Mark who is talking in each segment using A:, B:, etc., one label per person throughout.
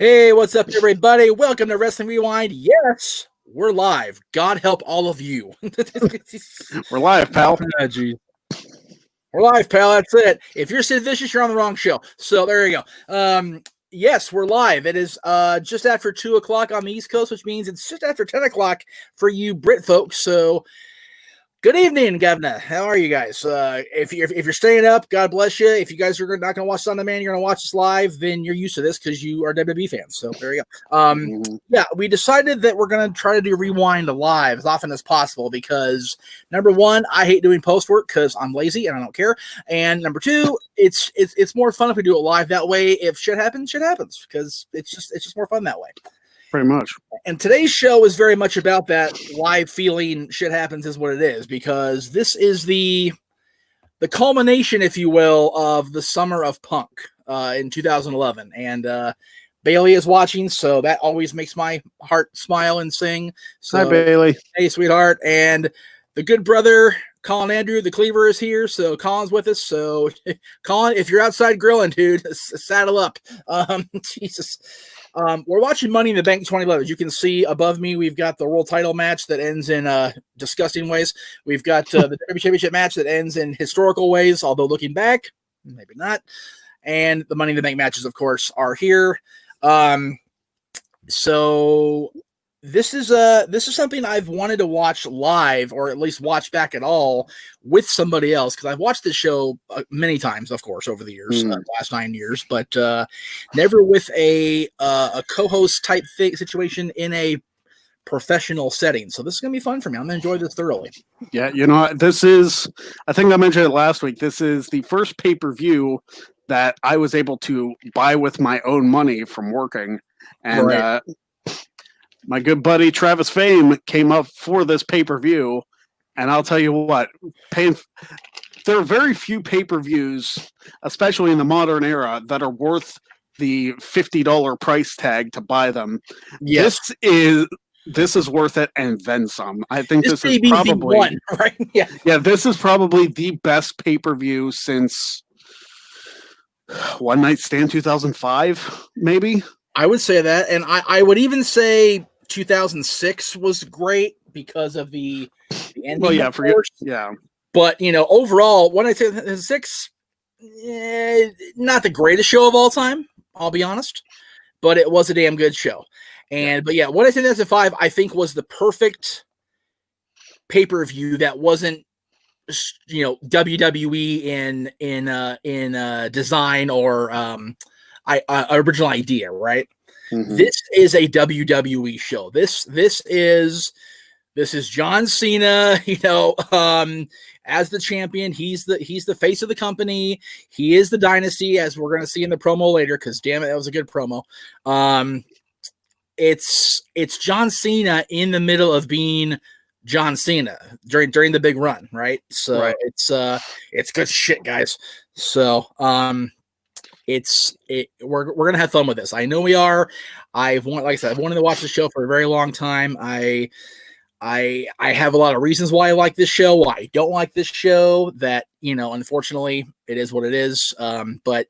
A: Hey, what's up, everybody? Welcome to Wrestling Rewind. Yes, we're live. God help all of you.
B: We're live, pal.
A: Geez. We're live, pal. That's it. If you're Sid Vicious, you're on the wrong show. So there you go. Yes, we're live. It is just after 2 o'clock on the East Coast, which means it's just after 10 o'clock for you Brit folks. So good evening, Governor. How are you guys? If you're staying up, God bless you. If you guys are not going to watch this on demand, you're going to watch this live, then you're used to this because you are WWE fans. So there you go. Yeah, we decided that we're going to try to do Rewind live as often as possible because, number one, I hate doing post work because I'm lazy and I don't care. And number two, it's more fun if we do it live. That way, if shit happens because it's just more fun that way.
B: Pretty much.
A: And today's show is very much about that live feeling shit happens is what it is, because this is the culmination, if you will, of the summer of punk in 2011. And Bailey is watching, so that always makes my heart smile and sing. So,
B: hi, Bailey.
A: Hey, sweetheart. And the good brother, Colin Andrew, the Cleaver, is here. So Colin's with us. So Colin, if you're outside grilling, dude, saddle up. Jesus. We're watching Money in the Bank 2011. As you can see above me, we've got the world title match that ends in disgusting ways. We've got the WWE Championship match that ends in historical ways, although looking back, maybe not. And the Money in the Bank matches, of course, are here. So this is something I've wanted to watch live, or at least watch back at all with somebody else, because I've watched this show many times, of course, over the years, the last 9 years, but never with a co-host type situation in a professional setting. So this is gonna be fun for me. I'm gonna enjoy this thoroughly.
B: Yeah, you know, this is, I think I mentioned it last week, this is the first pay-per-view that I was able to buy with my own money from working. And
A: Right.
B: My good buddy Travis Fame came up for this pay-per-view, and I'll tell you what, there are very few pay-per-views, especially in the modern era, that are worth the $50 price tag to buy them.
A: Yes.
B: This is worth it, and then some. I think this is
A: may be
B: probably
A: the one, right?
B: Yeah, this is probably the best pay-per-view since One Night Stand 2005, maybe.
A: I would say that, and I would even say 2006 was great because of the ending.
B: Well, yeah, yeah.
A: But overall, when I say 2006, not the greatest show of all time, I'll be honest, but it was a damn good show. But yeah, what I say 2005, I think was the perfect pay-per-view that wasn't WWE in design or original idea, right?
B: Mm-hmm.
A: This is a WWE show. This is John Cena, as the champion. He's the face of the company. He is the dynasty, as we're going to see in the promo later, because damn it, that was a good promo. It's John Cena in the middle of being John Cena during the big run, right? So
B: right.
A: It's good shit, guys. So we're gonna have fun with this. I know we are. I've wanted to watch the show for a very long time. I have a lot of reasons why I like this show, why I don't like this show. That unfortunately, it is what it is. But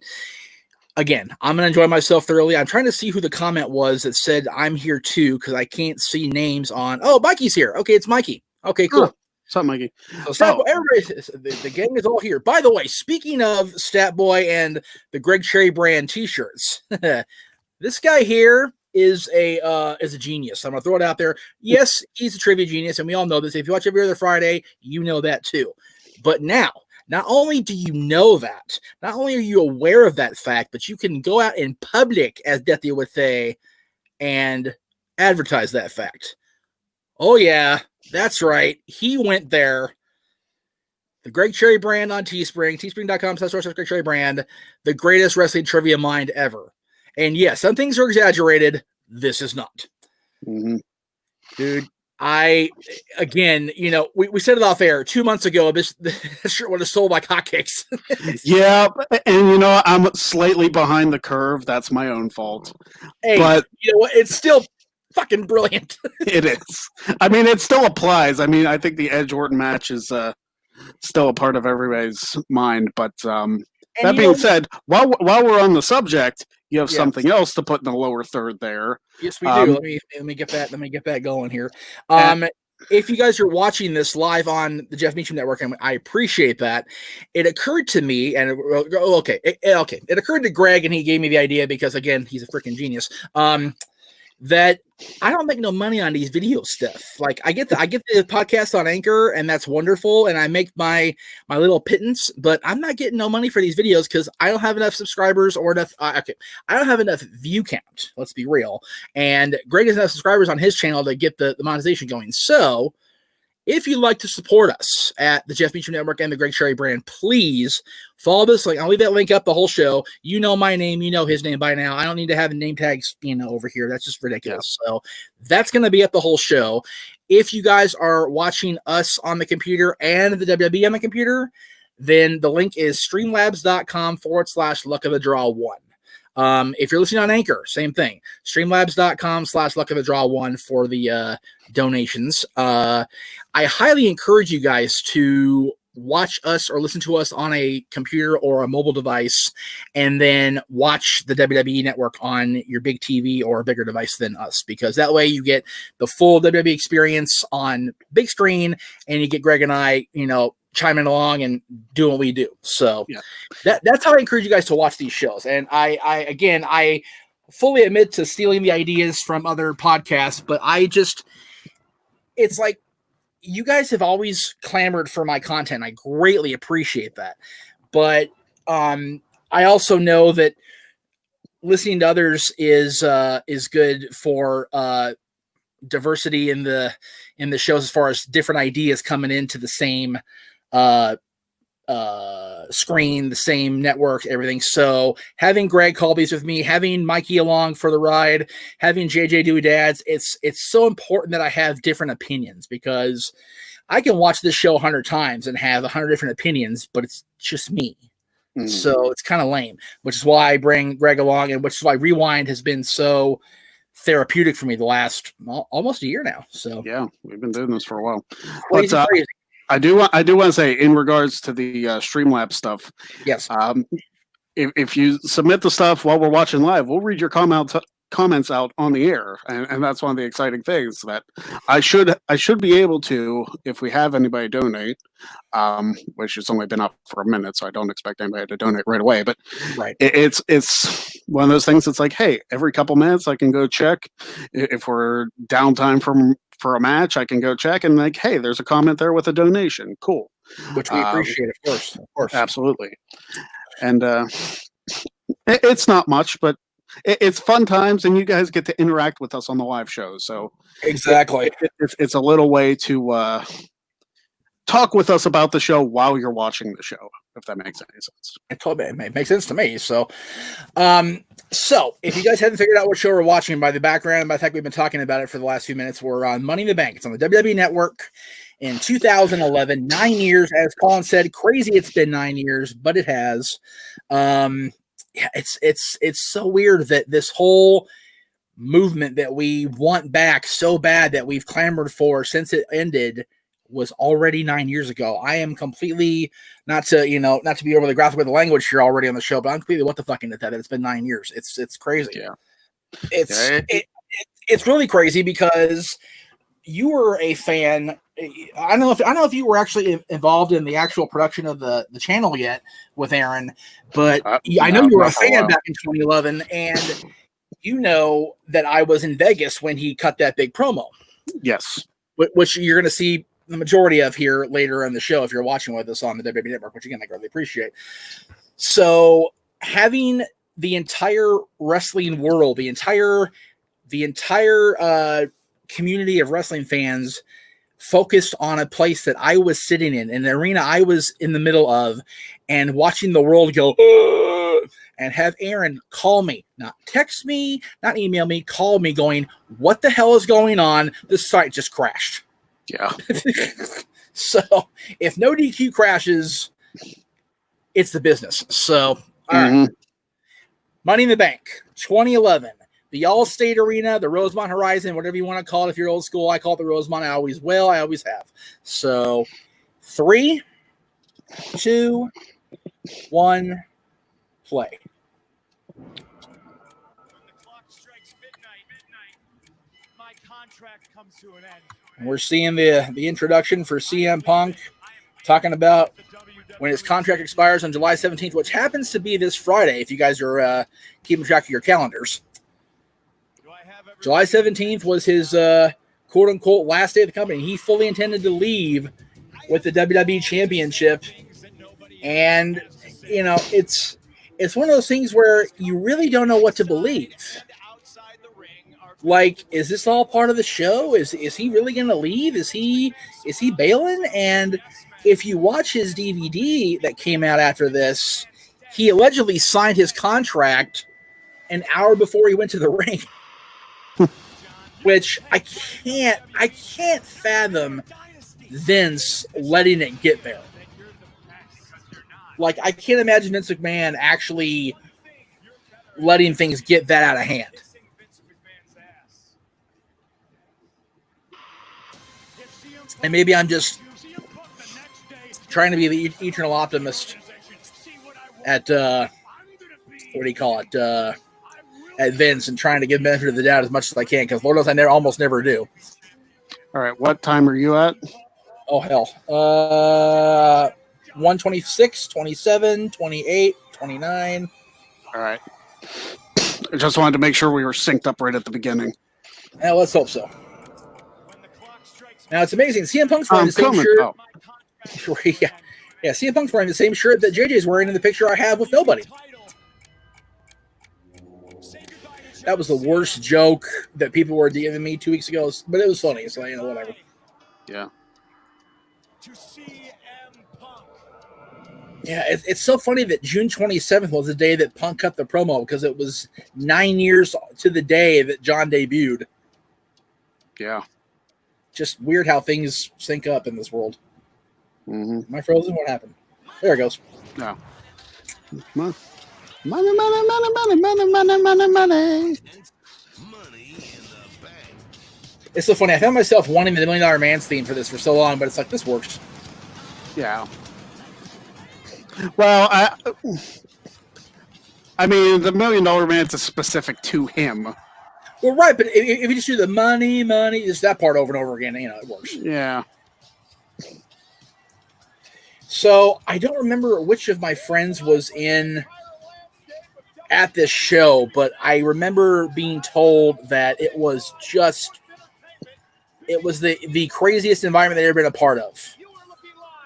A: again, I'm gonna enjoy myself thoroughly. I'm trying to see who the comment was that said I'm here too, because I can't see names on. Oh, Mikey's here. Okay, it's Mikey. Okay, cool.
B: Oh. What's up, Mikey?
A: So everybody, the gang is all here. By the way, speaking of Stat Boy and the Greg Cherry brand T-shirts, this guy here is a genius. I'm gonna throw it out there. Yes, he's a trivia genius, and we all know this. If you watch every other Friday, you know that too. But now, not only do you know that, not only are you aware of that fact, but you can go out in public, as Deathy would say, and advertise that fact. Oh yeah. That's right. He went there. The Greg Cherry brand on Teespring, teespring.com/Greg Cherry brand, the greatest wrestling trivia mind ever. And yes, some things are exaggerated. This is not.
B: Mm-hmm.
A: Dude, we said it off air 2 months ago. This shirt would have sold like hotcakes.
B: Yeah, and I'm slightly behind the curve. That's my own fault.
A: Hey,
B: but
A: you know what? It's still fucking brilliant.
B: It is. I mean, it still applies. I mean, I think the Edge Orton match is still a part of everybody's mind. But that being said, while we're on the subject, you have something else to put in the lower third there.
A: Yes, we do. Let me get that going here. If you guys are watching this live on the Jeff Meacham Network, and I appreciate that, it occurred to me, and it occurred to Greg, and he gave me the idea because, again, he's a freaking genius. That I don't make no money on these video stuff. Like I get the podcast on Anchor, and that's wonderful, and I make my little pittance, but I'm not getting no money for these videos because I don't have enough subscribers or enough. I don't have enough view count. Let's be real. And Greg has enough subscribers on his channel to get the monetization going. So if you'd like to support us at the Jeff Meacham Network and the Greg Cherry brand, please follow this link. I'll leave that link up the whole show. You know my name. You know his name by now. I don't need to have name tags, over here. That's just ridiculous. Yeah. So that's going to be up the whole show. If you guys are watching us on the computer and the WWE on the computer, then the link is streamlabs.com/luck of the draw 1. If you're listening on Anchor, same thing. Streamlabs.com/luck of the draw 1 for the donations. I highly encourage you guys to watch us or listen to us on a computer or a mobile device, and then watch the WWE Network on your big TV or a bigger device than us, because that way you get the full WWE experience on big screen, and you get Greg and I, chiming along and doing what we do. So that's how I encourage you guys to watch these shows. And I fully admit to stealing the ideas from other podcasts, but it's like, you guys have always clamored for my content. I greatly appreciate that. But I also know that listening to others is good for diversity in the shows, as far as different ideas coming into the same screen, the same network, everything. So having Greg call these with me, having Mikey along for the ride, having JJ do dads, it's so important that I have different opinions, because I can watch this show 100 times and have 100 different opinions, but it's just me. Mm-hmm. So it's kind of lame, which is why I bring Greg along, and which is why Rewind has been so therapeutic for me the last almost a year now. So
B: yeah, we've been doing this for a while.
A: Crazy.
B: I do want to say, in regards to the Streamlabs stuff.
A: Yes.
B: If you submit the stuff while we're watching live, we'll read your comments out on the air, and that's one of the exciting things that I should be able to, if we have anybody donate, which has only been up for a minute, so I don't expect anybody to donate right away. But
A: right.
B: It's one of those things. It's like, hey, every couple minutes I can go check if we're downtime for a match. I can go check and like, hey, there's a comment there with a donation. Cool.
A: Which we appreciate, of course.
B: Absolutely. And it's not much, but it's fun times, and you guys get to interact with us on the live shows. So
A: exactly,
B: it's a little way to talk with us about the show while you're watching the show, if that makes any sense.
A: It makes sense to me. So, so if you guys haven't figured out what show we're watching by the background, by the fact we've been talking about it for the last few minutes, we're on Money in the Bank. It's on the WWE Network in 2011. 9 years, as Colin said. Crazy, it's been 9 years, but it has. Yeah, it's so weird that this whole movement that we want back so bad, that we've clamored for since it ended, was already 9 years ago. I am completely, not to be overly graphic with the language here already on the show, but I'm completely what the fuck into that. It's been 9 years. It's crazy.
B: Yeah.
A: It's really crazy, because you were a fan. I don't know if you were actually involved in the actual production of the channel yet with Aaron, but I know you were a fan back in 2011, and you know that I was in Vegas when he cut that big promo.
B: Yes.
A: Which you're going to see the majority of here later in the show if you're watching with us on the WWE Network, which again, I greatly appreciate. So having the entire wrestling world, the entire community of wrestling fans focused on a place that I was sitting in an arena I was in the middle of, and watching the world go, and have Aaron call me, not text me, not email me, call me going, what the hell is going on? This site just crashed.
B: Yeah.
A: So if no DQ crashes, it's the business. So, all right. Money in the Bank, 2011. The All-State Arena, the Rosemont Horizon, whatever you want to call it. If you're old school, I call it the Rosemont. I always will. I always have. So 3, 2, 1, play. We're seeing the introduction for CM Punk, talking about when his contract expires on July 17th, which happens to be this Friday, if you guys are keeping track of your calendars. July 17th was his quote-unquote last day of the company. He fully intended to leave with the WWE Championship. And, you know, it's one of those things where you really don't know what to believe. Like, is this all part of the show? Is he really going to leave? Is he bailing? And if you watch his DVD that came out after this, he allegedly signed his contract an hour before he went to the ring. Which I can't fathom Vince letting it get there. Like, I can't imagine Vince McMahon actually letting things get that out of hand. And maybe I'm just trying to be the eternal optimist at, what do you call it, at Vince, and trying to give benefit of the doubt as much as I can, because Lord knows I almost never do.
B: All right, what time are you at?
A: Oh, hell. 126, 27, 28, 29.
B: All right. I just wanted to make sure we were synced up right at the beginning.
A: Yeah, let's hope so. Now, it's amazing. CM Punk's wearing the same shirt.
B: Oh.
A: Yeah, CM Punk's wearing the same shirt that JJ's wearing in the picture I have with nobody. That was the worst joke that people were DMing me 2 weeks ago, but it was funny, so, you know, whatever.
B: Yeah.
A: Yeah, it's so funny that June 27th was the day that Punk cut the promo, because it was 9 years to the day that John debuted.
B: Yeah.
A: Just weird how things sync up in this world.
B: Mm-hmm.
A: Am I frozen? What happened? There it goes.
B: No. Money, money, money, money, money, money, money, money.
A: It's so funny. I found myself wanting the $1 Million Man's theme for this for so long, but it's like, this works.
B: Yeah. Well, I mean, the $1 Million Man's is specific to him.
A: Well, right, but if you just do the money, just that part over and over again, you know, it works.
B: Yeah.
A: So I don't remember which of my friends was in at this show, but I remember being told that it was the craziest environment they've ever been a part of.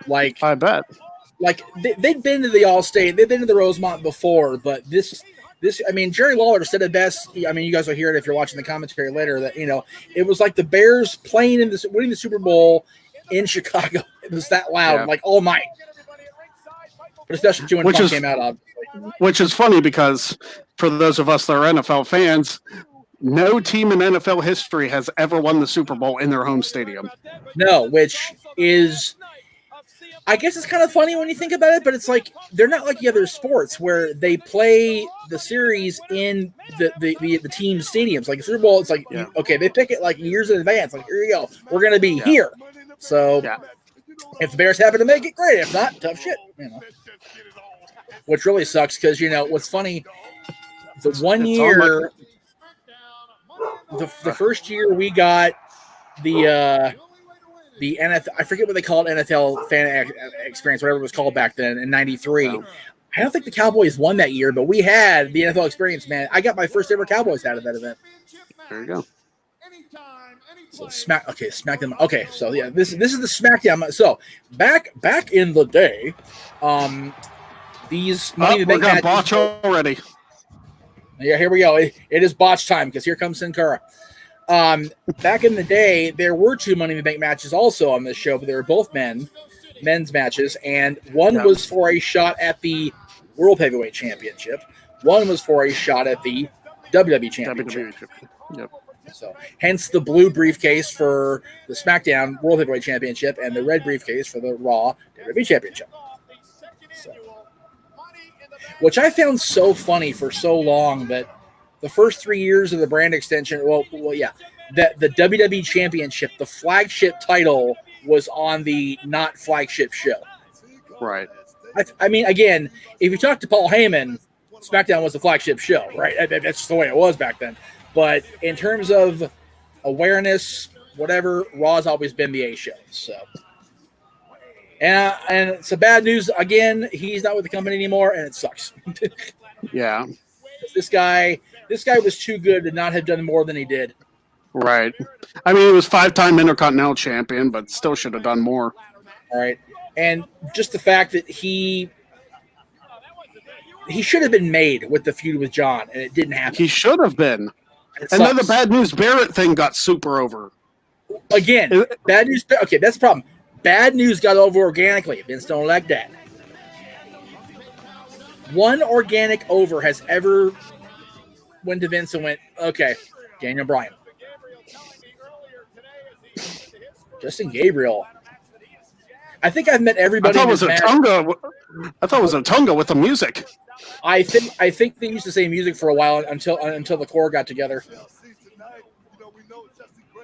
A: Like,
B: I bet.
A: Like, they'd been to the Allstate, they've been to the Rosemont before, but this, I mean, Jerry Lawler said it best. I mean, you guys will hear it if you're watching the commentary later, that, you know, it was like the Bears playing winning the Super Bowl in Chicago. It was that loud, like, all night. But especially when Punk came out, obviously.
B: Which is funny, because for those of us that are NFL fans, no team in NFL history has ever won the Super Bowl in their home stadium.
A: No, which is, I guess it's kind of funny when you think about it, but it's like, they're not like the other sports where they play the series in the team stadiums. Like Super Bowl, it's like, okay, they pick it like years in advance. Like, here you go, we're going to be here. So if the Bears happen to make it, great. If not, tough shit, you know. Which really sucks, because, you know, what's funny, the first year we got the NFL, I forget what they called NFL fan experience, whatever it was called back then in '93. I don't think the Cowboys won that year, but we had the NFL experience, man. I got my first ever Cowboys hat at that event.
B: There you go.
A: So SmackDown. Okay, so yeah, this is the SmackDown. So back in the day, these Money in the Bank matches.
B: Botch already.
A: Yeah, here we go. It is botch time, because here comes Sin Cara. Back in the day, there were 2 Money in the Bank matches also on this show, but they were both men's matches, and one was for a shot at the World Heavyweight Championship. One was for a shot at the WWE Championship.
B: Yep.
A: So, hence the blue briefcase for the SmackDown World Heavyweight Championship and the red briefcase for the Raw WWE Championship. So, which I found so funny for so long, that the first 3 years of the brand extension, that the WWE Championship, the flagship title, was on the not flagship show.
B: Right.
A: I mean, again, if you talk to Paul Heyman, SmackDown was the flagship show, right? That's just the way it was back then. But in terms of awareness, whatever. Raw's always been the A show. So, and it's a bad news again. He's not with the company anymore, and it sucks.
B: Yeah.
A: This guy was too good to not have done more than he did.
B: Right. I mean, he was 5-time Intercontinental Champion, but still should have done more.
A: All right. And just the fact that he should have been made with the feud with John, and it didn't happen.
B: He should have been. And then the Bad News Barrett thing got super over.
A: Again, Bad News. Okay, that's the problem. Bad News got over organically. Vince don't like that. One organic over has ever went to Vince and went, okay, Daniel Bryan. Justin Gabriel. I think I've met everybody.
B: I thought it was a Tonga with the music.
A: I think they used to say music for a while until the core got together.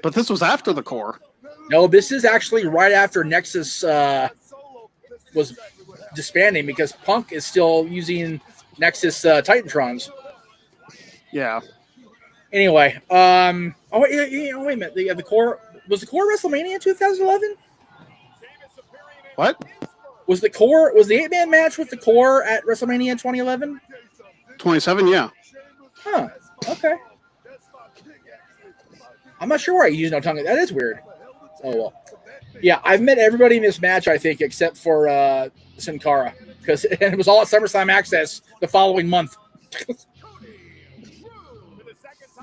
B: But this was after the core.
A: No, this is actually right after Nexus was disbanding because Punk is still using Nexus Titantrons.
B: Yeah.
A: Anyway, wait a minute. The core was the core WrestleMania 2011.
B: What?
A: Was the 8-man match with the core at WrestleMania 2011?
B: 27, yeah.
A: Huh. Okay. I'm not sure why you use no tongue. That is weird. Oh well. Yeah, I've met everybody in this match, I think, except for Sin Cara, because it was all at SummerSlam Access the following month.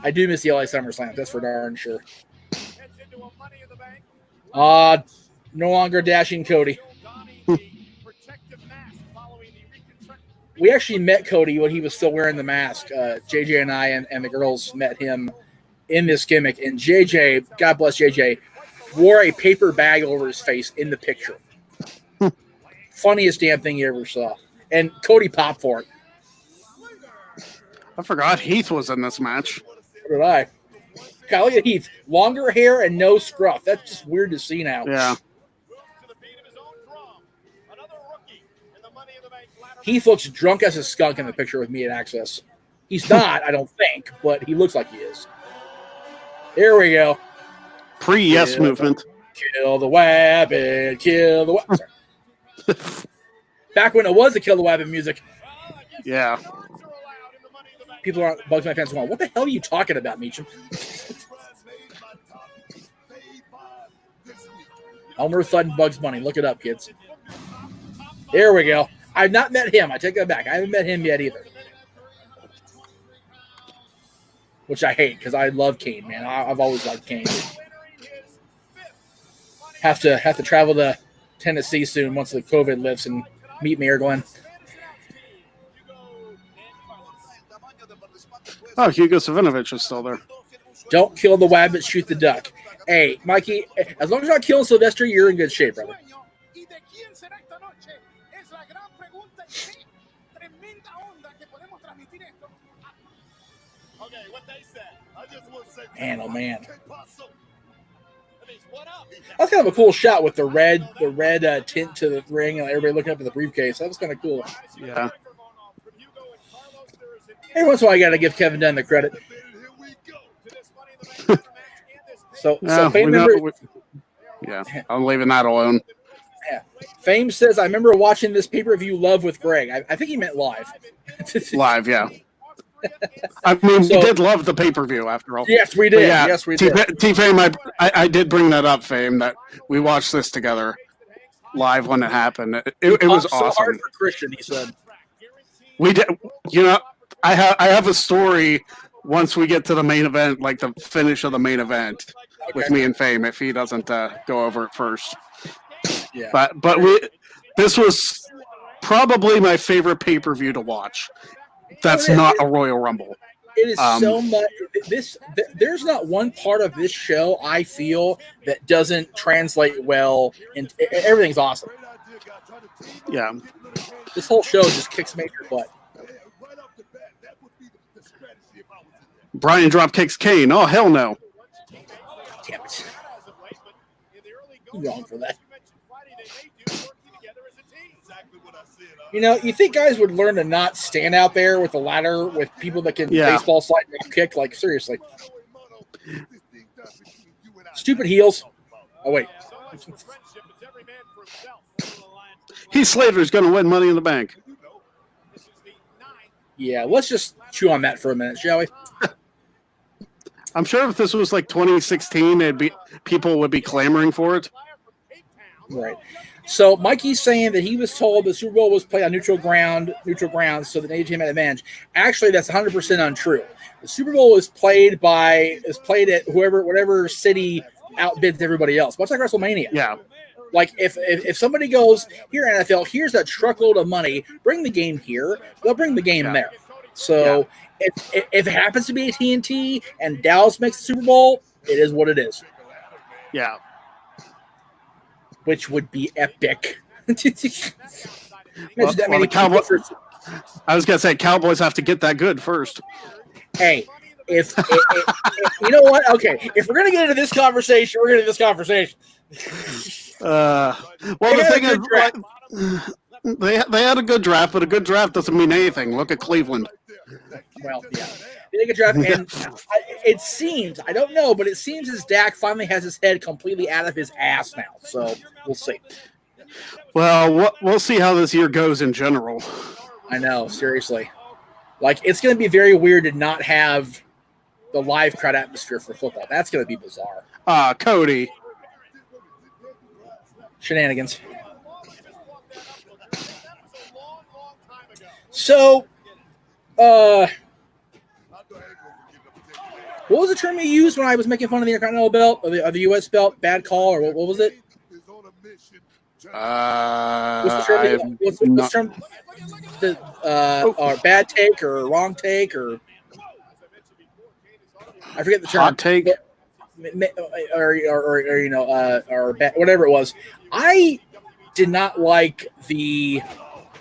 A: I do miss the LA SummerSlam. That's for darn sure. No longer dashing Cody. We actually met Cody when he was still wearing the mask. JJ and I and the girls met him in this gimmick. And JJ, God bless JJ, wore a paper bag over his face in the picture. Funniest damn thing you ever saw. And Cody popped for it.
B: I forgot Heath was in this match.
A: So did I. God, look at Heath. Longer hair and no scruff. That's just weird to see now.
B: Yeah.
A: Heath looks drunk as a skunk in the picture with me at Access. He's not, I don't think, but he looks like he is. There we go.
B: Pre-yes movement.
A: Kill the weapon. Kill the weapon. Back when it was the Kill the Weapon music.
B: Yeah.
A: People aren't Bugs My fans going, what the hell are you talking about, Meacham? Elmer Fudd and Bugs Bunny. Look it up, kids. There we go. I've not met him. I take that back. I haven't met him yet either. Which I hate because I love Kane, man. I've always loved Kane. Have to travel to Tennessee soon once the COVID lifts and meet Mayor Glenn.
B: Oh, Hugo Savinovich is still there.
A: Don't kill the wabbit, shoot the duck. Hey, Mikey, as long as you're not killing Sylvester, you're in good shape, brother. Man, oh man. That's kind of a cool shot with the red tint to the ring and everybody looking up at the briefcase. That was kind of cool.
B: Yeah.
A: Every once in a while, I got to give Kevin Dunn the credit. So Fame member.
B: Yeah, I'm leaving that alone.
A: Yeah. Fame says, I remember watching this pay-per-view Love with Greg. I think he meant live.
B: Live, yeah. I mean, we did love the pay-per-view after all.
A: Yes, we did. Yeah, yes, we did.
B: T-Fame, I did bring that up, Fame, that we watched this together live when it happened. It was awesome. So
A: hard for Christian, he said.
B: We did, I have a story once we get to the main event, like the finish of the main event with me and Fame, if he doesn't go over it first.
A: Yeah.
B: But this was probably my favorite pay-per-view to watch. That's not a Royal Rumble.
A: It is so much. There's not one part of this show I feel that doesn't translate well, and everything's awesome.
B: Yeah.
A: This whole show just kicks major butt.
B: Brian drop kicks Kane. Oh, hell no.
A: Damn it. I'm wrong for that. You think guys would learn to not stand out there with a ladder with people that can baseball slide and kick? Like, seriously. Stupid heels. Oh, wait.
B: Heath Slater's going to win Money in the Bank.
A: Yeah, let's just chew on that for a minute, shall we?
B: I'm sure if this was like 2016, people would be clamoring for it.
A: Right. So Mikey's saying that he was told the Super Bowl was played on neutral ground, so that AJ had advantage. Actually, that's 100% untrue. The Super Bowl is played at whatever city outbids everybody else, much like WrestleMania.
B: Yeah.
A: Like if somebody goes, here NFL, here's a truckload of money, bring the game here, they'll bring the game there. So if it happens to be AT&T and Dallas makes the Super Bowl, it is what it is.
B: Yeah.
A: Which would be epic.
B: I was going to say, Cowboys have to get that good first.
A: Hey, if you know what? Okay, if we're going to get into this conversation, we're going to this conversation.
B: The thing is, they had a good draft, but a good draft doesn't mean anything. Look at Cleveland.
A: Well, yeah. They take a draft, and it seems, I don't know, but it seems as Dak finally has his head completely out of his ass now. So we'll see.
B: Well, we'll see how this year goes in general.
A: I know, seriously. Like, it's going to be very weird to not have the live crowd atmosphere for football. That's going to be bizarre.
B: Cody.
A: Shenanigans. So, what was the term you used when I was making fun of the Intercontinental belt or the U.S. belt? Bad call, or what was it? What's the term? Or bad take, or wrong take, or I forget the term.
B: Hot take,
A: or whatever it was. I did not like the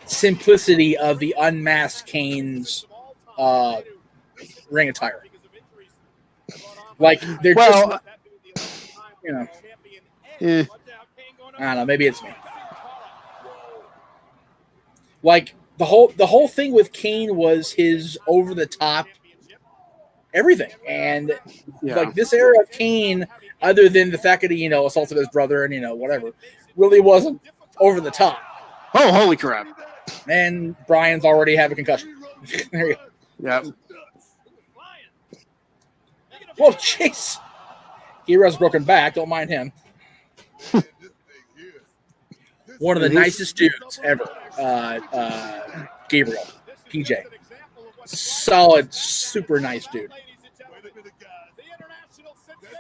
A: simplicity of the unmasked Kane's ring attire. Like they're I don't know. Maybe it's me. Like the whole thing with Kane was his over the top everything, and like this era of Kane, other than the fact that he assaulted his brother and whatever, really wasn't over the top.
B: Oh, holy crap!
A: And Brian's already have a concussion. There you go.
B: Yeah.
A: Whoa, jeez. Hero's broken back. Don't mind him. One of the nicest dudes ever. Gabriel. PJ. Solid, super nice dude.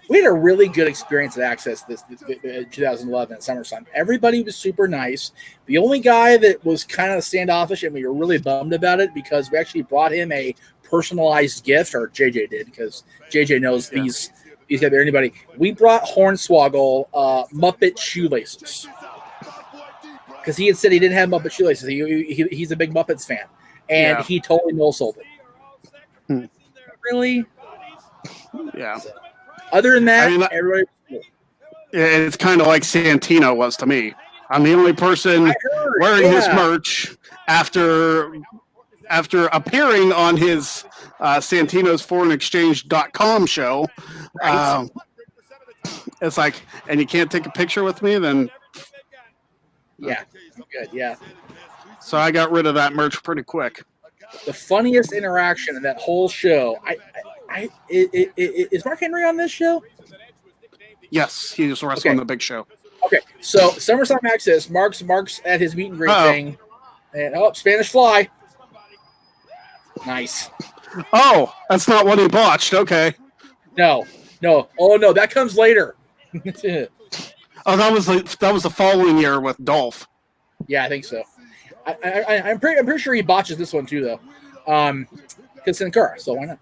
A: We had a really good experience at Access this 2011 at SummerSlam. Everybody was super nice. The only guy that was kind of standoffish, and we were really bummed about it because we actually brought him a personalized gift, or JJ did, because JJ knows these guys are anybody. We brought Hornswoggle Muppet shoelaces because he had said he didn't have Muppet shoelaces. He's a big Muppets fan, and he totally no-sold it. Really?
B: Yeah.
A: Other than that, everybody was cool.
B: It's kind of like Santino was to me. I'm the only person wearing his merch after appearing on his Santino's foreignexchange.com show.
A: Right.
B: It's like, and you can't take a picture with me, then
A: good, yeah.
B: So I got rid of that merch pretty quick.
A: The funniest interaction in that whole show, is Mark Henry on this show?
B: Yes, he was wrestling the big show.
A: Okay, so SummerSlam Access, Mark's at his meet and greet thing, and Spanish Fly. Nice.
B: Oh, that's not what he botched. Okay.
A: No. Oh no, that comes later.
B: Oh, that was the following year with Dolph.
A: Yeah, I think so. I'm pretty sure he botches this one too, though. Because Sin Cara, so why not?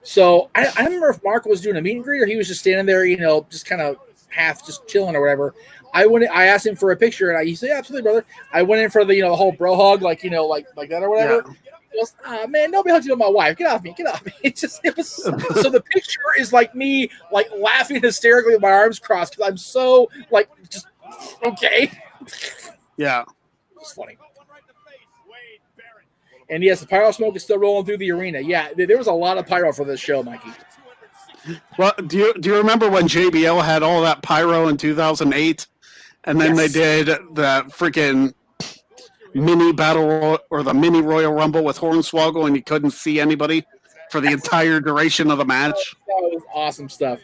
A: So I don't remember if Mark was doing a meet and greet or he was just standing there, just kind of half just chilling or whatever. I asked him for a picture, and he said, yeah, absolutely, brother. I went in for the whole bro hug, like that or whatever. Yeah. He goes, man, nobody hugs you with my wife. Get off me. It was so the picture is like me laughing hysterically with my arms crossed because I'm so just okay.
B: Yeah.
A: It's funny. And yes, the pyro smoke is still rolling through the arena. Yeah, there was a lot of pyro for this show, Mikey.
B: Well, do you remember when JBL had all that pyro in 2008, and then they did the freaking mini or the mini Royal Rumble with Hornswoggle, and you couldn't see anybody for the entire duration of the match?
A: That was awesome stuff.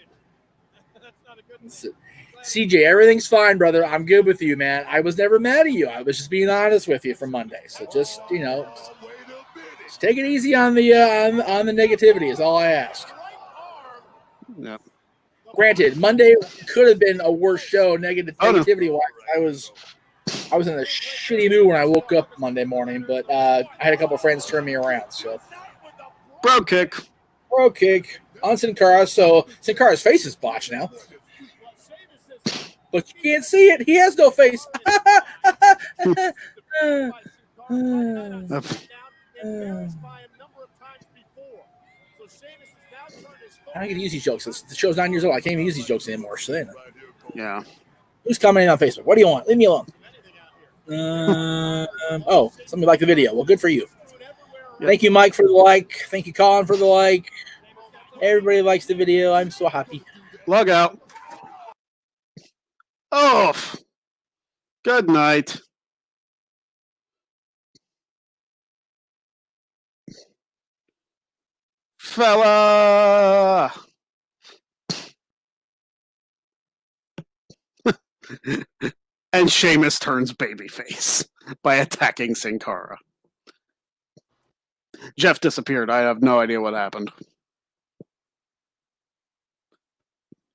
A: CJ, everything's fine, brother. I'm good with you, man. I was never mad at you. I was just being honest with you from Monday. So just just take it easy on the negativity is all I ask.
B: Yeah.
A: Granted, Monday could have been a worse show negativity wise. I was in a shitty mood when I woke up Monday morning, but I had a couple of friends turn me around. So
B: bro kick
A: on Sin Cara. So Sin Cara's face is botched now. But you can't see it. He has no face. I can use these jokes. The show's 9 years old. I can't even use these jokes anymore. So then,
B: yeah.
A: Who's commenting on Facebook? What do you want? Leave me alone. Somebody liked the video. Well, good for you. Yep. Thank you, Mike, for the like. Thank you, Colin, for the like. Everybody likes the video. I'm so happy.
B: Log out. Oh, good night. Fella. And Sheamus turns babyface by attacking Sin Cara. Jeff disappeared. I have no idea what happened.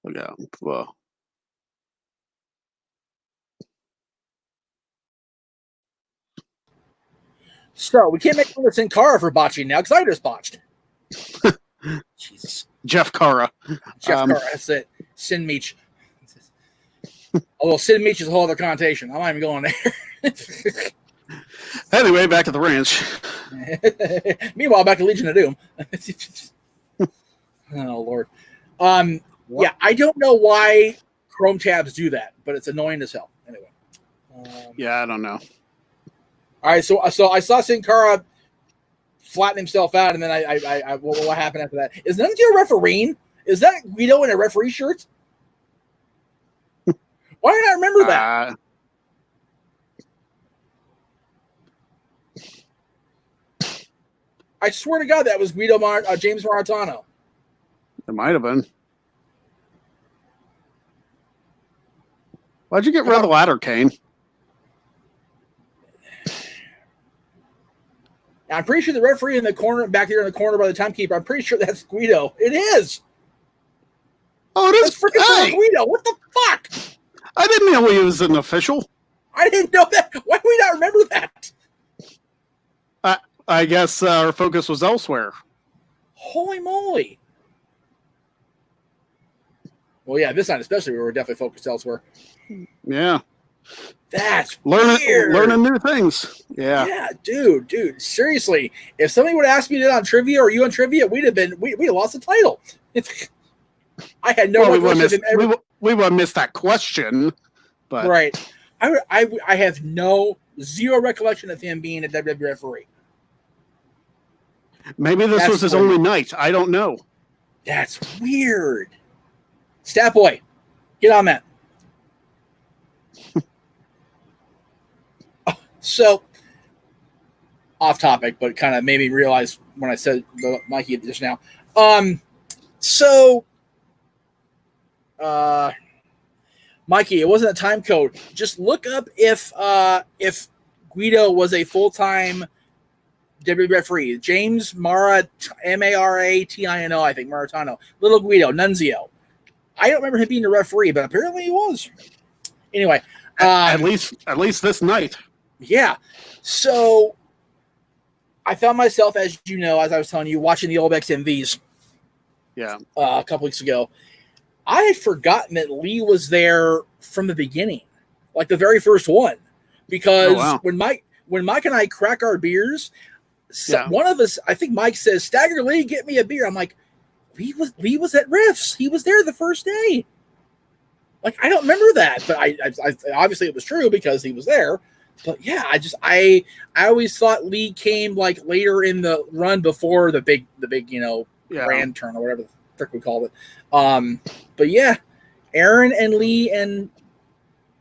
B: Look out. Whoa.
A: So we can't make fun of Sin Cara for botching now because I just botched. Jesus.
B: Jeff Cara.
A: Cara, that's it. Sin Meach. Although Sin Meach is a whole other connotation. I'm not even going there.
B: Anyway, back at the ranch.
A: Meanwhile, back at Legion of Doom. Oh, Lord. Yeah, I don't know why Chrome tabs do that, but it's annoying as hell. Anyway.
B: Yeah, I don't know.
A: All right, so I saw Sin Cara flatten himself out, and then I what happened after that? Is Nunzio refereeing? Is that Guido in a referee shirt? Why did I remember that? I swear to God, that was Guido James Maritano.
B: It might have been. Why'd you get rid of the ladder, Kane?
A: I'm pretty sure the referee in the corner, back there in the corner by the timekeeper, I'm pretty sure that's Guido. It is.
B: Oh, it is.
A: That's freaking Guido. What the fuck?
B: I didn't know he was an official.
A: I didn't know that. Why do we not remember that?
B: I guess our focus was elsewhere.
A: Holy moly. Well, yeah, this night especially, we were definitely focused elsewhere.
B: Yeah.
A: That's
B: weird. Learning new things. Yeah.
A: Yeah, dude. Seriously, if somebody would ask me that on trivia or you on trivia, we'd have lost the title. I had no idea.
B: We would have missed that question. But
A: right. I have zero recollection of him being a WWE referee.
B: Maybe this was his only night. I don't know.
A: That's weird. Stat Boy, get on that. So, off topic, but kind of made me realize when I said Mikey just now. Mikey, it wasn't a time code. Just look up if Guido was a full-time WWE referee. James Maratino, I think, Maritano. Little Guido, Nunzio. I don't remember him being a referee, but apparently he was. Anyway.
B: At least this night.
A: Yeah. So I found myself, as you know, as I was telling you, watching the old XMVs.
B: Yeah.
A: A couple weeks ago. I had forgotten that Lee was there from the beginning, like the very first one, because when Mike and I crack our beers, one of us, I think Mike says, "Stagger Lee, get me a beer." I'm like, Lee was at Riffs. He was there the first day. Like, I don't remember that, but I obviously it was true because he was there. But yeah, I always thought Lee came like later in the run before the big grand turn or whatever the frick we called it. But yeah, Aaron and Lee and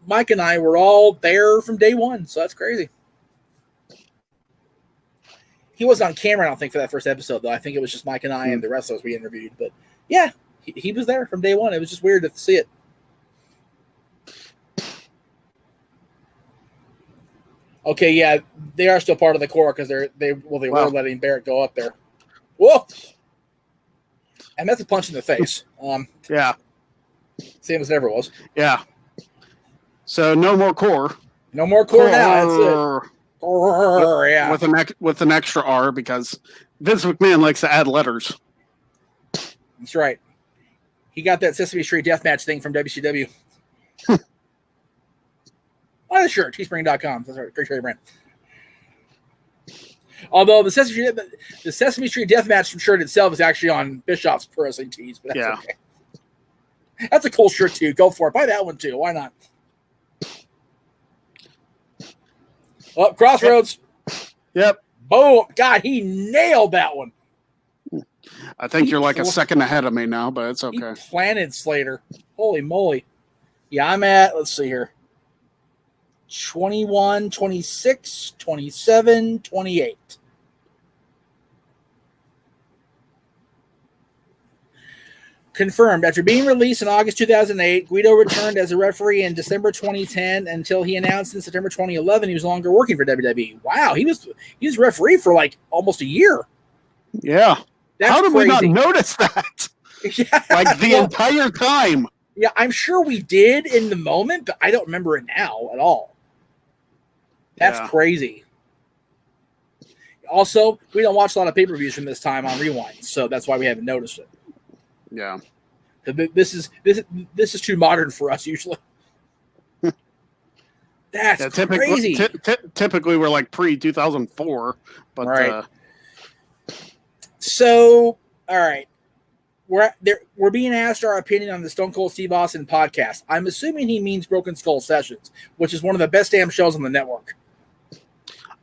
A: Mike and I were all there from day one, so that's crazy. He wasn't on camera, I don't think, for that first episode, though. I think it was just Mike and I and the rest of us we interviewed. But yeah, he was there from day one. It was just weird to see it. Okay, yeah, they are still part of the core because they were letting Barrett go up there. Whoa! And that's a punch in the face.
B: Yeah.
A: Same as it ever was.
B: Yeah. So no more core.
A: No more core now. That's it. Yeah.
B: With an extra R because Vince McMahon likes to add letters.
A: That's right. He got that Sesame Street deathmatch thing from WCW. On the shirt, teespring.com. That's right, great Cherry brand. Although the Sesame Street deathmatch shirt itself is actually on Bischoff's Pro Wrestling Tees, but that's okay. That's a cool shirt too. Go for it. Buy that one too. Why not? Oh, Crossroads.
B: Yep.
A: Boom. God, he nailed that one.
B: I think you're like a second ahead of me now, but it's okay.
A: He planted Slater. Holy moly. Yeah, I'm at, let's see here. 21, 26, 27, 28. Confirmed. After being released in August 2008, Guido returned as a referee in December 2010 until he announced in September 2011 he was no longer working for WWE. Wow, he was referee for like almost a year.
B: Yeah.
A: That's
B: How did
A: crazy.
B: we not notice that?
A: Yeah.
B: Like the entire time.
A: Yeah, I'm sure we did in the moment, but I don't remember it now at all. That's crazy. Also, we don't watch a lot of pay-per-views from this time on Rewind, so that's why we haven't noticed it.
B: Yeah.
A: This is too modern for us usually. That's crazy.
B: Typically, we're like pre-2004, but
A: right. So, all right, we're being asked our opinion on the Stone Cold Steve Austin podcast. I'm assuming he means Broken Skull Sessions, which is one of the best damn shows on the network.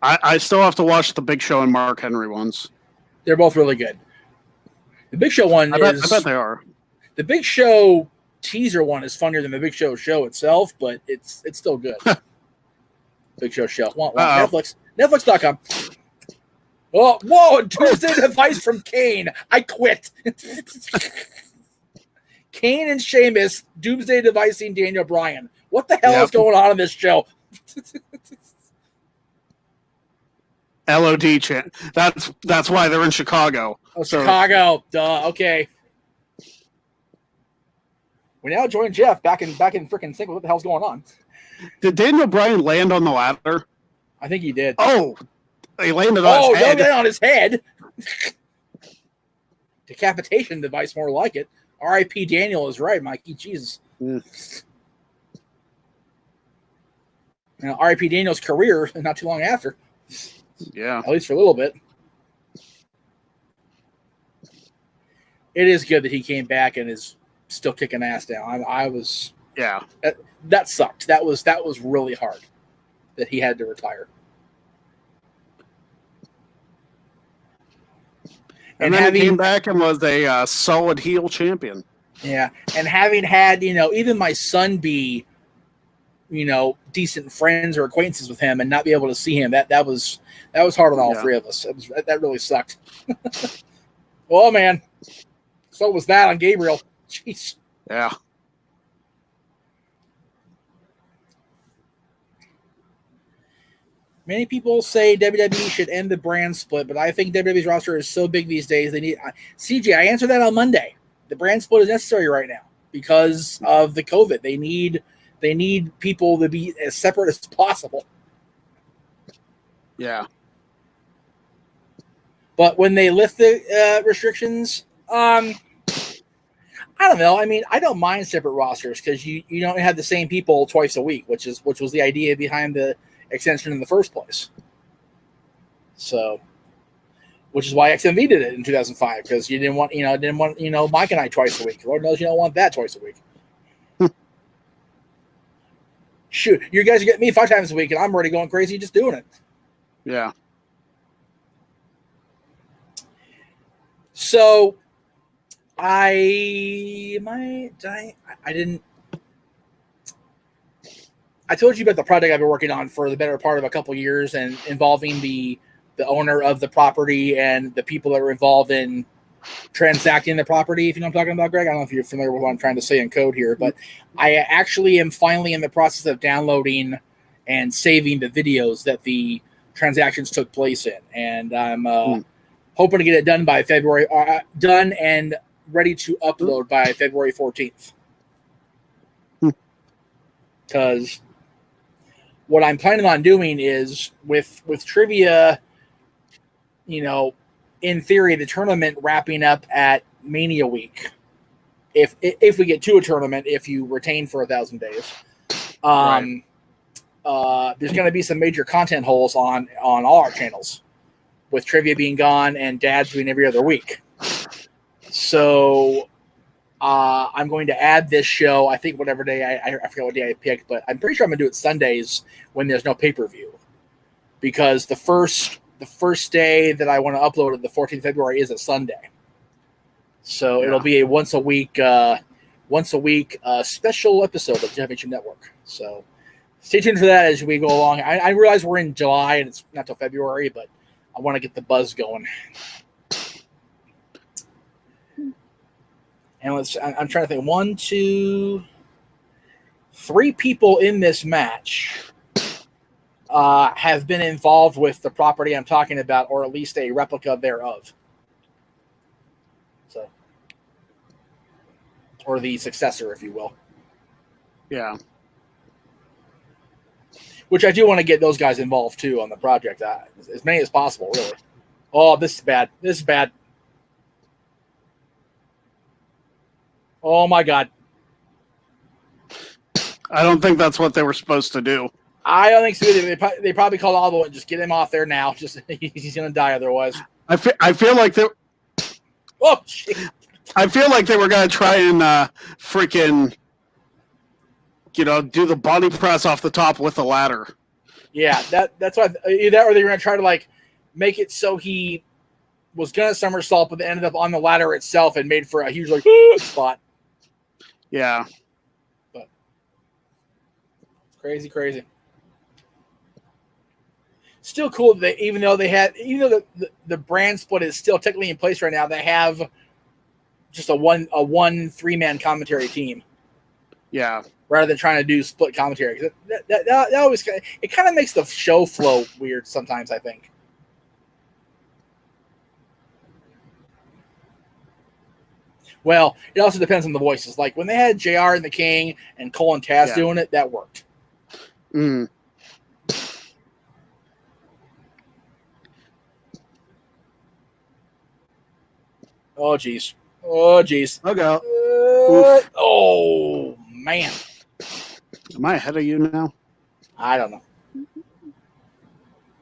B: I still have to watch the Big Show and Mark Henry ones.
A: They're both really good. The Big Show one
B: I bet they are.
A: The Big Show teaser one is funnier than the Big Show show itself, but it's still good. Big Show show. Netflix. Netflix.com. Oh, whoa! Doomsday device from Kane. I quit. Kane and Sheamus Doomsday devicing Daniel Bryan. What the hell is going on in this show?
B: LOD chant. That's why they're in Chicago.
A: Oh, Chicago. Duh. Okay. We now join Jeff back in freaking sync with what the hell's going on.
B: Did Daniel Bryan land on the ladder?
A: I think he did.
B: Oh, he landed on his head.
A: On his head. Decapitation device, more like it. R.I.P. Daniel is right, Mikey. Jesus. R.I.P. Daniel's career not too long after.
B: Yeah.
A: At least for a little bit. It is good that he came back and is still kicking ass down. I was.
B: Yeah.
A: That sucked. That was really hard that he had to retire.
B: And then he came back and was a solid heel champion.
A: Yeah. And having had, even my son be, decent friends or acquaintances with him and not be able to see him, that was hard on all three of us. That really sucked. Oh, man. So was that on Gabriel. Jeez.
B: Yeah.
A: Many people say WWE should end the brand split, but I think WWE's roster is so big these days. They need CJ. I answered that on Monday. The brand split is necessary right now because of the COVID. They need people to be as separate as possible.
B: Yeah.
A: But when they lift the restrictions, I don't know. I mean, I don't mind separate rosters because you don't have the same people twice a week, which was the idea behind the extension in the first place. So, which is why XMV did it in 2005 because you didn't want Mike and I twice a week. Lord knows you don't want that twice a week. Shoot, you guys are getting me 5 times a week, and I'm already going crazy just doing it.
B: Yeah.
A: So, I didn't. I told you about the project I've been working on for the better part of a couple years, and involving the owner of the property and the people that were involved in transacting the property. If you know what I'm talking about, Greg. I don't know if you're familiar with what I'm trying to say in code here, but I actually am finally in the process of downloading and saving the videos that the transactions took place in, and I'm hoping to get it done by February. Done and ready to upload by February 14th. Because what I'm planning on doing is with trivia, you know, in theory, the tournament wrapping up at Mania Week. If we get to a tournament, if you retain for 1,000 days,
B: Right.
A: There's going to be some major content holes on all our channels, with trivia being gone and dads doing every other week. So I'm going to add this show. I think whatever day I forget what day I picked, but I'm pretty sure I'm going to do it Sundays when there's no pay-per-view, because the first day that I want to upload it, the 14th of February, is a Sunday. So it'll be a once a week special episode of Jeff Meacham Network. So stay tuned for that as we go along. I realize we're in July and it's not till February, but I want to get the buzz going. And I'm trying to think. 1, 2, 3 people in this match have been involved with the property I'm talking about, or at least a replica thereof. So, or the successor, if you will.
B: Yeah.
A: Which I do want to get those guys involved too on the project, as many as possible, really. Oh, this is bad. This is bad. Oh my God.
B: I don't think that's what they were supposed to do.
A: I don't think so either. They probably called audible and just get him off there now. Just he's gonna die otherwise.
B: I feel like they.
A: Oh shit.
B: I feel like they were gonna try and freaking, do the body press off the top with the ladder.
A: Yeah, that's why either that, or they were gonna try to like make it so he was gonna somersault, but they ended up on the ladder itself and made for a huge like spot.
B: Yeah.
A: But it's crazy. Still cool that even though the brand split is still technically in place right now, they have just a 3-man commentary team.
B: Yeah.
A: Rather than trying to do split commentary. That always, it kind of makes the show flow weird sometimes, I think. Well, it also depends on the voices. Like when they had JR and the King and Cole and Taz doing it, that worked.
B: Mm.
A: Oh, geez. Oh, geez.
B: Okay.
A: Oh, man.
B: Am I ahead of you now?
A: I don't know.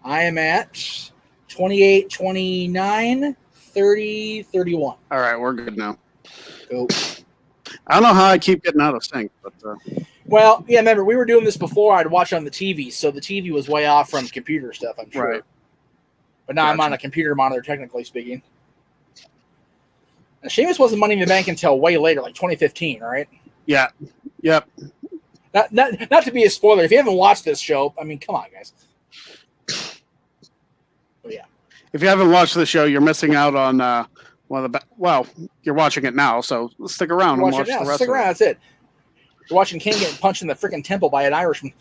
A: I am at 28, 29, 30, 31.
B: All right, we're good now.
A: Go.
B: I don't know how I keep getting out of sync, but
A: well, yeah, remember, we were doing this before. I'd watch on the TV, so the TV was way off from computer stuff, I'm sure.
B: Right.
A: But now I'm on a computer monitor, technically speaking. Now, Sheamus wasn't Money in the Bank until way later, like 2015, right?
B: Yeah. Yep.
A: Not to be a spoiler. If you haven't watched this show, I mean, come on, guys. But yeah.
B: If you haven't watched the show, you're missing out on one of the. Well, you're watching it now, so stick around and watch the rest.
A: Stick around. That's it. You're watching King get punched in the freaking temple by an Irishman.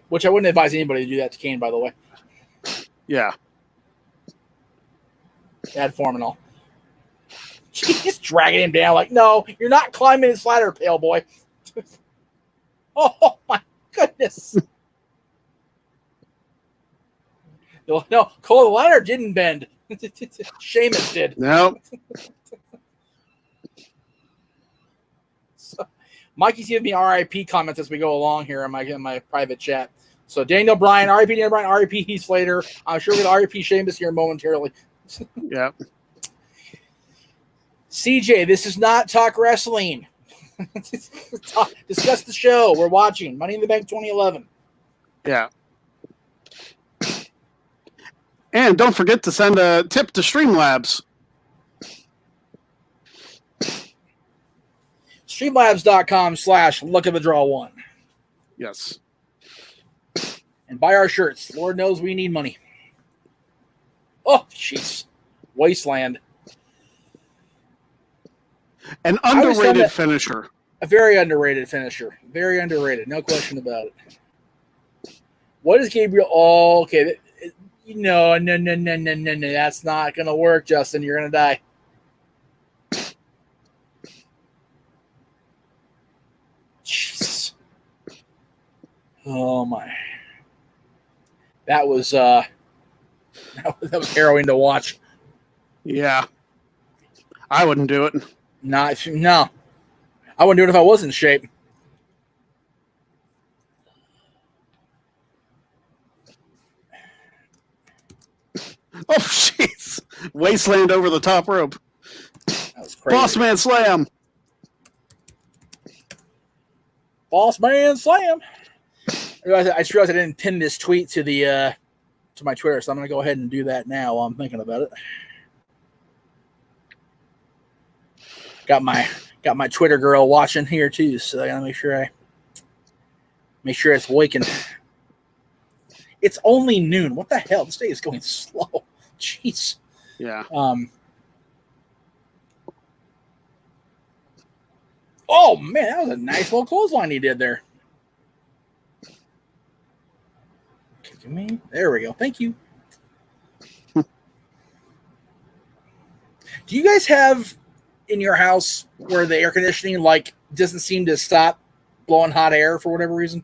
A: Which I wouldn't advise anybody to do that to Kane, by the way.
B: Yeah.
A: Bad form and all. She's dragging him down like, no, you're not climbing his ladder, pale boy. Oh, my goodness. No, Cole, the ladder didn't bend. Sheamus did.
B: Nope.
A: So, Mikey's giving me RIP comments as we go along here in my private chat. So Daniel Bryan, RIP Daniel Bryan, RIP Heath Slater. I'm sure we're going to RIP Sheamus here momentarily.
B: Yep.
A: CJ, this is not talk wrestling. Discuss the show we're watching. Money in the Bank 2011.
B: Yeah. And don't forget to send a tip to Streamlabs.
A: Streamlabs.com/luckofthedraw1.
B: Yes.
A: And buy our shirts. Lord knows we need money. Oh, jeez. Wasteland.
B: An underrated finisher.
A: A very underrated finisher. Very underrated. No question about it. What is Gabriel? Oh, okay. No. That's not going to work, Justin. You're going to die. Jesus. Oh, my. That was harrowing to watch.
B: Yeah. I wouldn't do it.
A: No. I wouldn't do it if I was in shape.
B: Oh, jeez. Wasteland over the top rope.
A: That was crazy.
B: Boss Man Slam.
A: Boss Man Slam. I just realized I didn't pin this tweet to my Twitter, so I'm going to go ahead and do that now while I'm thinking about it. Got my Twitter girl watching here too, so I got to make sure it's waking. It's only noon. What the hell? This day is going slow. Jeez.
B: Yeah.
A: Oh man, that was a nice little clothesline he did there. Kicking me. There we go. Thank you. Do you guys have in your house where the air conditioning doesn't seem to stop blowing hot air for whatever reason?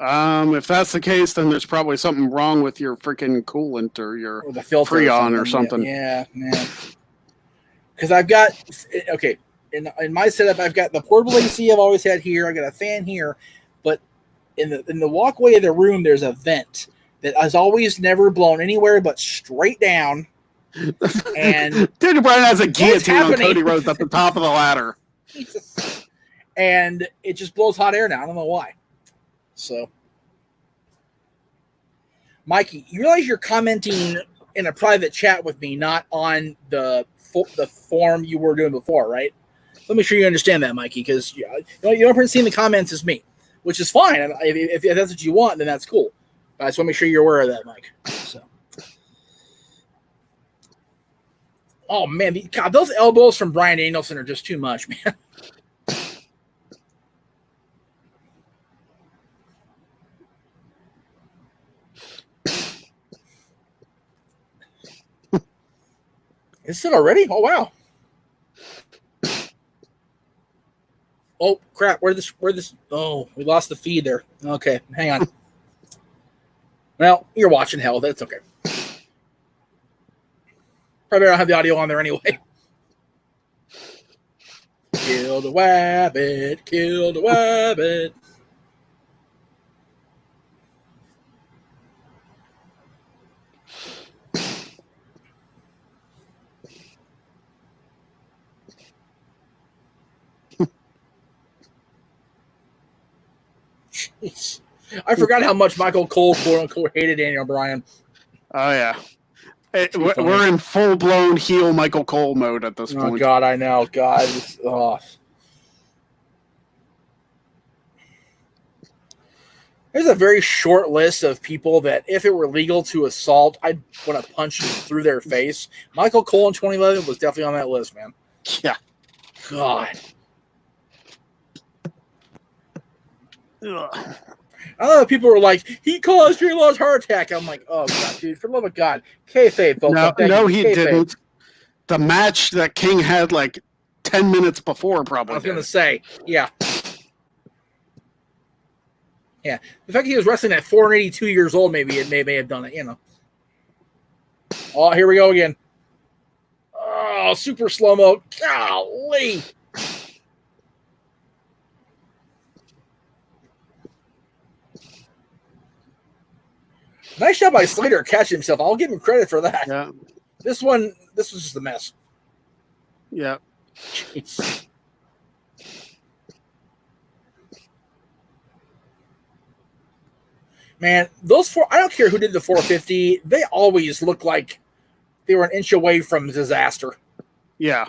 B: If that's the case, then there's probably something wrong with your freaking coolant or your
A: Or the filter
B: Freon or something.
A: Yeah. Because I've got in my setup, I've got the portable AC I've always had here. I've got a fan here, but in the walkway of the room, there's a vent that has always never blown anywhere but straight down. And
B: Daniel Bryan has a guillotine on Cody Rhodes at the top of the ladder.
A: Jesus. And it just blows hot air now. I don't know why. So, Mikey, you realize you're commenting in a private chat with me, not on the form you were doing before, right? Let me sure you understand that, Mikey, because you don't see in the comments as me, which is fine. If that's what you want, then that's cool. But I just want to make sure you're aware of that, Mike. So, oh man, God, those elbows from Bryan Danielson are just too much, man. Is it already? Oh wow. Oh crap! Where this? Oh, we lost the feed there. Okay, hang on. Well, you're watching hell. That's okay. Probably don't have the audio on there anyway. Kill the wabbit. Kill the wabbit. Jeez. I forgot how much Michael Cole, quote unquote, hated Daniel Bryan.
B: Oh, yeah. We're in full-blown heel Michael Cole mode at this point.
A: Oh, God, I know. God. There's a very short list of people that, if it were legal to assault, I'd want to punch through their face. Michael Cole in 2011 was definitely on that list, man.
B: Yeah.
A: God.
B: Ugh.
A: I don't know. People were like, he caused Jerry Law's heart attack. I'm like, oh, God, dude, for the love of God. Kayfabe, folks.
B: No, he didn't. The match that King had 10 minutes before probably.
A: I was going to say, yeah. Yeah. The fact he was wrestling at 482 years old, maybe it may have done it, Oh, here we go again. Oh, super slow-mo. Golly. Nice job by Slater catching himself. I'll give him credit for that.
B: Yeah.
A: This was just a mess.
B: Yeah.
A: Jeez. Man, those four, I don't care who did the 450, they always look like they were an inch away from disaster.
B: Yeah.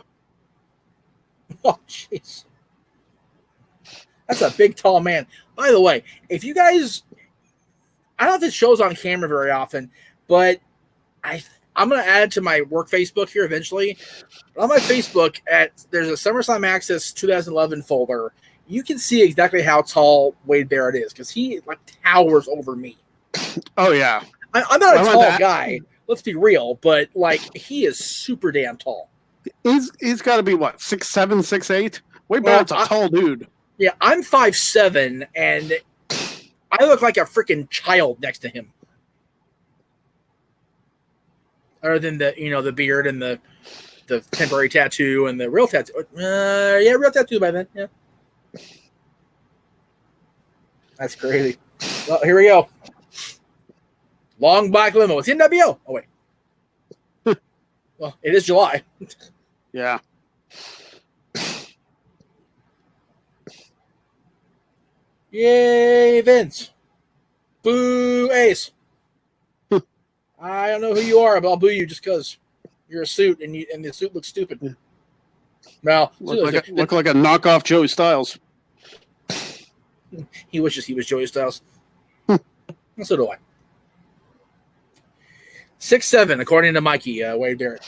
A: Oh, jeez. That's a big, tall man. By the way, if you guys, I don't know if it shows on camera very often, but I'm going to add it to my work Facebook here eventually. But on my Facebook, there's a SummerSlam Access 2011 folder. You can see exactly how tall Wade Barrett is because he like towers over me.
B: Oh yeah,
A: I'm not a tall guy. Let's be real, but like he is super damn tall.
B: He's got to be what 6'7", 6'8". Wade Barrett's a tall dude.
A: Yeah, I'm 5'7", and I look like a freaking child next to him. Other than the beard and the temporary tattoo and the real tattoo. Yeah, real tattoo by then. Yeah. That's crazy. Well, here we go. Long black limo. It's NWO. Oh, wait. Well, it is July.
B: Yeah.
A: Yay, Vince. Boo, Ace. I don't know who you are, but I'll boo you just because you're a suit and the suit looks stupid. Yeah. Well,
B: look like a knockoff Joey Styles.
A: He wishes he was Joey Styles. So do I. 6'7", according to Mikey, Wade Barrett.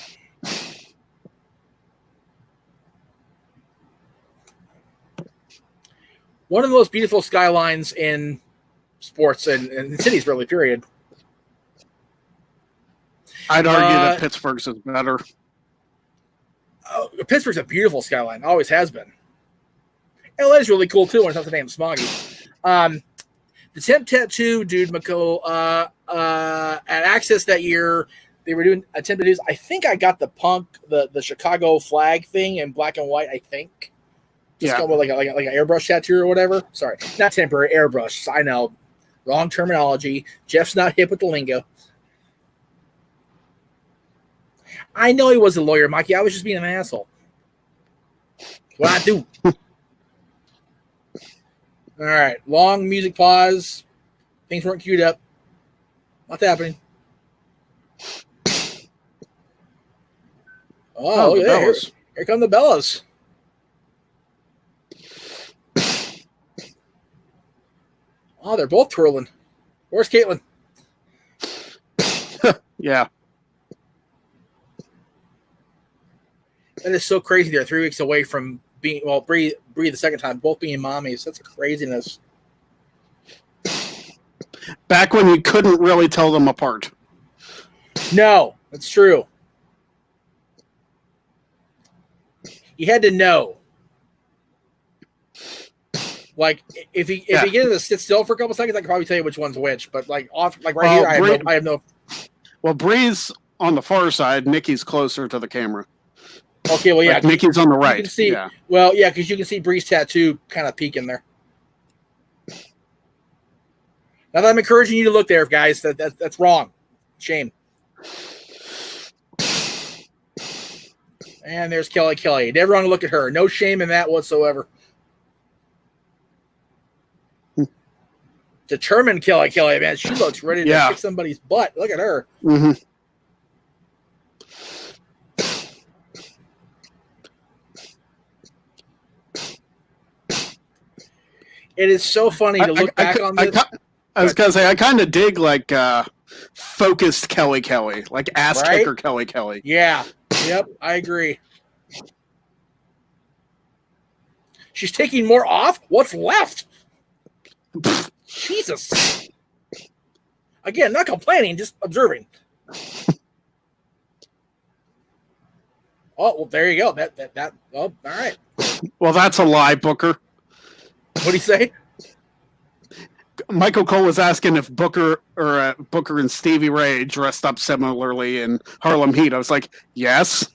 A: One of the most beautiful skylines in sports and cities, really, period.
B: I'd argue that Pittsburgh's is better.
A: Pittsburgh's a beautiful skyline. Always has been. LA's really cool, too, when it's not the name Smoggy. The temp tattoo, dude, Mako, at Access that year, they were doing attempt tattoos. I think I got the Punk, the Chicago flag thing in black and white, I think. Just called like an airbrush tattoo or whatever. Sorry, not temporary, airbrush. I know. Wrong terminology. Jeff's not hip with the lingo. I know he was a lawyer, Mikey. I was just being an asshole. What I do. All right. Long music pause. Things weren't queued up. What's happening? Oh, look at that. Here come the Bellas. Oh, they're both twirling. Where's Caitlin?
B: Yeah.
A: That is so crazy. They're 3 weeks away from being, well, Bree the second time, both being mommies. That's craziness.
B: Back when you couldn't really tell them apart.
A: No, that's true. You had to know. Like if you get to sit still for a couple seconds, I can probably tell you which one's which. But like here, I have no.
B: Well, Bree's on the far side. Nikki's closer to the camera.
A: Okay, well, yeah.
B: Like Nikki's on the right.
A: You can see,
B: yeah.
A: Well, yeah, because you can see Bree's tattoo kind of peeking there. Now that I'm encouraging you to look there, guys, that's wrong. Shame. And there's Kelly. Never want to look at her. No shame in that whatsoever. Determined Kelly, man. She looks ready to kick somebody's butt. Look at her.
B: Mm-hmm.
A: It is so funny to look back on this.
B: I was going to say, I kind of dig like focused Kelly, like ass kicker Kelly.
A: Yeah. Yep, I agree. She's taking more off? What's left? Jesus. Again, not complaining, just observing. Oh, well, there you go. All right.
B: Well, that's a lie, Booker.
A: What do you say?
B: Michael Cole was asking if Booker and Stevie Ray dressed up similarly in Harlem Heat. I was like, yes.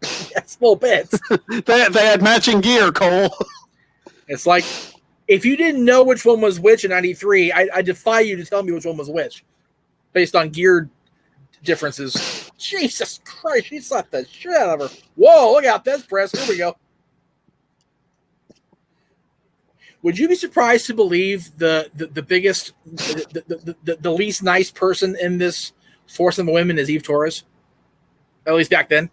A: Yes, little bits.
B: they had matching gear, Cole.
A: It's like, if you didn't know which one was which in 93, I defy you to tell me which one was which based on gear differences. Jesus Christ, she slapped the shit out of her. Whoa, look out, that's press. Here we go. Would you be surprised to believe the biggest, the least nice person in this foursome of women is Eve Torres? At least back then.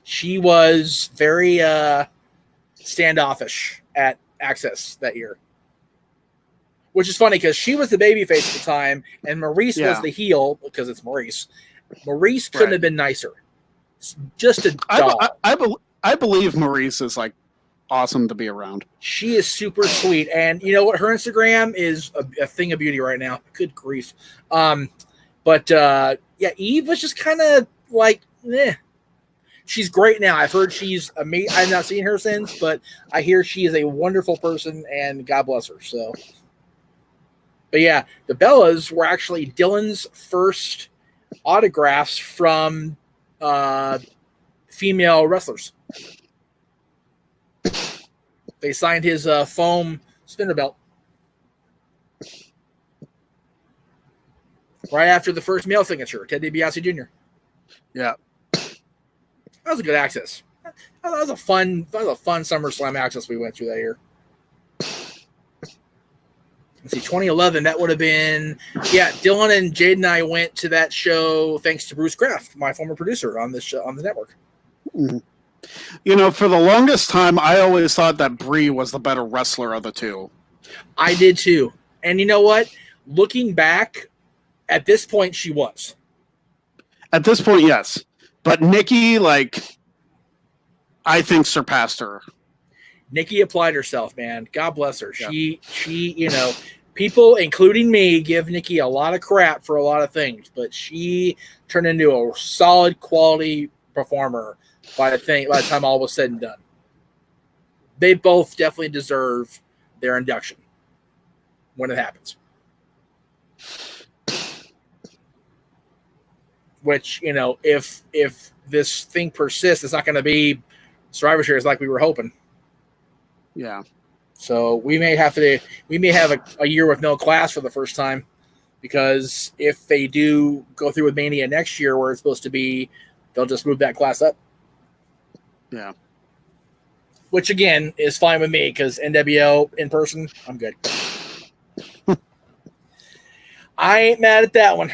A: She was very standoffish at Access that year. Which is funny because she was the babyface at the time, and Maurice was the heel because it's Maurice. Maurice couldn't have been nicer. Just a doll.
B: I believe Maurice is like awesome to be around.
A: She is super sweet, and you know what? Her Instagram is a thing of beauty right now. Good grief. But Eve was just kind of like, eh. She's great now. I've heard she's amazing. I've not seen her since, but I hear she is a wonderful person, and God bless her. So. But yeah, the Bellas were actually Dylan's first autographs from female wrestlers. They signed his foam spinner belt right after the first male signature, Ted DiBiase Jr.
B: Yeah,
A: that was a good Access. That was a fun SummerSlam Access we went through that year. Let's see, 2011, that would have been, Dylan and Jade and I went to that show thanks to Bruce Kraft, my former producer on this show, on the network.
B: Mm-hmm. You know, for the longest time, I always thought that Brie was the better wrestler of the two.
A: I did too. And you know what? Looking back, at this point, she was.
B: At this point, yes. But Nikki, I think surpassed her.
A: Nikki applied herself, man. God bless her. Yeah. She, people, including me, give Nikki a lot of crap for a lot of things, but she turned into a solid quality performer by the time all was said and done. They both definitely deserve their induction when it happens. Which, if this thing persists, it's not going to be Survivor Series like we were hoping.
B: Yeah.
A: So we may have a year with no class for the first time, because if they do go through with Mania next year where it's supposed to be, they'll just move that class up.
B: Yeah.
A: Which again is fine with me because NWO in person, I'm good. I ain't mad at that one.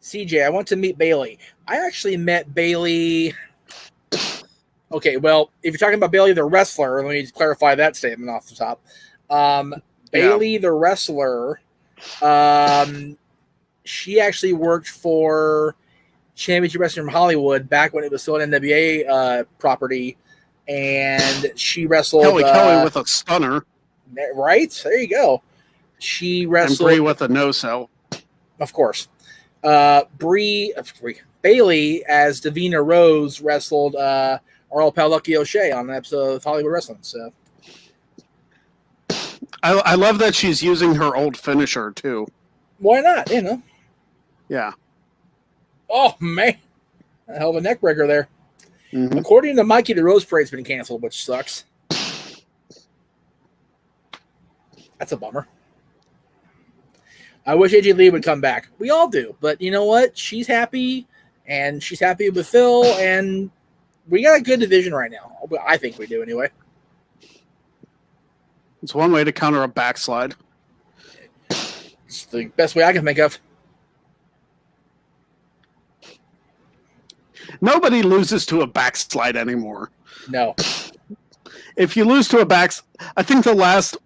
A: CJ, I want to meet Bailey. I actually met Bailey. Okay, well, if you're talking about Bailey the wrestler, let me just clarify that statement off the top. Bailey the wrestler, she actually worked for Championship Wrestling from Hollywood back when it was still an NWA property, and she wrestled
B: Kelly with a stunner.
A: Right? There you go. She wrestled.
B: And Brie with a no-sell.
A: Of course. Bailey as Davina Rose wrestled our old pal Lucky O'Shea on an episode of Hollywood Wrestling. So
B: I love that she's using her old finisher too.
A: Why not?
B: Yeah.
A: Oh man, a hell of a neck breaker there.
B: Mm-hmm.
A: According to Mikey, the Rose Parade's been canceled, which sucks. That's a bummer. I wish AJ Lee would come back. We all do. But you know what? She's happy, and she's happy with Phil, and we got a good division right now. I think we do anyway.
B: It's one way to counter a backslide.
A: It's the best way I can think of.
B: Nobody loses to a backslide anymore.
A: No.
B: If you lose to I think the last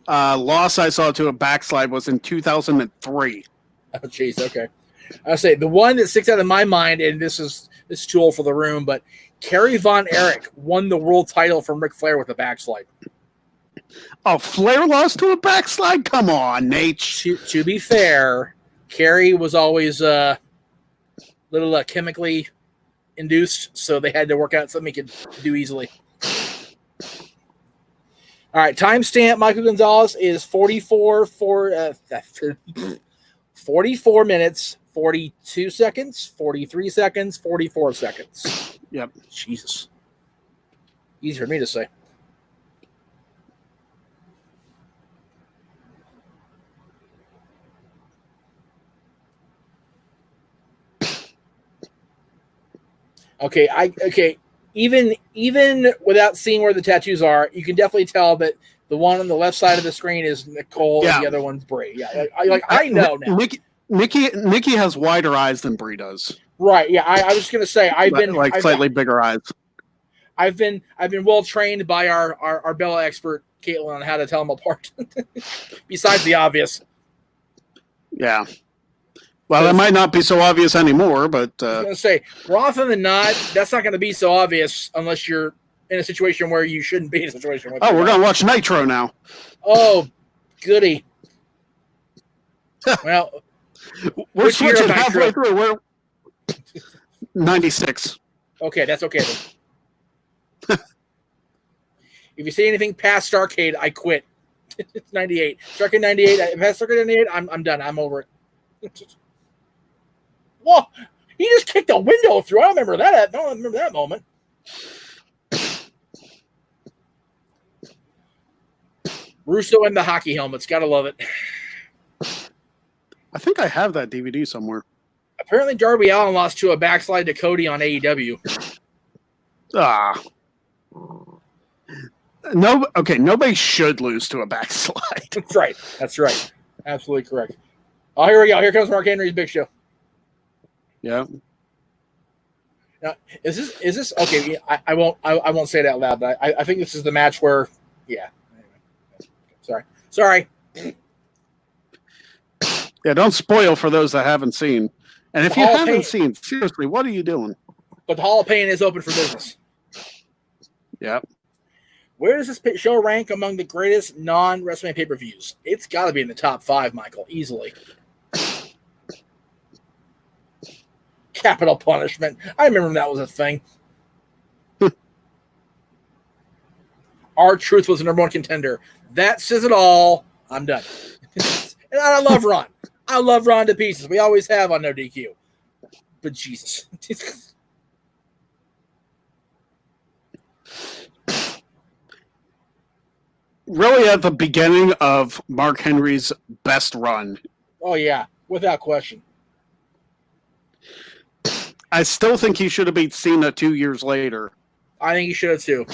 B: loss I saw to a backslide was in 2003.
A: Oh, jeez. Okay. I say the one that sticks out in my mind, and this is too old for the room, but Kerry Von Erich won the world title from Ric Flair with a backslide.
B: Oh, Flair lost to a backslide? Come on, Nate.
A: To be fair, Kerry was always a little chemically induced, so they had to work out something he could do easily. All right, timestamp Michael Gonzalez is 44 minutes, 42 seconds, 43 seconds, 44 seconds.
B: Yep.
A: Jesus. Easy for me to say. Okay, even without seeing where the tattoos are, you can definitely tell that the one on the left side of the screen is Nicole and the other one's Brie. Yeah, I know now.
B: Nikki has wider eyes than Brie does.
A: Right. Yeah, I was just gonna say I've
B: slightly bigger eyes.
A: I've been well trained by our Bella expert Caitlin on how to tell them apart. Besides the obvious.
B: Yeah. Well, it might not be so obvious anymore, but
A: I was going to say, more often than not, that's not going to be so obvious unless you're in a situation where you shouldn't be in a situation.
B: Oh, we're going to watch Nitro now.
A: Oh, goody. Well,
B: we're switching halfway through. We're 96.
A: Okay, that's okay then. If you say anything past Starcade, I quit. It's 98. Starcade 98. Past Starcade 98, I'm done. I'm over it. Whoa! He just kicked a window through. I don't remember that. I don't remember that moment. Russo and the hockey helmets. Gotta love it.
B: I think I have that DVD somewhere.
A: Apparently, Darby Allin lost to a backslide to Cody on AEW.
B: No. Okay, nobody should lose to a backslide.
A: That's right. That's right. Absolutely correct. Oh, here we go. Here comes Mark Henry's Big Show.
B: Yeah.
A: Now, is this okay? I won't say it out loud, but I think this is the match where, yeah. Anyway. Sorry.
B: Yeah, don't spoil for those that haven't seen. And if you haven't seen, seriously, what are you doing?
A: But the Hall of Pain is open for business.
B: Yeah.
A: Where does this show rank among the greatest non-WrestleMania pay-per-views? It's got to be in the top 5, Michael, easily. Capital Punishment. I remember that was a thing. R-Truth was the number 1 contender. That says it all. I'm done. And I love Ron. I love Ron to pieces. We always have on No DQ. But Jesus.
B: Really at the beginning of Mark Henry's best run.
A: Oh, yeah. Without question.
B: I still think he should have beat Cena 2 years later.
A: I think he should have too.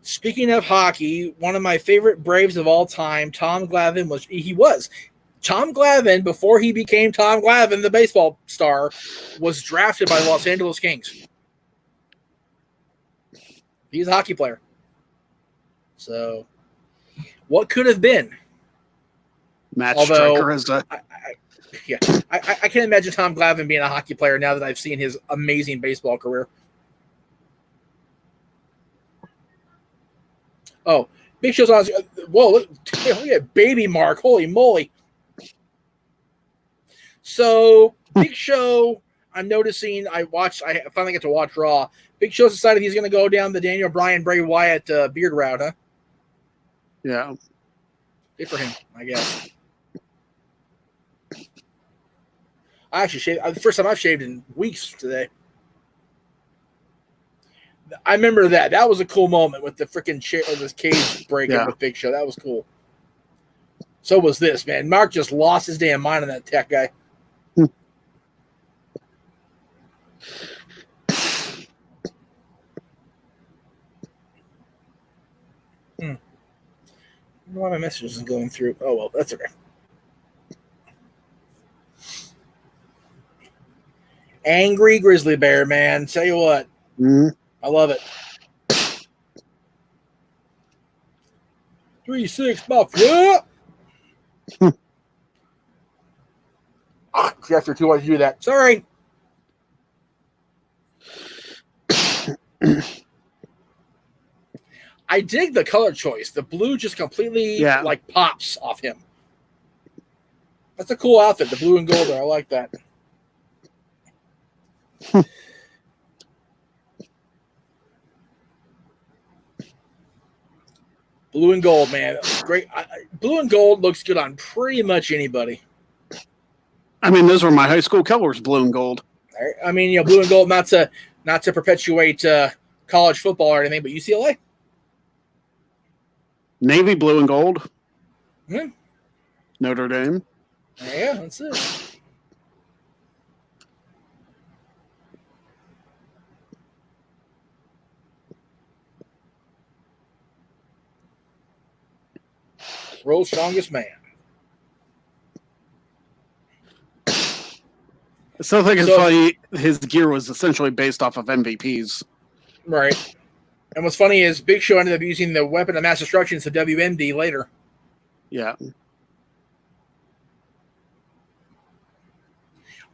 A: Speaking of hockey, one of my favorite Braves of all time, Tom Glavine, was. Tom Glavine, before he became Tom Glavine, the baseball star, was drafted by the Los Angeles Kings. He's a hockey player. So, what could have been?
B: Striker is a...
A: I can't imagine Tom Glavine being a hockey player now that I've seen his amazing baseball career. Oh, Big Show's on. Whoa, look at baby Mark. Holy moly. So, Big Show, I'm noticing, I finally get to watch Raw. Big Show's decided he's going to go down the Daniel Bryan, Bray Wyatt beard route, huh?
B: Yeah.
A: Good for him, I guess. I actually shaved. The first time I've shaved in weeks today. I remember that. That was a cool moment with the freaking this cage breaking with Big Show. That was cool. So was this, man. Mark just lost his damn mind on that tech guy. I don't know why my message isn't going through. Oh, well, that's okay. Angry grizzly bear, man. Tell you what.
B: Mm-hmm.
A: I love it. 3-6 Mafia. Jeff, you're too white to do that. Sorry. I dig the color choice. The blue just completely pops off him. That's a cool outfit. The blue and gold there. I like that. Blue and gold, man. Great. Blue and gold looks good on pretty much anybody.
B: I mean, those were my high school colors, blue and gold.
A: I mean, blue and gold, not to perpetuate college football or anything, but UCLA.
B: Navy blue and gold.
A: Hmm.
B: Notre Dame.
A: Yeah, that's it. World's strongest man.
B: I still think it's funny his gear was essentially based off of MVPs.
A: Right. And what's funny is Big Show ended up using the weapon of mass destruction to WMD later.
B: Yeah.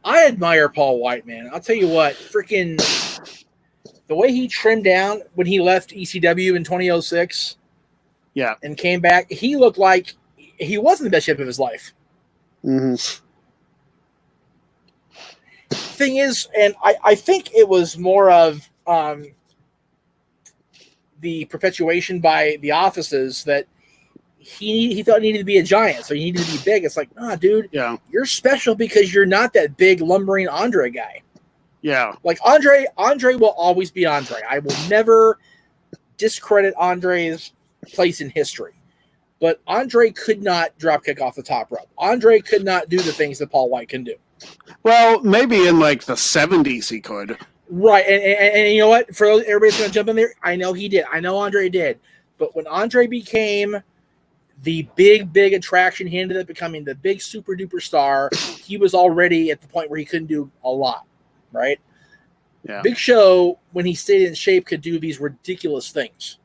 A: I admire Paul White, man. I'll tell you what, freaking the way he trimmed down when he left ECW in 2006 and came back, he looked like he was in the best shape of his life.
B: Mm-hmm.
A: Thing is, and I think it was more of the perpetuation by the offices that he thought he needed to be a giant, so he needed to be big. It's like, nah, dude, you're special because you're not that big lumbering Andre guy.
B: Yeah.
A: Like Andre will always be Andre. I will never discredit Andre's place in history. But Andre could not dropkick off the top rope. Andre could not do the things that Paul White can do.
B: Well, maybe in like the 70s he could.
A: Right, and you know what? For those, everybody's going to jump in there. I know he did. I know Andre did. But when Andre became the big attraction, he ended up becoming the big super duper star. He was already at the point where he couldn't do a lot, right?
B: Yeah.
A: Big Show, when he stayed in shape, could do these ridiculous things.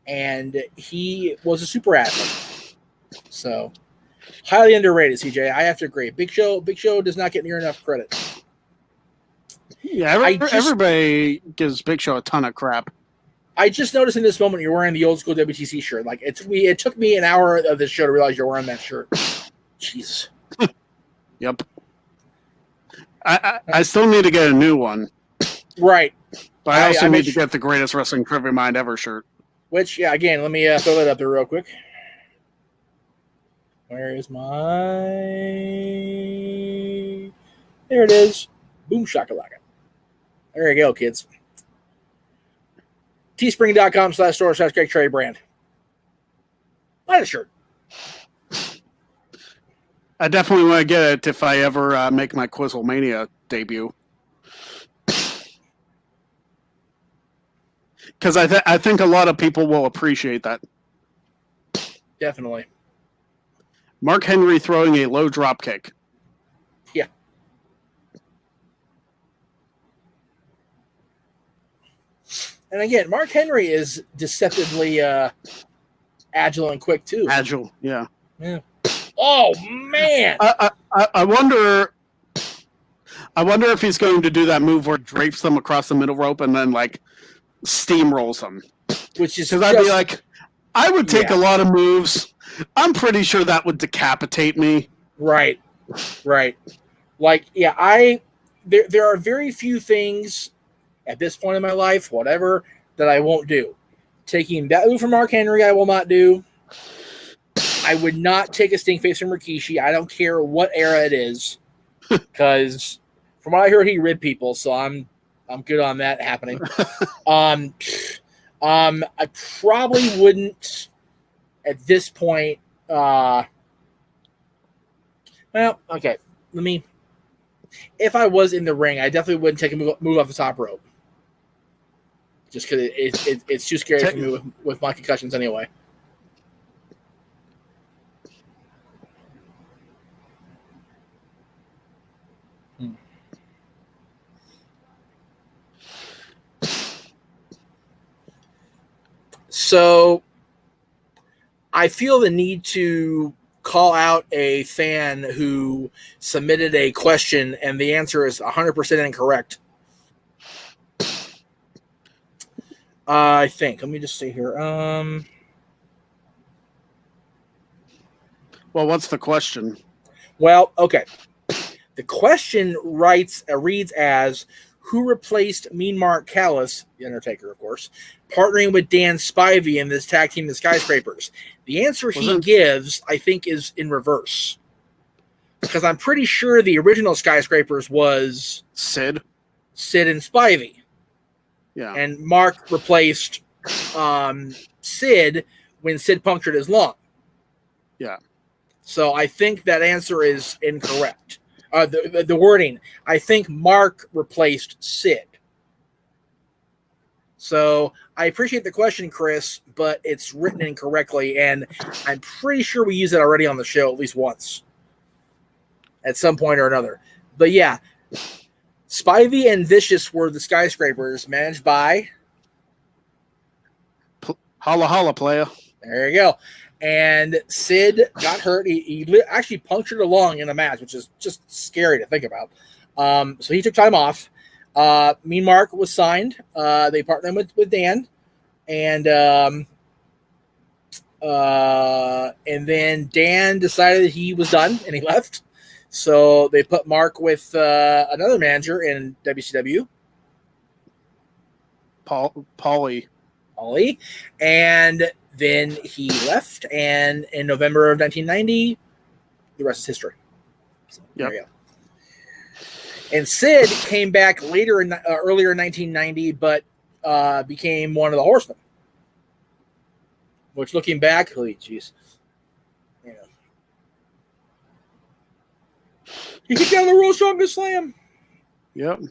A: And he was a super athlete. So, highly underrated, CJ. I have to agree. Big Show does not get near enough credit.
B: Yeah, everybody gives Big Show a ton of crap.
A: I just noticed in this moment you're wearing the old school WTC shirt. Like it took me an hour of this show to realize you're wearing that shirt. Jeez.
B: Yep. I still need to get a new one.
A: Right.
B: But I also need to get the Greatest Wrestling Trivia Mind Ever shirt.
A: Which, yeah, again, let me throw that up there real quick. Where is my... There it is. Boom shakalaka. There you go, kids. Teespring.com/store/Greg Cherry Brand. Buy the shirt.
B: I definitely want to get it if I ever make my Quizlemania debut. Because I think a lot of people will appreciate that.
A: Definitely.
B: Mark Henry throwing a low drop kick.
A: Yeah. And again, Mark Henry is deceptively agile and quick too.
B: Agile, yeah.
A: Yeah. Oh man!
B: I wonder if he's going to do that move where he drapes them across the middle rope and then like steamrolls them.
A: Which is
B: because I'd be like, I would take a lot of moves. I'm pretty sure that would decapitate me.
A: Right. Like, yeah, there are very few things at this point in my life, whatever, that I won't do. Taking that move from Mark Henry, I will not do. I would not take a stink face from Rikishi. I don't care what era it is, because from what I heard, he ribbed people, so I'm good on that happening. I probably wouldn't at this point. Well, okay. If I was in the ring, I definitely wouldn't take a move off the top rope. Just because it's too scary for me with my concussions anyway. So I feel the need to call out a fan who submitted a question and the answer is 100% incorrect. I think. Let me just see here.
B: Well, what's the question?
A: Well, okay. The question reads as, who replaced Mean Mark Callis, the Undertaker, of course, partnering with Dan Spivey in this tag team, the Skyscrapers? The answer he gives, I think, is in reverse. Because I'm pretty sure the original Skyscrapers was
B: Sid
A: and Spivey.
B: Yeah.
A: And Mark replaced Sid when Sid punctured his lung.
B: Yeah.
A: So I think that answer is incorrect. The wording. I think Mark replaced Sid. So I appreciate the question, Chris, but it's written incorrectly, and I'm pretty sure we used it already on the show at least once, at some point or another. But yeah, Spivey and Vicious were the skyscrapers managed by.
B: Holla holla, playa.
A: There you go. And Sid got hurt. He actually punctured a lung in a match, which is just scary to think about. So he took time off. Mean Mark was signed. They partnered with Dan, and then Dan decided he was done and he left. So they put Mark with another manager in WCW,
B: Paulie,
A: and then he left. And in November of 1990, the rest is history. So,
B: yep.
A: There you go. And Sid came back later earlier in 1990, but became one of the Horsemen. Which, looking back, holy jeez, yeah, he kicked out of the World's Strongest Slam.
B: Yep.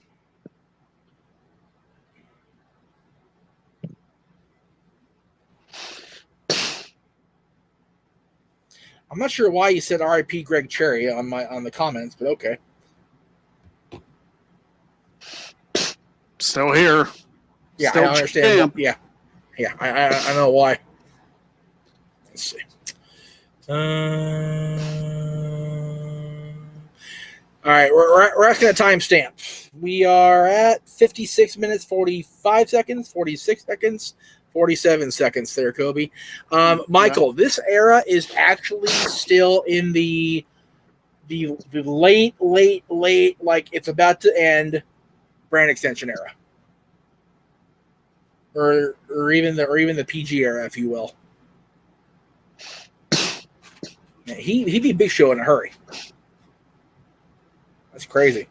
A: I'm not sure why you said R.I.P. Greg Cherry on the comments, but okay.
B: Still here.
A: Yeah,
B: Still
A: I understand.
B: champ.
A: Yeah, I know why. Let's see. All right, we're asking a timestamp. We are at 56 minutes, 45 seconds, 46 seconds, 47 seconds there, Kobe. Michael, this era is actually still in the late, like it's about to end brand extension era. Or even the PG era, if you will. Man, he beat Big Show in a hurry. That's crazy.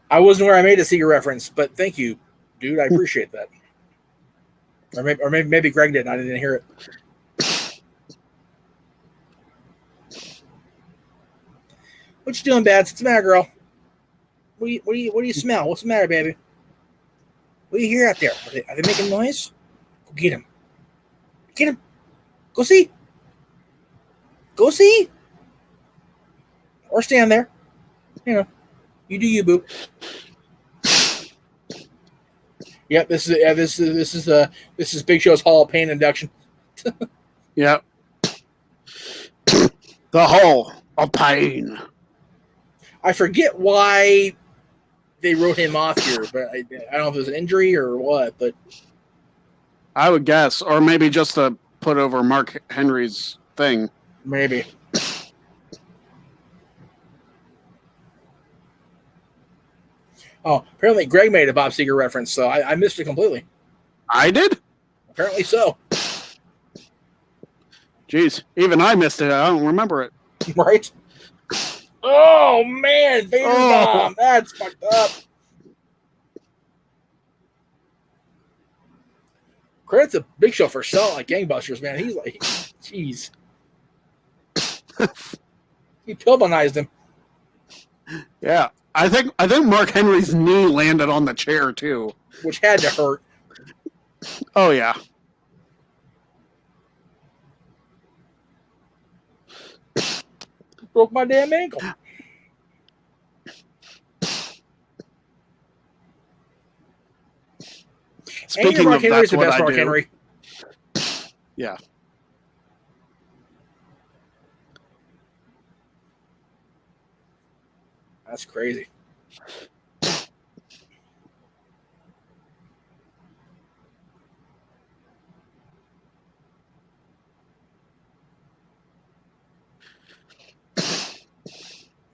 A: I wasn't where I made a secret reference, but thank you, dude. I appreciate that. Or maybe Greg did. I didn't hear it. What you doing, Bads? What's the matter, girl? What do you smell? What's the matter, baby? What do you hear out there? Are they making noise? Go get him. Get him. Go see. Go see. Or stand there. You know, you do you, boo. Yep, this is Big Show's Hall of Pain induction.
B: Yep. The Hall of Pain.
A: I forget why they wrote him off here, but I don't know if it was an injury or what. But
B: I would guess, or maybe just to put over Mark Henry's thing.
A: Maybe. Oh, apparently Greg made a Bob Seger reference, so I missed it completely.
B: I did?
A: Apparently so.
B: Jeez, even I missed it. I don't remember it.
A: Right? Oh, man. Vader bomb. That's fucked up. Credit to Big Show for selling like gangbusters, man. He's like, jeez. He pilbanized him.
B: Yeah. I think Mark Henry's knee landed on the chair too.
A: Which had to hurt.
B: Oh yeah.
A: Broke my damn ankle.
B: Speaking
A: Mark
B: of
A: Henry's
B: that's
A: the
B: what
A: best
B: I
A: Mark
B: do.
A: Henry.
B: Yeah.
A: That's crazy.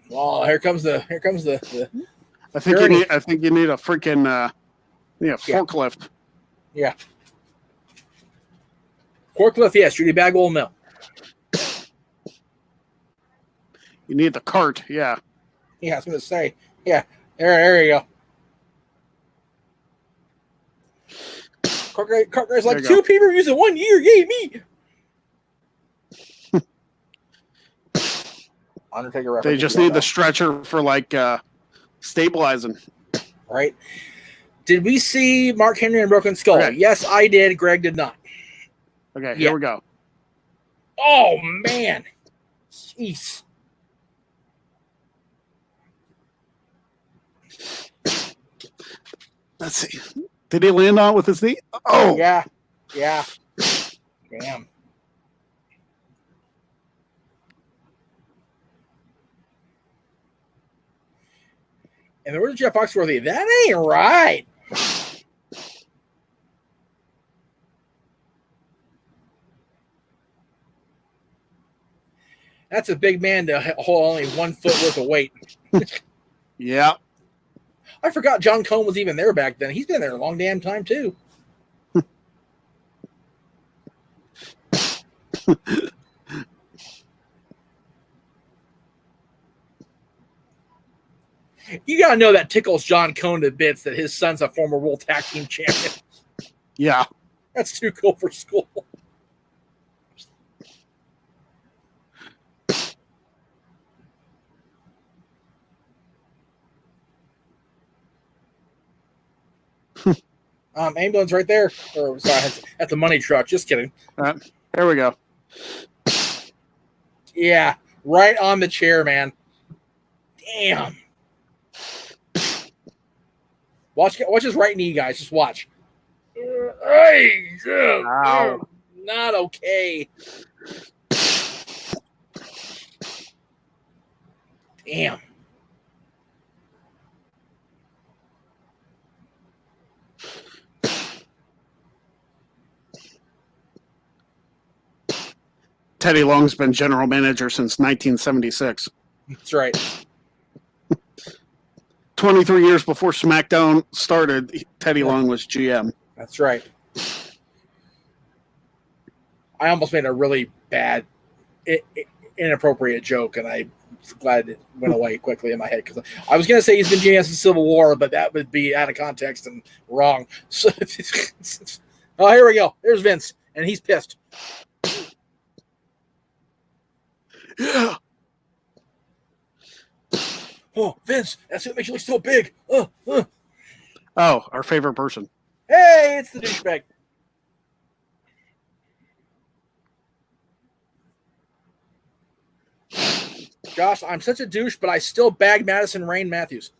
A: Well, here comes the
B: I think you need a freaking forklift.
A: Yeah. Forklift, yes, Judy Bagwell mill.
B: You need the cart, yeah.
A: Yeah, I was gonna say. Yeah. There you go. Cart guy's like 2 pay-per-views in 1 year, yay me. Undertaker reference.
B: They just need the stretcher for like stabilizing.
A: Right. Did we see Mark Henry and Broken Skull?
B: Okay.
A: Yes, I did. Greg did not.
B: Okay, here we go.
A: Oh, man. Jeez.
B: Let's see. Did he land on it with his knee? Oh.
A: Yeah. Yeah. Damn. And there was Jeff Foxworthy. That ain't right. That's a big man to hold only 1 foot worth of weight.
B: Yeah.
A: I forgot John Cone was even there back then. He's been there a long damn time, too. You got to know that tickles John Cone to bits that his son's a former World Tag Team Champion.
B: Yeah.
A: That's too cool for school. Ambulance right there. Or sorry, at the money truck. Just kidding.
B: There we go.
A: Yeah, right on the chair, man. Damn. Watch his right knee, guys. Just watch.
B: Ow.
A: Not okay. Damn.
B: Teddy Long's been general manager since 1976.
A: That's right.
B: 23 years before SmackDown started, Teddy Long was GM.
A: That's right. I almost made a really bad, inappropriate joke, and I'm glad it went away quickly in my head because I was going to say he's been GM since Civil War, but that would be out of context and wrong. So, oh, here we go. There's Vince, and he's pissed.
B: Yeah.
A: Oh, Vince, that's what makes you look so big.
B: Oh, our favorite person.
A: Hey, it's the douchebag. Josh, I'm such a douche, but I still bag Madison Rain Matthews.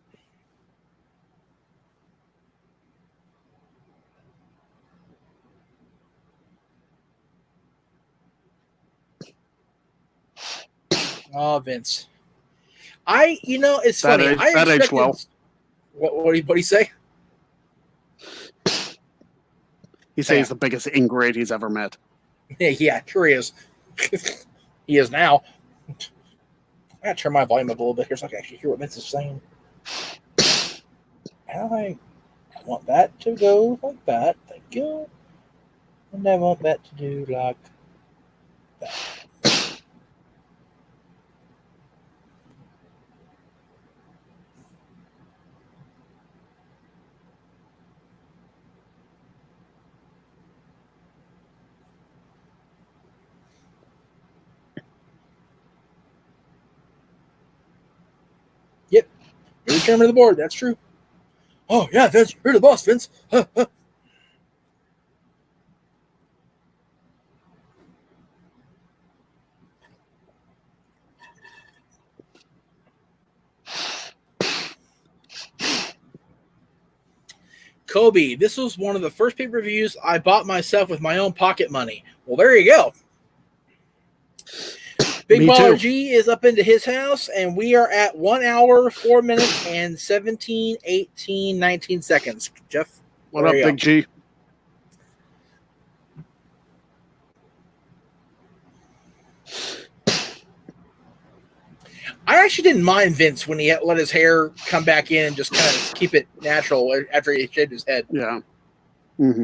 A: Oh, Vince. It's funny.
B: That aged well.
A: What do you say?
B: He says he's the biggest ingrate he's ever met.
A: Yeah, sure he is. He is now. I gotta turn my volume up a little bit here so I can actually hear what Vince is saying. I want that to go like that. Thank you. And I want that to do like that. Yep. You're the chairman of the board. That's true. Oh, yeah, Vince. You're the boss, Vince. Kobe, this was one of the first pay-per-views I bought myself with my own pocket money. Well, there you go. Big Baller G is up into his house, and we are at 1 hour, 4 minutes, and 17, 18, 19 seconds. Jeff,
B: what up, Big G?
A: I actually didn't mind Vince when he let his hair come back in and just kind of keep it natural after he shaved his head.
B: Yeah. Mm-hmm.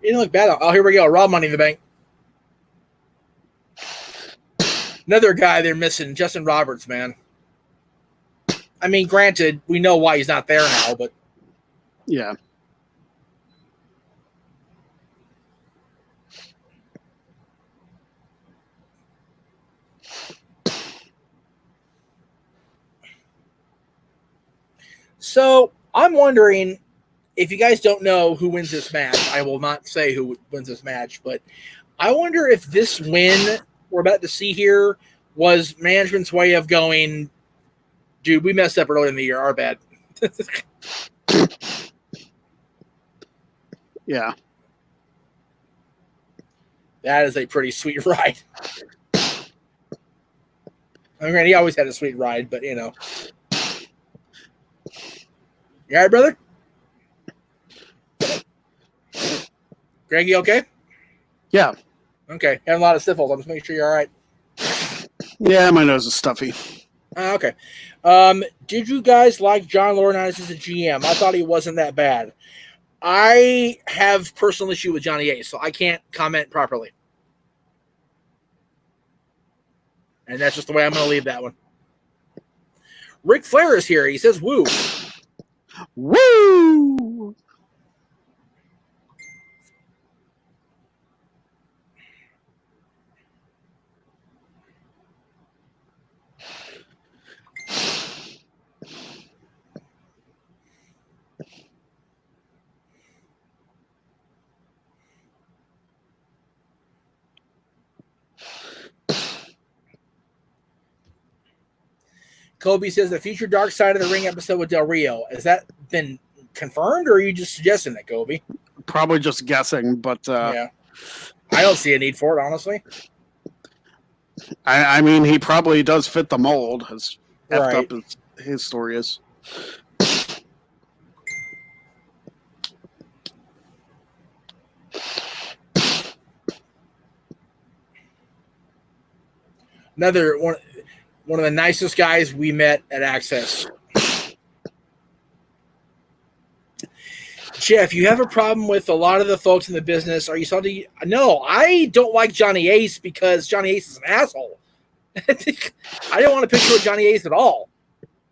A: He didn't look bad. Oh, here we go. Raw Money in the Bank. Another guy they're missing, Justin Roberts, man. I mean, granted, we know why he's not there now, but
B: yeah.
A: So I'm wondering if you guys don't know who wins this match. I will not say who wins this match, but I wonder if this win we're about to see here was management's way of going, dude, we messed up early in the year. Our bad.
B: Yeah.
A: That is a pretty sweet ride. I mean, he always had a sweet ride, but you know. You all right, brother? Greg, you okay?
B: Yeah.
A: Okay. Having a lot of sniffles. I'm just making sure you're all right.
B: Yeah, my nose is stuffy.
A: Okay. Did you guys like John Laurinaitis as a GM? I thought he wasn't that bad. I have personal issue with Johnny Ace, so I can't comment properly. And that's just the way I'm going to leave that one. Ric Flair is here. He says, woo.
B: Woo!
A: Kobe says the future Dark Side of the Ring episode with Del Rio. Has that been confirmed, or are you just suggesting that, Kobe?
B: Probably just guessing, but
A: yeah. I don't see a need for it, honestly.
B: I mean, he probably does fit the mold, as effed
A: Right.
B: up as his story is.
A: Another one of the nicest guys we met at Access. Jeff, you have a problem with a lot of the folks in the business. Are you salty? No, I don't like Johnny Ace because Johnny Ace is an asshole. I didn't want to picture with Johnny Ace at all.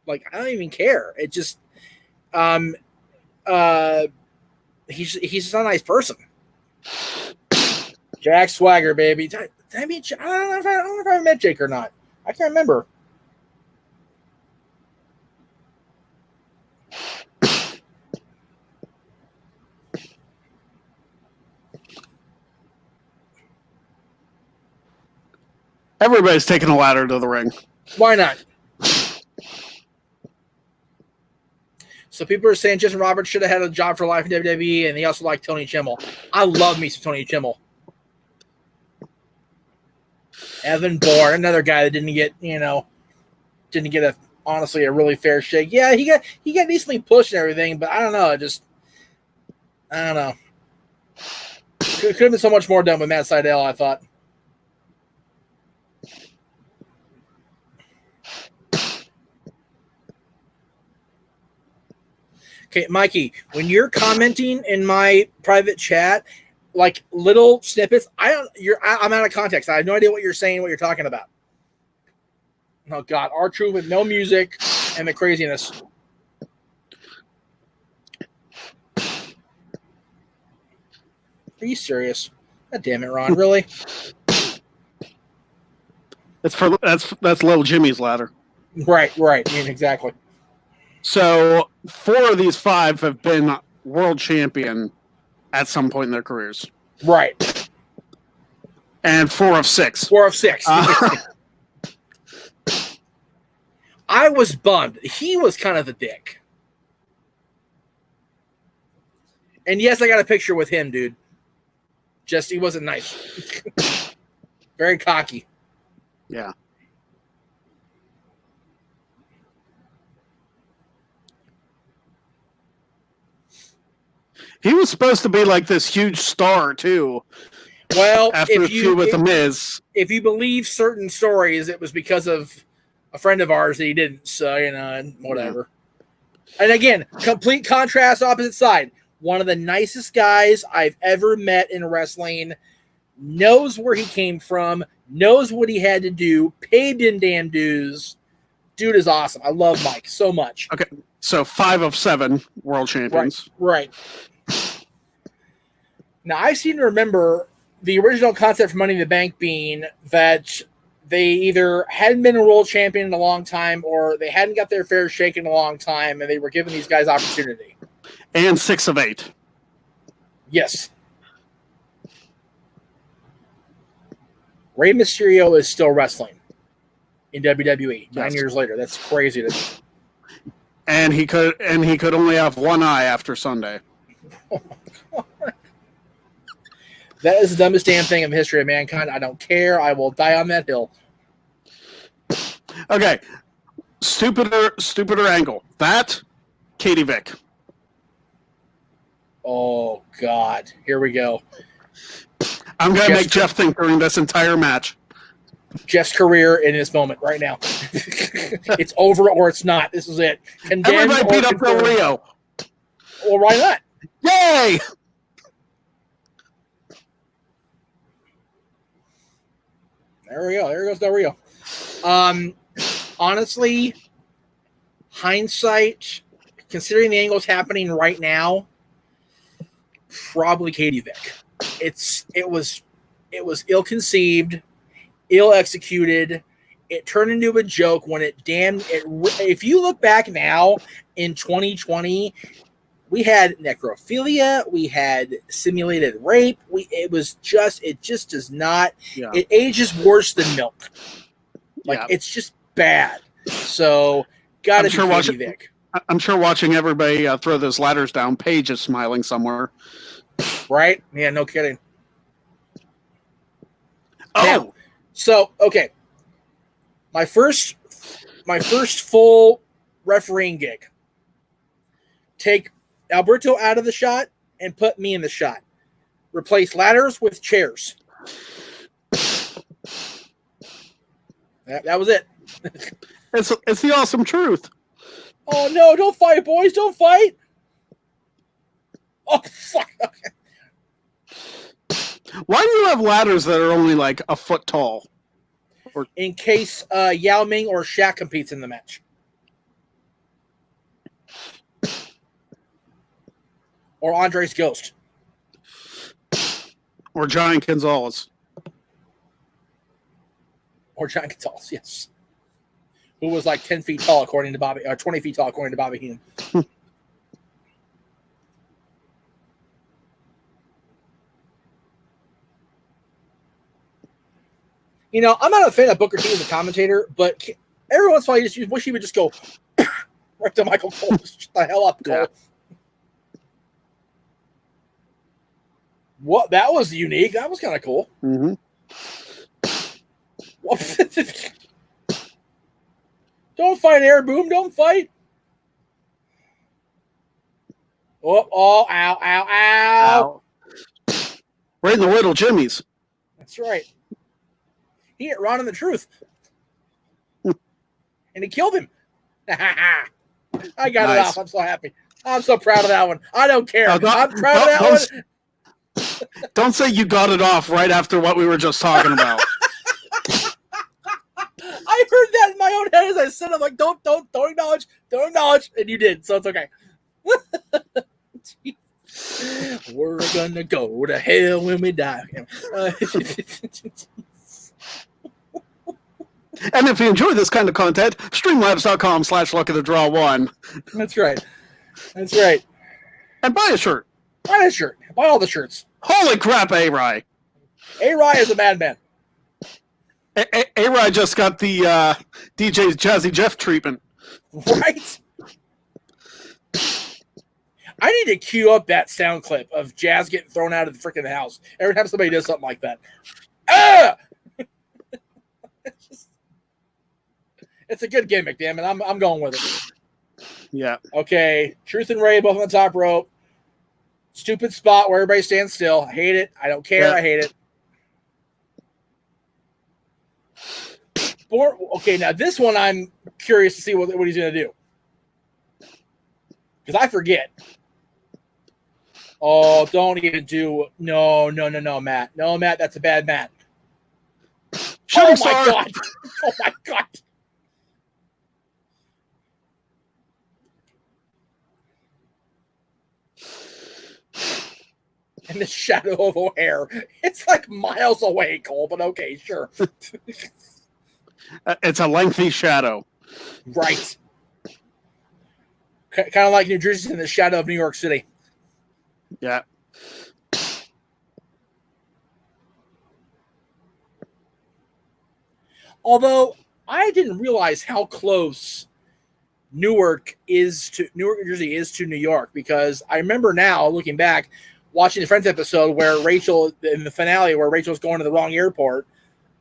A: Like, I don't even care. It just, he's just not a nice person. Jack Swagger, baby. I mean, I don't know if I met Jake or not. I can't remember.
B: Everybody's taking a ladder to the ring.
A: Why not? So people are saying Justin Roberts should have had a job for life in WWE, and he also liked Tony Chimmel. I love me some Tony Chimmel. Evan Bourne, another guy that didn't get honestly a really fair shake. Yeah, he got decently pushed and everything, but I don't know. I don't know. Could have been so much more done with Matt Sydal, I thought. Okay, Mikey, when you're commenting in my private chat, like little snippets, I'm out of context. I have no idea what you're saying, what you're talking about. Oh God, R-Truth with no music and the craziness. Are you serious? God damn it, Ron! Really?
B: That's little Jimmy's ladder.
A: Right. I mean, exactly.
B: So 4 of these 5 have been world champion at some point in their careers.
A: Right.
B: And 4 of 6.
A: 4 of 6. I was bummed. He was kind of a dick. And yes, I got a picture with him, dude. Just, he wasn't nice. Very cocky.
B: Yeah. He was supposed to be like this huge star, too.
A: Well,
B: after a feud with The Miz.
A: If you believe certain stories, it was because of a friend of ours that he didn't. So, whatever. Yeah. And again, complete contrast, opposite side. One of the nicest guys I've ever met in wrestling. Knows where he came from. Knows what he had to do. Paid in damn dues. Dude is awesome. I love Mike so much.
B: Okay, so 5 of 7 world champions.
A: Right. Now, I seem to remember the original concept for Money in the Bank being that they either hadn't been a world champion in a long time or they hadn't got their fair shake in a long time, and they were giving these guys opportunity.
B: And 6 of 8.
A: Yes. Rey Mysterio is still wrestling in WWE 9 years later. That's crazy to me.
B: And he could only have one eye after Sunday.
A: Oh my God. That is the dumbest damn thing in the history of mankind. I don't care. I will die on that hill.
B: Okay. Stupider angle. That, Katie Vick.
A: Oh, God. Here we go.
B: I'm going to make Jeff think during this entire match.
A: Jeff's career in this moment right now. It's over or it's not. This is it. Condemned.
B: Everybody beat up Del Rio.
A: Well, why not?
B: Yay!
A: There we go. There goes Del Rio. Honestly, hindsight, considering the angles happening right now, probably Katie Vick. It was ill-conceived, ill-executed. It turned into a joke when if you look back now in 2020, we had necrophilia, we had simulated rape. It just does not. Yeah. It ages worse than milk. It's just bad. So gotta be Katie Vick.
B: I'm sure watching everybody throw those ladders down, Paige is smiling somewhere.
A: Right? Yeah, no kidding.
B: Oh,
A: now, so okay. My first full refereeing gig. Take Alberto out of the shot and put me in the shot. Replace ladders with chairs. That was it.
B: It's the awesome truth.
A: Oh no! Don't fight, boys! Don't fight! Oh fuck! Okay.
B: Why do you have ladders that are only like a foot tall?
A: In case Yao Ming or Shaq competes in the match. Or Andre's Ghost.
B: Or Giant Gonzalez.
A: Or Giant Gonzalez, yes. Who was like 10 feet tall according to Bobby, or 20 feet tall according to Bobby Heenan. You know, I'm not a fan of Booker T as a commentator, but every once in a while, you just wish he would just go right to Michael Cole. Shut the hell up, Cole. Yeah. What? That was unique. That was kind of cool.
B: Mm-hmm.
A: Don't fight, Air Boom. Don't fight. Oh, ow, ow, ow.
B: Right in the little Jimmy's.
A: That's right. He hit Ron in the truth. And he killed him. I got it off. I'm so happy. I'm so proud of that one. I don't care. I'm proud of that one.
B: Don't say you got it off right after what we were just talking about.
A: I heard that in my own head as I said, I'm like, don't acknowledge, and you did, so it's okay. We're gonna go to hell when we die.
B: And if you enjoy this kind of content, streamlabs.com/luckofthedraw1.
A: That's right. That's right.
B: And buy a shirt.
A: Buy a shirt. Buy all the shirts.
B: Holy crap, A-Rye.
A: A-Rye is a madman.
B: A-Rye just got the DJ's Jazzy Jeff treatment.
A: Right? I need to cue up that sound clip of Jazz getting thrown out of the freaking house every time somebody does something like that. Ah! It's a good gimmick, damn it. I'm going with it.
B: Yeah.
A: Okay. Truth and Ray both on the top rope. Stupid spot where everybody stands still. I hate it. I don't care. Yeah. I hate it. Okay, now this one I'm curious to see what he's going to do. Because I forget. Oh, don't even do... No, Matt. No, Matt, that's a bad Matt. Oh, my God. Oh, my God. And the shadow of O'Hare. It's like miles away, Cole, but okay, sure.
B: It's a lengthy shadow.
A: Right. Kind of like New Jersey's in the shadow of New York City.
B: Yeah.
A: Although I didn't realize how close Newark, New Jersey is to New York, because I remember now looking back, watching the Friends episode where Rachel in the finale where Rachel's going to the wrong airport,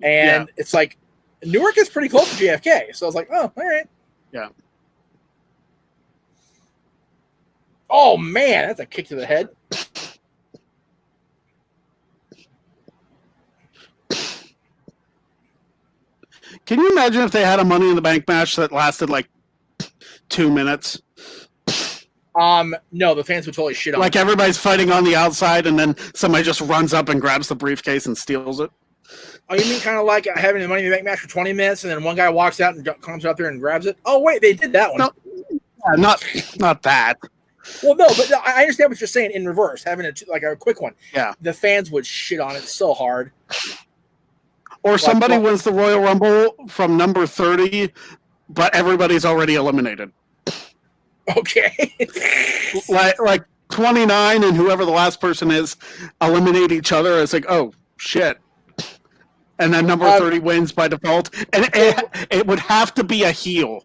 A: and it's like Newark is pretty close to JFK. So I was like, oh, all right.
B: Yeah.
A: Oh man, that's a kick to the head.
B: Can you imagine if they had a Money in the Bank match that lasted like 2 minutes?
A: No, the fans would totally shit on
B: Like
A: it.
B: everybody's fighting on the outside, and then somebody just runs up and grabs the briefcase and steals it.
A: Oh, you mean kind of like having a Money in the Bank match for 20 minutes, and then one guy walks out and comes out there and grabs it? Oh, wait, they did that one.
B: No, not that.
A: Well, no, but I understand what you're saying in reverse, having a quick one.
B: Yeah.
A: The fans would shit on it so hard.
B: Or somebody wins the Royal Rumble from number 30, but everybody's already eliminated.
A: Okay.
B: like 29 and whoever the last person is eliminate each other. It's like, oh, shit. And then number 30 wins by default. And it would have to be a heel.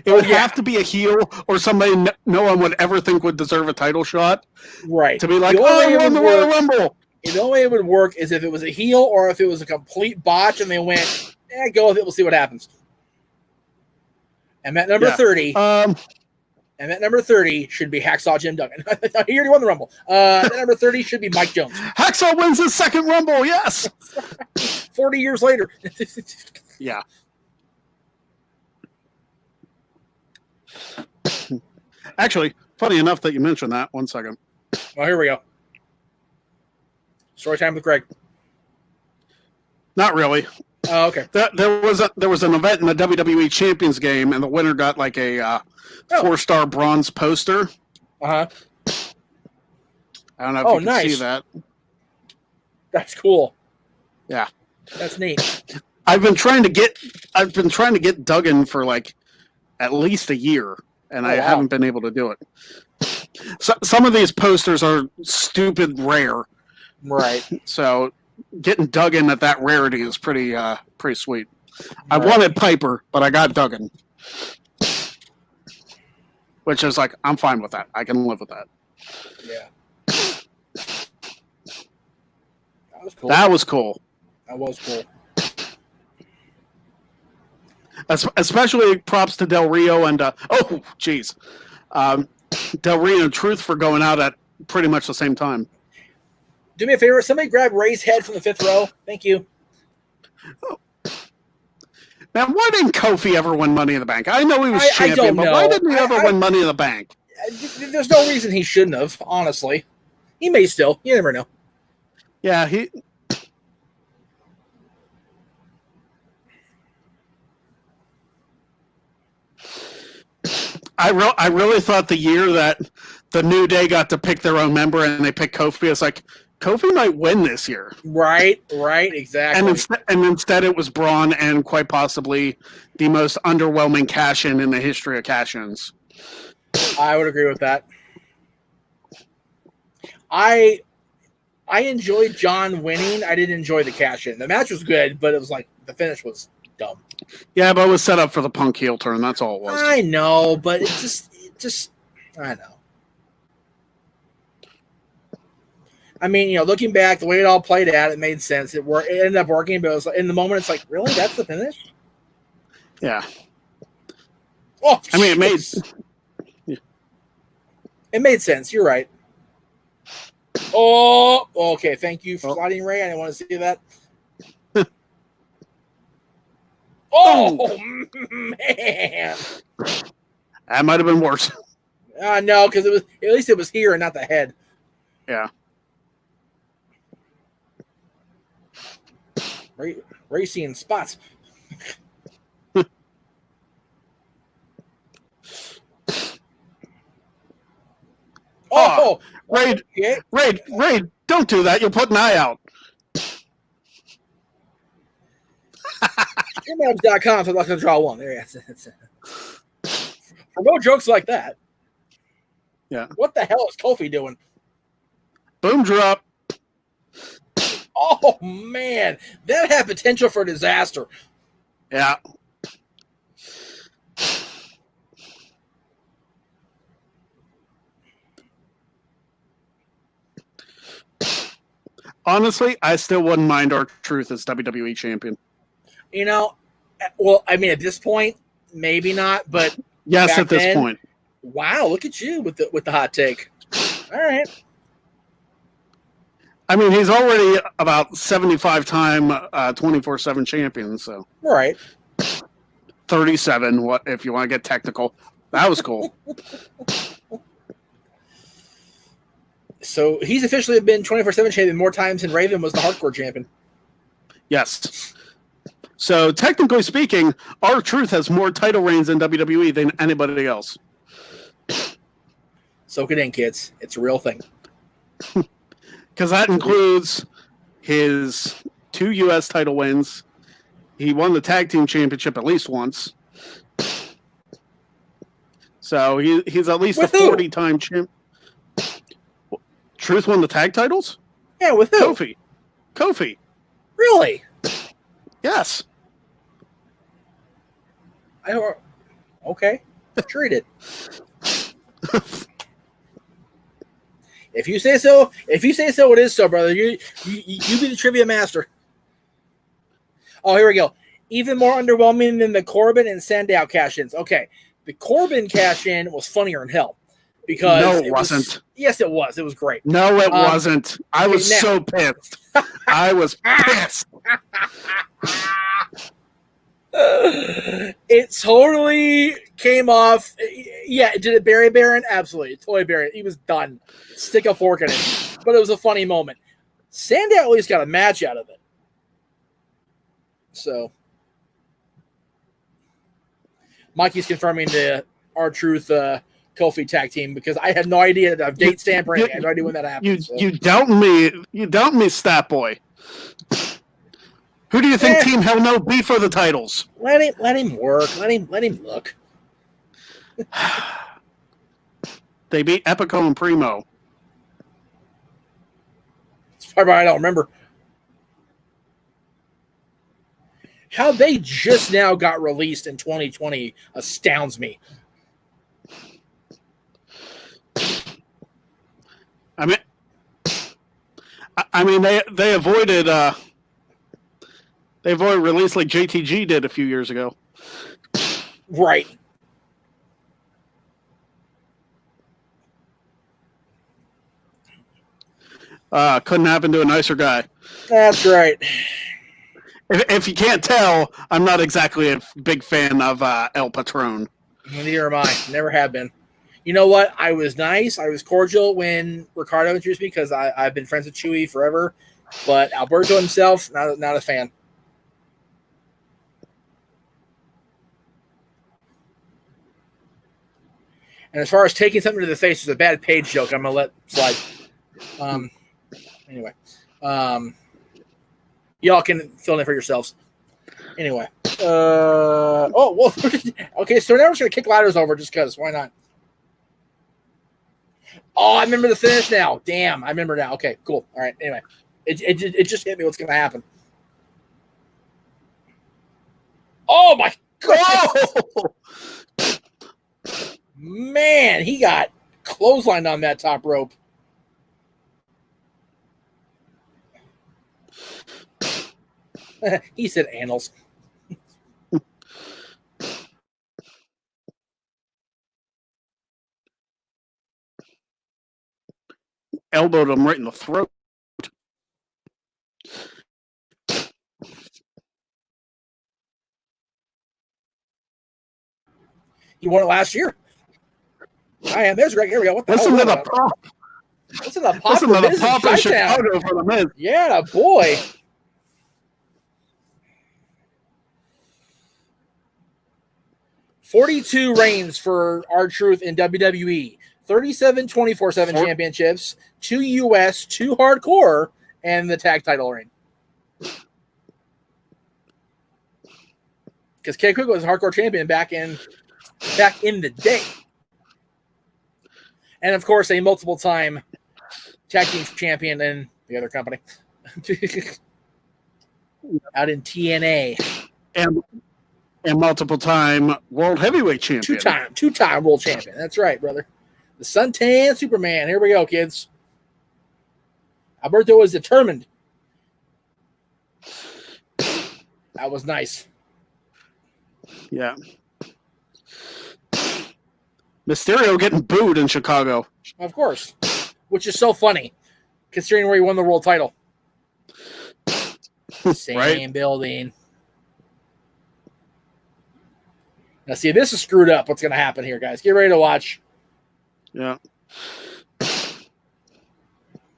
B: It would have to be a heel or somebody no one would ever think would deserve a title shot.
A: Right.
B: To be like, oh, you won the Royal Rumble.
A: The only way it would work is if it was a heel or if it was a complete botch and they went, go with it, we'll see what happens. And that number 30... And that number 30 should be Hacksaw Jim Duggan. He already won the Rumble. That number 30 should be Mike Jones.
B: Hacksaw wins his second Rumble, yes!
A: 40 years later.
B: Yeah. Actually, funny enough that you mentioned that. 1 second.
A: Well, here we go. Story time with Greg.
B: Not really.
A: Oh, okay.
B: There was an event in the WWE Champions game, and the winner got like a 4-star bronze poster.
A: Uh-huh.
B: I don't know if you can see that.
A: That's cool.
B: Yeah.
A: That's neat.
B: I've been trying to get Duggan for like at least a year, and I haven't been able to do it. So, some of these posters are stupid rare.
A: Right.
B: So getting Duggan at that rarity is pretty sweet. I wanted Piper, but I got Duggan. Which is like, I'm fine with that. I can live with that.
A: Yeah. That was cool.
B: That was cool.
A: That was cool.
B: Especially props to Del Rio and Del Rio and Truth for going out at pretty much the same time.
A: Do me a favor. Somebody grab Ray's head from the 5th row. Thank you.
B: Man, why didn't Kofi ever win Money in the Bank? I know he was champion, but why didn't he ever win Money in the Bank?
A: There's no reason he shouldn't have, honestly. He may still. You never know.
B: Yeah, I really thought the year that the New Day got to pick their own member and they picked Kofi, it's like, Kofi might win this year.
A: Right, exactly.
B: And instead it was Braun and quite possibly the most underwhelming cash-in in the history of cash-ins.
A: I would agree with that. I enjoyed John winning. I didn't enjoy the cash-in. The match was good, but it was like the finish was dumb.
B: Yeah, but it was set up for the Punk heel turn. That's all it was.
A: I know, but it just I know. I mean, looking back, the way it all played out, it made sense. It ended up working, but it was in the moment, it's like, really? That's the finish?
B: Yeah.
A: Oh,
B: I mean,
A: it made sense. You're right. Oh, okay. Thank you for sliding, Ray. I didn't want to see that. Oh, man.
B: That might have been worse.
A: No, because at least it was here and not the head.
B: Yeah.
A: Ray seeing spots.
B: Ray, don't do that. You'll put an eye out.
A: Dreamlabs.com, so I'm not going to draw one. There, that's it. For no jokes like that.
B: Yeah.
A: What the hell is Kofi doing?
B: Boom drop.
A: Oh, man. That had potential for disaster.
B: Yeah. Honestly, I still wouldn't mind R-Truth as WWE champion.
A: You know, well, I mean, at this point, maybe not, but
B: yes, at this point.
A: Wow, look at you with the hot take. All right.
B: I mean, he's already about 75-time 24/7 champion, so.
A: Right.
B: 37, what if you want to get technical. That was cool.
A: So he's officially been 24/7 champion more times than Raven was the hardcore champion.
B: Yes. So technically speaking, R-Truth has more title reigns in WWE than anybody else.
A: Soak it in, kids. It's a real thing.
B: Because that includes his 2 U.S. title wins. He won the tag team championship at least once. So he's at least
A: with
B: a 40-time champ. Truth won the tag titles?
A: Yeah, with who?
B: Kofi.
A: Really?
B: Yes.
A: I don't. Okay. Sure he did. If you say so, it is so, brother. You be the trivia master. Oh, here we go. Even more underwhelming than the Corbin and Sandow cash-ins. Okay, the Corbin cash-in was funnier than hell because
B: no, it wasn't.
A: Yes, it was. It was great.
B: No, it wasn't. I was so pissed. I was pissed.
A: It totally came off. Yeah, did it bury Baron? Absolutely. Totally bury it. He was done. Stick a fork in it. But it was a funny moment. Sandow at least got a match out of it. So, Mikey's confirming the R-Truth Kofi tag team because I had no idea of date stamp or anything. I had no idea when that happened.
B: You doubt me. You doubt me, Stat Boy. Who do you think Team Hell No beat for the titles?
A: Let him work. Let him look.
B: They beat Epico and Primo.
A: It's probably I don't remember. How they just now got released in 2020 astounds me.
B: I mean they avoided release like JTG did a few years ago.
A: Right.
B: Couldn't happen to a nicer guy.
A: That's right.
B: If you can't tell, I'm not exactly a big fan of El Patron.
A: Neither am I. Never have been. You know what? I was nice. I was cordial when Ricardo introduced me because I've been friends with Chewy forever. But Alberto himself, not a fan. And as far as taking something to the face is a bad page joke, I'm going to let slide. Anyway. Y'all can fill in for yourselves. Anyway. Okay, so now we're just going to kick ladders over just because. Why not? Oh, I remember the finish now. Damn, I remember now. Okay, cool. All right, anyway. It just hit me what's going to happen. Oh, my God. Man, he got clotheslined on that top rope. He said annals.
B: Elbowed him right in the throat.
A: He won it last year. I am. There's Greg. Here we go. What the
B: Listen
A: hell?
B: to the pop.
A: Listen to the pop.
B: Listen to the pop in Chicago for the Miz.
A: Yeah, boy. $42 reigns for R-Truth in WWE. 37 24/7 championships, 2 US, 2 hardcore, and the tag title reign. because K Quick was a hardcore champion back in the day. And of course, a multiple time tag team champion in the other company. Out in TNA.
B: And multiple time world heavyweight champion.
A: Two-time world champion. That's right, brother. The Suntan Superman. Here we go, kids. Alberto is determined. That was nice.
B: Yeah. Mysterio getting booed in Chicago.
A: Of course. Which is so funny, considering where he won the world title. Same right? Building. Now, see, this is screwed up. What's going to happen here, guys? Get ready to watch.
B: Yeah.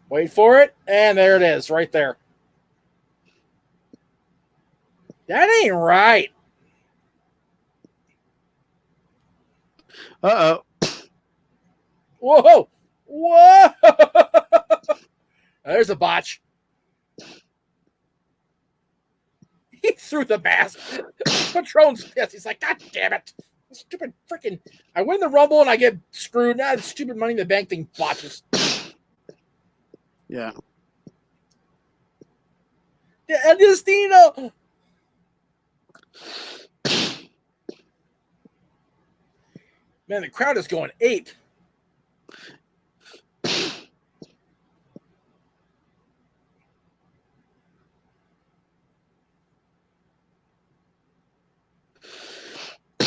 A: Wait for it. And there it is, right there. That ain't right.
B: Uh-oh.
A: Whoa. Whoa. There's a botch. He threw the mask. Patron's pissed. He's like, God damn it. Stupid freaking. I win the Rumble and I get screwed. Now the stupid Money in the Bank thing botches.
B: Yeah.
A: El Destino. Man, the crowd is going ape.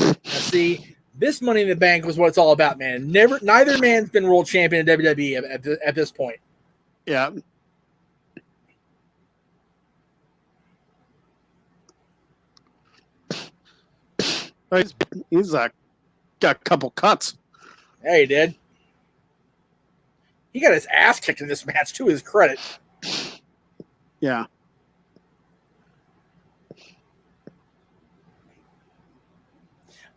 A: Now, see, this Money in the Bank was what it's all about, man. Neither man's been world champion in WWE at this point.
B: Yeah. He's got a couple cuts.
A: Yeah, he did. He got his ass kicked in this match, to his credit.
B: Yeah.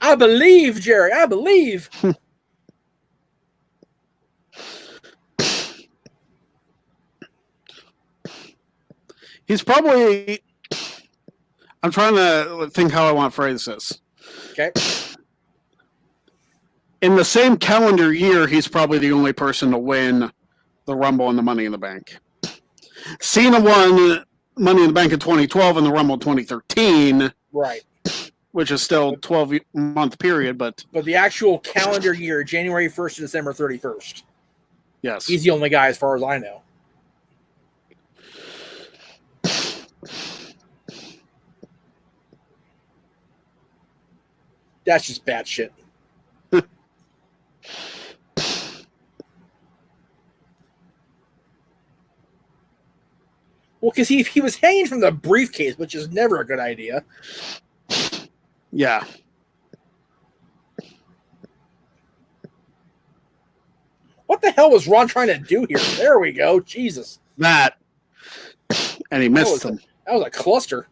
A: I believe, Jerry. I believe.
B: He's probably... I'm trying to think how I want to phrase this.
A: Okay.
B: In the same calendar year, he's probably the only person to win the Rumble and the Money in the Bank. Cena won Money in the Bank in 2012 and the Rumble in 2013.
A: Right.
B: Which is still a 12-month period, but
A: the actual calendar year, January 1st to December 31st.
B: Yes.
A: He's the only guy as far as I know. That's just bad shit. Well, because he was hanging from the briefcase, which is never a good idea.
B: Yeah.
A: What the hell was Ron trying to do here? There we go. Jesus.
B: That. And he missed him.
A: That was a cluster.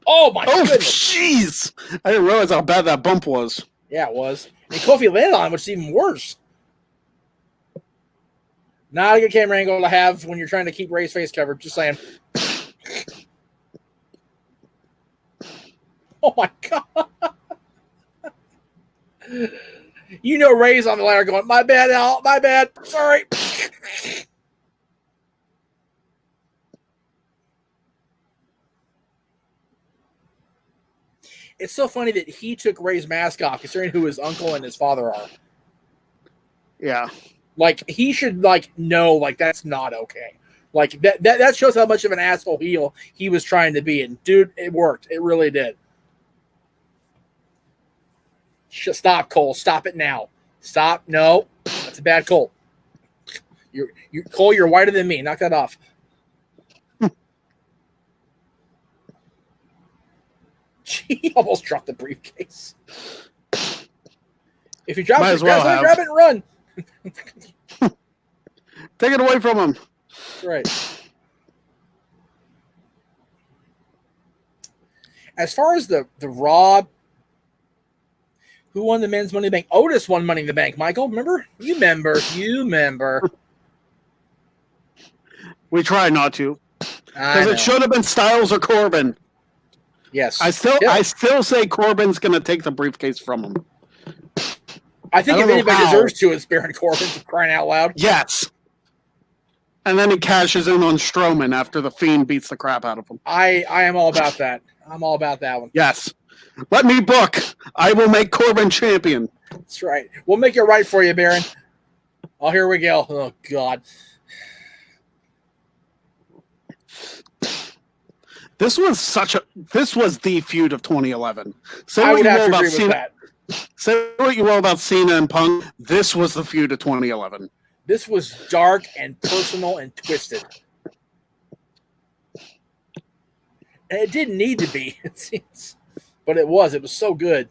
A: Oh, my goodness.
B: Jeez. I didn't realize how bad that bump was.
A: Yeah, it was. And Kofi landed on it, which is even worse. Not a good camera angle to have when you're trying to keep Ray's face covered. Just saying. Oh, my God. You know Ray's on the ladder going, my bad, Al. My bad. Sorry. It's so funny that he took Ray's mask off, considering who his uncle and his father are.
B: Yeah.
A: Like, he should, like, know, like, that's not okay. Like, that shows how much of an asshole heel he was trying to be. And, dude, it worked. It really did. Stop, Cole. Stop it now. Stop. No. That's a bad Cole. Cole, you're whiter than me. Knock that off. He almost dropped the briefcase. If you drop it, grab it and run.
B: Take it away from him.
A: That's right. As far as the Raw, who won the men's Money in the Bank? Otis won Money in the Bank, Michael. Remember? You remember.
B: We tried not to. Because it should have been Styles or Corbin.
A: Yes.
B: I still say Corbin's going to take the briefcase from him.
A: I think if anybody deserves to, it's Baron Corbin, for crying out loud.
B: Yes. And then he cashes in on Strowman after the Fiend beats the crap out of him.
A: I am all about that. I'm all about that one.
B: Yes. Let me book. I will make Corbin champion.
A: That's right. We'll make it right for you, Baron. Oh, here we go. Oh, God.
B: This was the feud of 2011.
A: I would have to agree with that.
B: Say what you will about Cena and Punk. This was the feud of 2011.
A: This was dark and personal and twisted. And it didn't need to be, it seems. But it was. It was so good.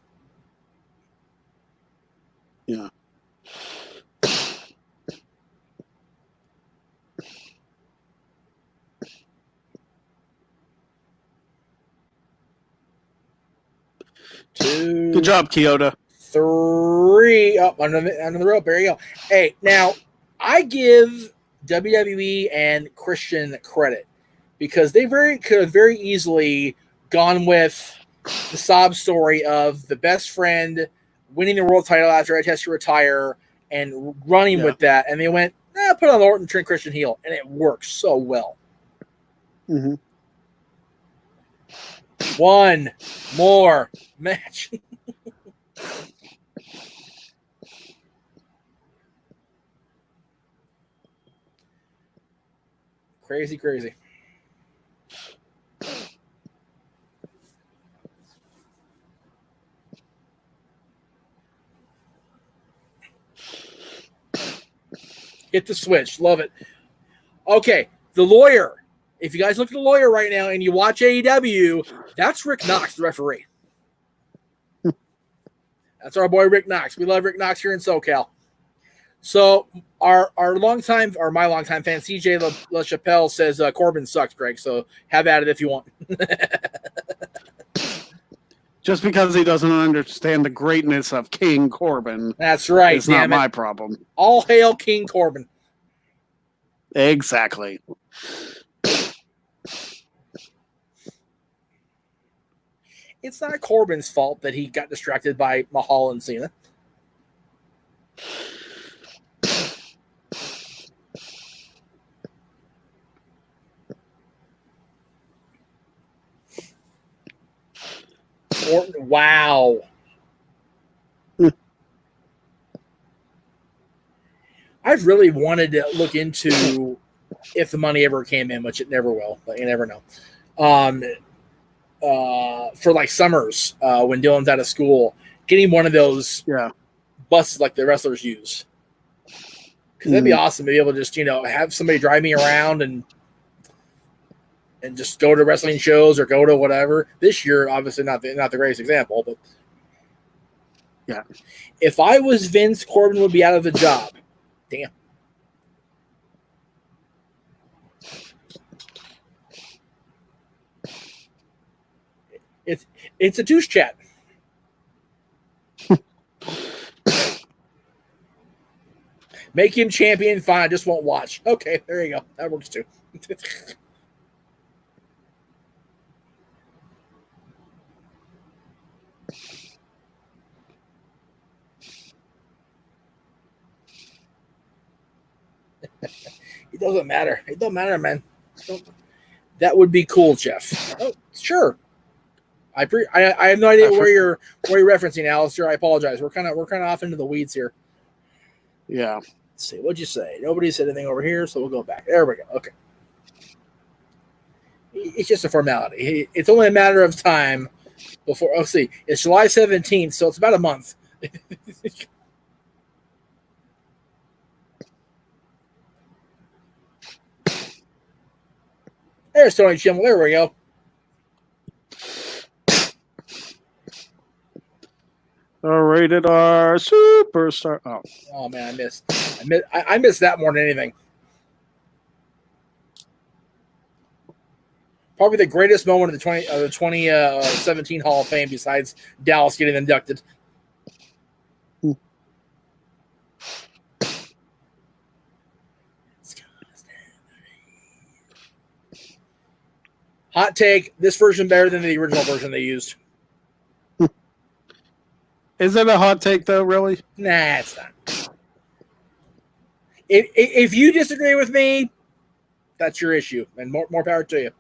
B: Yeah. Good job, Kyoto.
A: 3 up under the rope. There you go. Hey, now I give WWE and Christian credit because they could have very easily gone with the sob story of the best friend winning the world title after Edge has to retire and running with that, and they went, put on Orton, turn Christian heel, and it works so well.
B: Mm-hmm.
A: One more match. Crazy. Hit the switch. Love it. Okay, the lawyer. If you guys look at the lawyer right now and you watch AEW, that's Rick Knox, the referee. That's our boy Rick Knox. We love Rick Knox here in SoCal. So my longtime fan, CJ LaChapelle, says Corbin sucks, Greg. So have at it if you want.
B: Just because he doesn't understand the greatness of King Corbin.
A: That's right.
B: It's not my problem.
A: All hail King Corbin.
B: Exactly.
A: It's not Corbin's fault that he got distracted by Mahal and Cena. Wow. I've really wanted to look into if the money ever came in, which it never will, but you never know. For like summers when Dylan's out of school, getting one of those buses like the wrestlers use. Because that'd be awesome to be able to just, have somebody drive me around and just go to wrestling shows or go to whatever. This year, obviously not the greatest example, but
B: yeah.
A: If I was Vince, Corbin would be out of the job. Damn. It's a douche chat. Make him champion, fine. I just won't watch. Okay, there you go. That works too. It doesn't matter. It don't matter, man. That would be cool, Jeff. Oh, sure. I have no idea where you're referencing, Alistair. I apologize. We're kind of off into the weeds here.
B: Yeah.
A: Let's see. What'd you say? Nobody said anything over here, so we'll go back. There we go. Okay. It's just a formality. It's only a matter of time before. Oh, see, it's July 17th, so it's about a month. There's Tony Schimmel. There we go.
B: Rated R superstar.
A: Oh man, I miss that more than anything. Probably the greatest moment of the 2017 Hall of Fame, besides Dallas getting inducted. Hot take: this version better than the original version they used.
B: Is it a hot take though? Really?
A: Nah, it's not. If you disagree with me, that's your issue, and more power to you.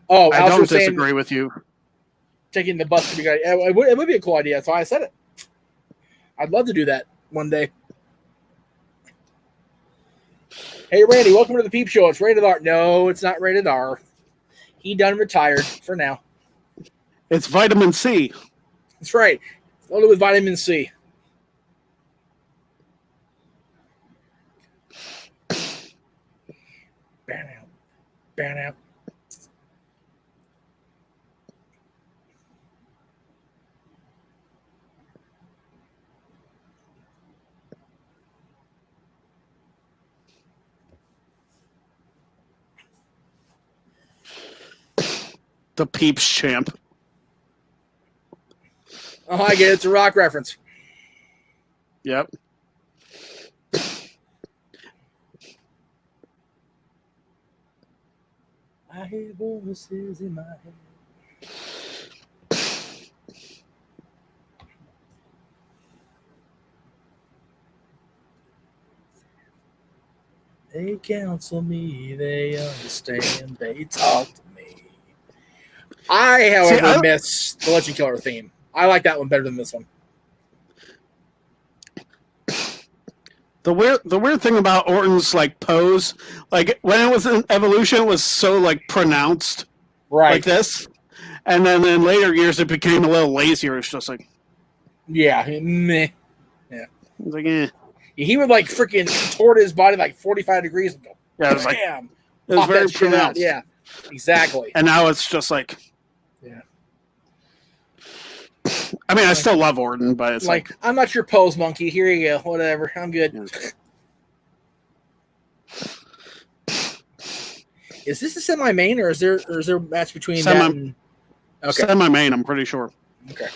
A: Oh,
B: I don't disagree with you.
A: Taking the bus to be good. It would be a cool idea. That's why I said it. I'd love to do that one day. Hey, Randy, welcome to the Peep Show. It's rated R. No, it's not rated R. He done retired for now.
B: It's vitamin C.
A: That's right. It's loaded with vitamin C. Ban out.
B: The Peeps champ.
A: Oh, I get it. It's a rock reference.
B: Yep.
A: I hear voices in my head. They counsel me, they understand, they talk to me. I, however, miss the Legend Killer theme. I like that one better than this one.
B: The weird thing about Orton's like pose, like when it was in Evolution, it was so like pronounced,
A: right,
B: like this, and then in later years it became a little lazier. It's just like,
A: yeah, meh, yeah.
B: It's like, eh.
A: He would like freaking toward his body like 45 degrees and go,
B: Yeah, it was like,
A: bam,
B: it was very pronounced.
A: Out. Yeah, exactly.
B: And now it's just like,
A: yeah.
B: I mean, I still love Orton, but it's like
A: I'm not your pose monkey. Here you go. Whatever. I'm good. Yeah. Is this a semi-main or is there a match between that and...
B: Okay. Semi-main, I'm pretty sure.
A: Okay.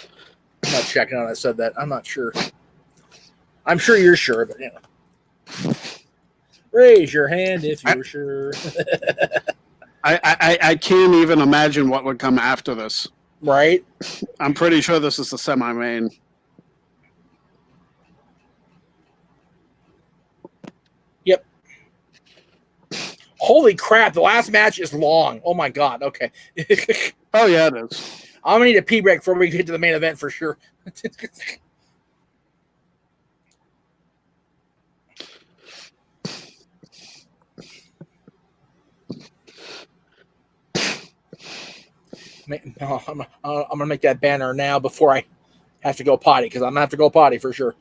A: I'm not checking on I said that. I'm not sure. I'm sure you're sure, but you know. Raise your hand if you're sure.
B: I can't even imagine what would come after this.
A: Right?
B: I'm pretty sure this is the semi-main.
A: Yep. Holy crap, the last match is long. Oh my god, okay.
B: Oh yeah, it is.
A: I'm gonna need a pee break before we get to the main event for sure. No, I'm gonna make that banner now before I have to go potty because I'm gonna have to go potty for sure.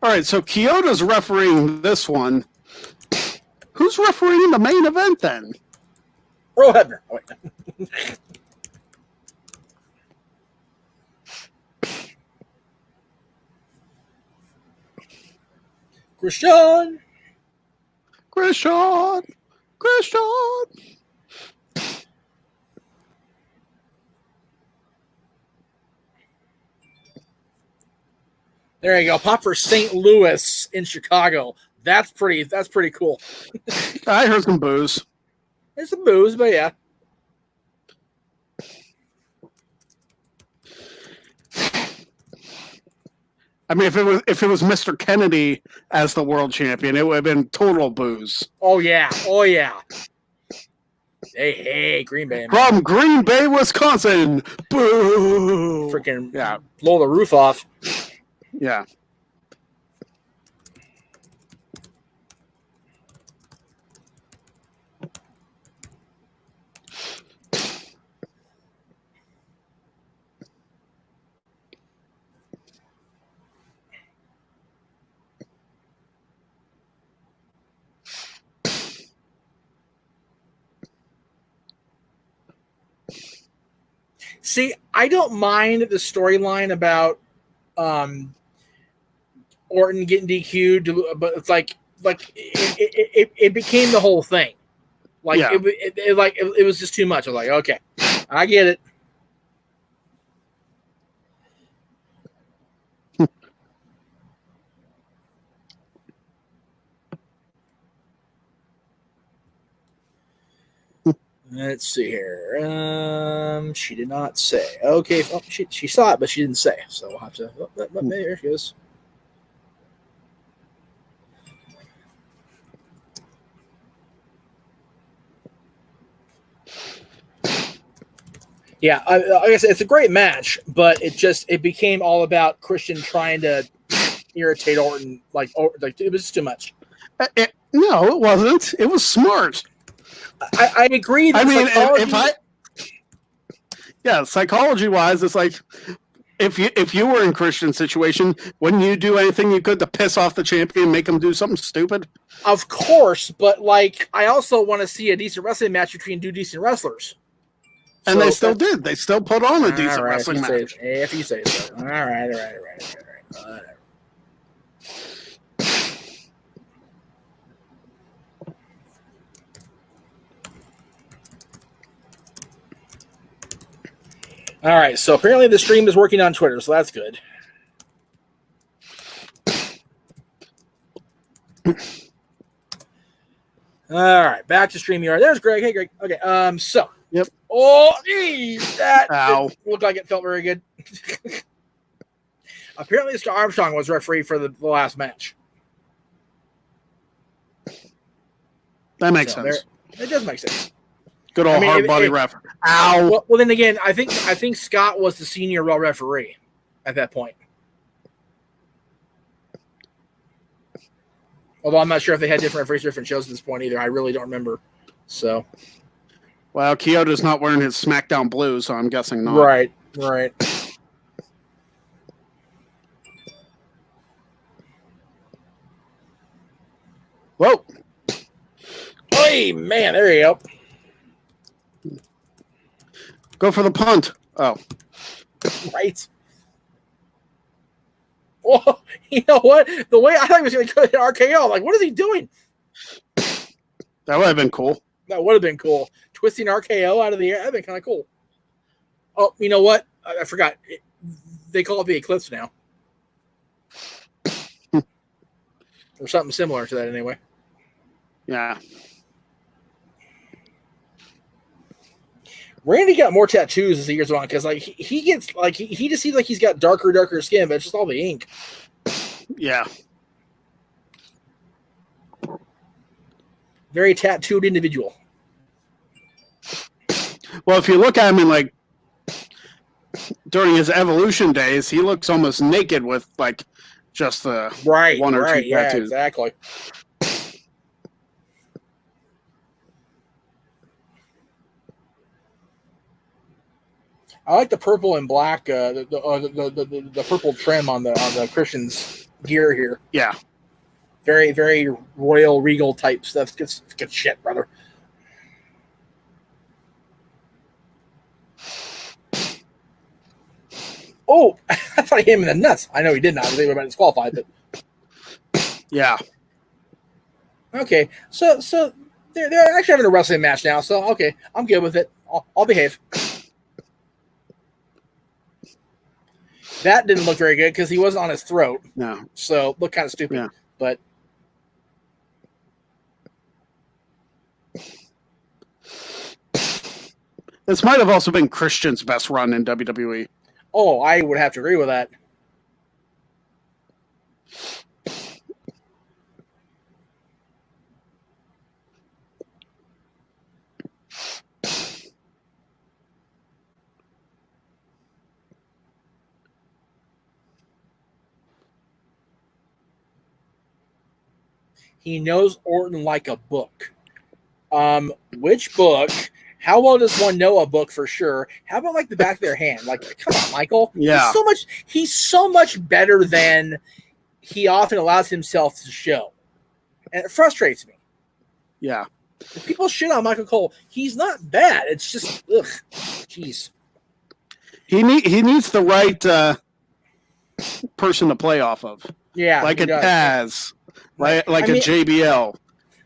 B: All right, so Kyoto's refereeing this one. Who's refereeing the main event then?
A: Earl Hebner. Oh, wait. Christian. There you go. Pop for St. Louis in Chicago. That's pretty cool.
B: I heard some boos.
A: There's some boos, but yeah.
B: I mean, if it was Mr. Kennedy as the world champion, it would have been total boos.
A: Oh yeah. Hey, Green Bay. Man.
B: From Green Bay, Wisconsin. Boo!
A: Freaking
B: yeah.
A: Blow the roof off.
B: Yeah.
A: See, I don't mind the storyline about Orton getting DQ'd, but it's like it became the whole thing. Like
B: Yeah.
A: it was just too much. I was like, okay, I get it. Let's see here. She did not say. Okay, oh, she saw it, but she didn't say. So we'll have to. There she goes. Yeah, like I said, it's a great match, but it became all about Christian trying to irritate Orton. Like it was too much.
B: No, it wasn't. It was smart.
A: I agree. That
B: psychology-wise, it's like if you were in Christian's situation, wouldn't you do anything you could to piss off the champion, make him do something stupid?
A: Of course, but like I also want to see a decent wrestling match between two decent wrestlers.
B: And so they still did. They still put on a decent wrestling match.
A: If you say so. All right. All right, so apparently the stream is working on Twitter, so that's good. All right, back to StreamYard. There's Greg. Hey, Greg. Okay, so.
B: Yep.
A: Oh, geez, that looked like it felt very good. Apparently, Mr. Armstrong was referee for the last match.
B: That makes sense.
A: It does make sense.
B: Good old hard body ref. Ow.
A: Well, then again, I think Scott was the senior Raw referee at that point. Although I'm not sure if they had different referees, different shows at this point either. I really don't remember. So.
B: Well, Kyoto's not wearing his SmackDown blue, so I'm guessing not.
A: Right.
B: Whoa.
A: Hey, man, there you go.
B: Go for the punt. Oh.
A: Right. Well, you know what? The way I thought he was going to go to RKO, like, what is he doing?
B: That would have been cool.
A: That would have been cool. Twisting RKO out of the air, that'd been kind of cool. Oh, you know what? I forgot. They call it the Eclipse now. Or something similar to that anyway.
B: Yeah.
A: Randy got more tattoos as the years went on because like he gets like he just seems like he's got darker skin, but it's just all the ink.
B: Yeah.
A: Very tattooed individual.
B: Well, if you look at him in like during his Evolution days, he looks almost naked with like just the one or two tattoos.
A: Yeah, exactly. I like the purple and black, the purple trim on the Christian's gear here.
B: Yeah,
A: very very royal regal type stuff. Good shit, brother. Oh, I thought he hit him in the nuts. I know he did not. I think we were disqualified, but
B: yeah.
A: Okay, so they're actually having a wrestling match now. So okay, I'm good with it. I'll behave. That didn't look very good because he wasn't on his throat.
B: No.
A: So looked kind of stupid.
B: Yeah.
A: But
B: this might have also been Christian's best run in WWE.
A: Oh, I would have to agree with that. He knows Orton like a book. Which book? How well does one know a book for sure? How about like the back of their hand? Like, come on, Michael.
B: Yeah.
A: He's so much better than he often allows himself to show. And it frustrates me.
B: Yeah.
A: If people shit on Michael Cole, he's not bad. It's just, ugh, jeez.
B: He needs the right person to play off of.
A: Yeah.
B: Like a Taz. Like a JBL.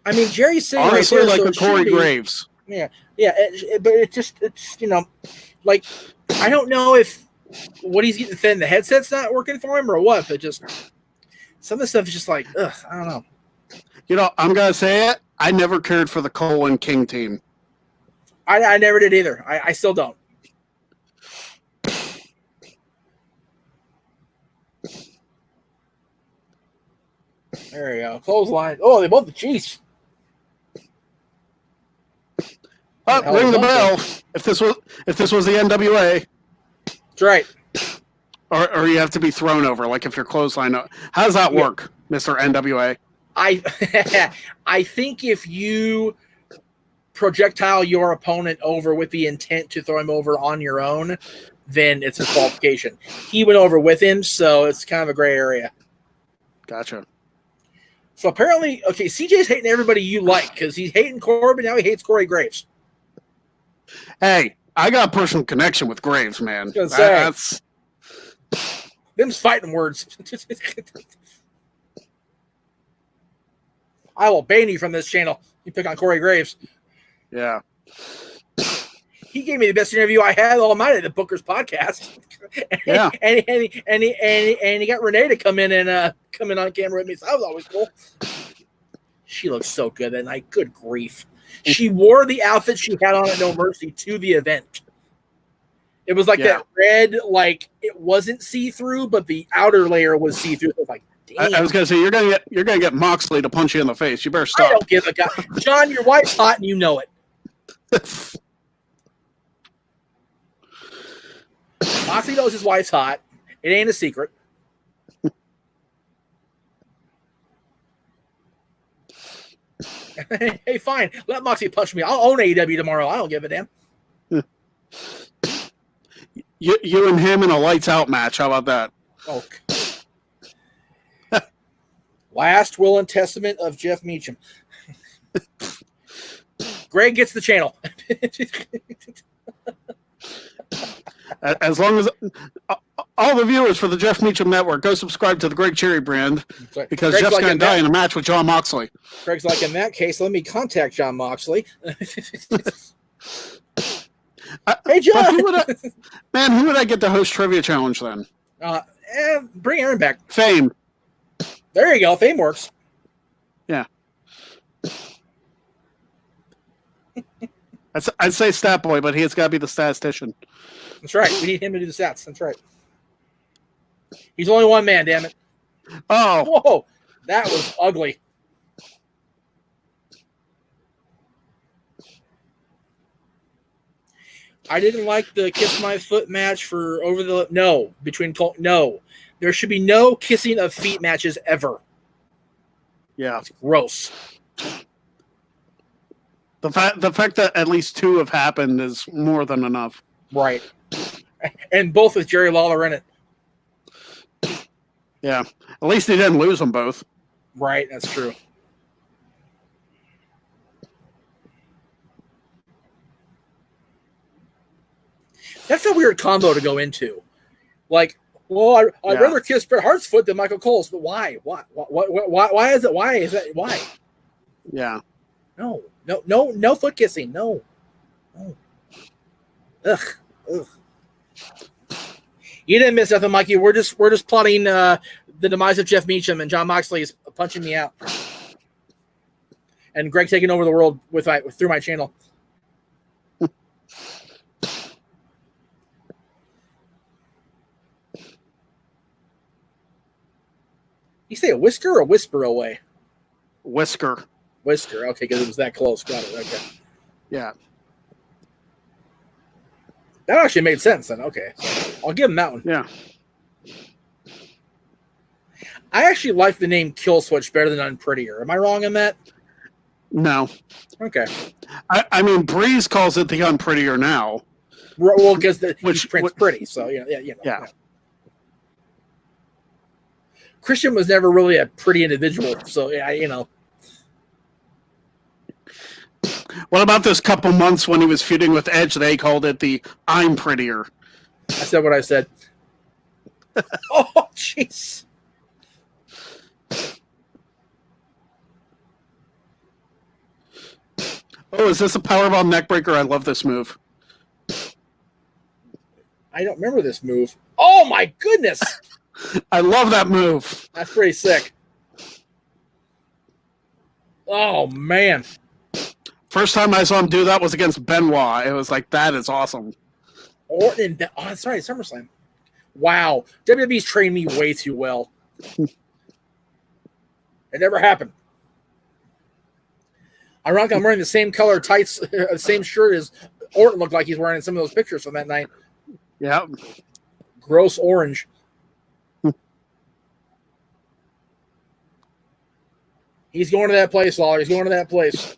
A: I mean, Jerry's saying
B: honestly,
A: right there,
B: like
A: so
B: the
A: it should
B: Corey
A: be-
B: Graves.
A: Yeah, but it's like I don't know if what he's getting fed in the headset's not working for him or what, but just some of the stuff is just like, ugh, I don't know.
B: You know, I'm gonna say it. I never cared for the Cole and King team.
A: I never did either. I still don't. There you go. Clothesline. Oh, they both the Chiefs.
B: Oh, ring the bell. If this was the NWA.
A: That's right.
B: Or you have to be thrown over, like if you're clothesline. How does that work, Mr. NWA?
A: I think if you projectile your opponent over with the intent to throw him over on your own, then it's a qualification. He went over with him, so it's kind of a gray area.
B: Gotcha.
A: So apparently, okay, CJ's hating everybody you like because he's hating Corbin, now he hates Corey Graves.
B: Hey, I got a personal connection with Graves, man.
A: That's them's fighting words. I will ban you from this channel. You pick on Corey Graves.
B: Yeah.
A: He gave me the best interview I had all night at the Booker's podcast.
B: Yeah.
A: and he got Renee to come in on camera with me. So that was always cool. She looked so good that night. Good grief. She wore the outfit she had on at No Mercy to the event. It was like that red, like it wasn't see-through, but the outer layer was see-through. It was like, damn.
B: I was gonna say you're gonna get Moxley to punch you in the face. You better stop.
A: I don't give a god. John, your wife's hot and you know it. Moxley knows his wife's hot. It ain't a secret. Hey, fine. Let Moxley punch me. I'll own AEW tomorrow. I don't give a damn.
B: You and him in a lights out match. How about that?
A: Oh. Last will and testament of Jeff Meacham. Greg gets the channel.
B: As long as all the viewers for the Jeff Meacham Network go subscribe to the Greg Cherry brand because
A: Greg's
B: Jeff's
A: like
B: going to die in a match with John Moxley.
A: Greg's like, in that case, let me contact John Moxley. Hey, John!
B: Who would I get to host Trivia Challenge then?
A: Bring Aaron back.
B: Fame.
A: There you go. Fame works.
B: Yeah. I'd say Stat Boy, but he's got to be the statistician.
A: That's right. We need him to do the stats. That's right. He's only one man, damn it.
B: Oh.
A: Whoa. That was ugly. I didn't like the kiss my foot match for over the between Cole. No. There should be no kissing of feet matches ever.
B: Yeah.
A: It's gross.
B: The fact that at least two have happened is more than enough.
A: Right. And both with Jerry Lawler in it.
B: Yeah. At least he didn't lose them both.
A: Right, that's true. That's a weird combo to go into. Like, well, I'd rather kiss Bret Hart's foot than Michael Cole's, but why? Why is it? Why is that? Why?
B: Yeah.
A: No foot kissing. No. Ugh. You didn't miss nothing, Mikey. We're just plotting the demise of Jeff Meacham, and John Moxley is punching me out, and Greg taking over the world through my channel. You say a whisker or a whisper away?
B: Whisker.
A: Okay, because it was that close. Got it. Okay.
B: Yeah.
A: That actually made sense then. Okay. So I'll give him that one.
B: Yeah.
A: I actually like the name Kill Switch better than Unprettier. Am I wrong on that?
B: No.
A: Okay.
B: I mean, Breeze calls it the Unprettier now.
A: Well, because he's Prince Pretty. So, yeah. Christian was never really a pretty individual. So, yeah.
B: What about this couple months when he was feuding with Edge? They called it the I'm Prettier.
A: I said what I said. Oh, jeez.
B: Oh, is this a powerbomb neckbreaker? I love this move.
A: I don't remember this move. Oh my goodness!
B: I love that move.
A: That's pretty sick. Oh man!
B: First time I saw him do that was against Benoit. It was like, that is awesome.
A: Orton. Oh, that's right. SummerSlam. Wow. WWE's trained me way too well. It never happened. Ironically, I'm wearing the same color tights, same shirt as Orton looked like he's wearing in some of those pictures from that night.
B: Yeah.
A: Gross orange. He's going to that place, Lawler. He's going to that place.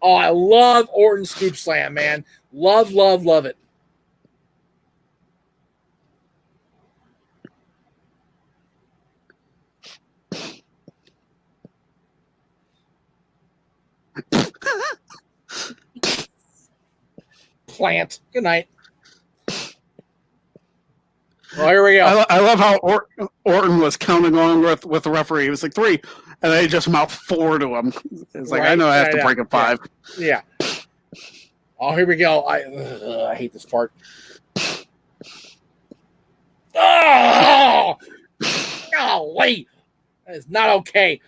A: Oh, I love Orton's scoop slam, man. Love, love, love it. Plant. Good night. Well, here we go.
B: I love how Orton was counting on with the referee. He was like 3, and they just mouthed 4 to him. It's like, right, I know I have to break it 5.
A: Yeah. Oh, here we go. I hate this part. Oh! Golly! That is not okay.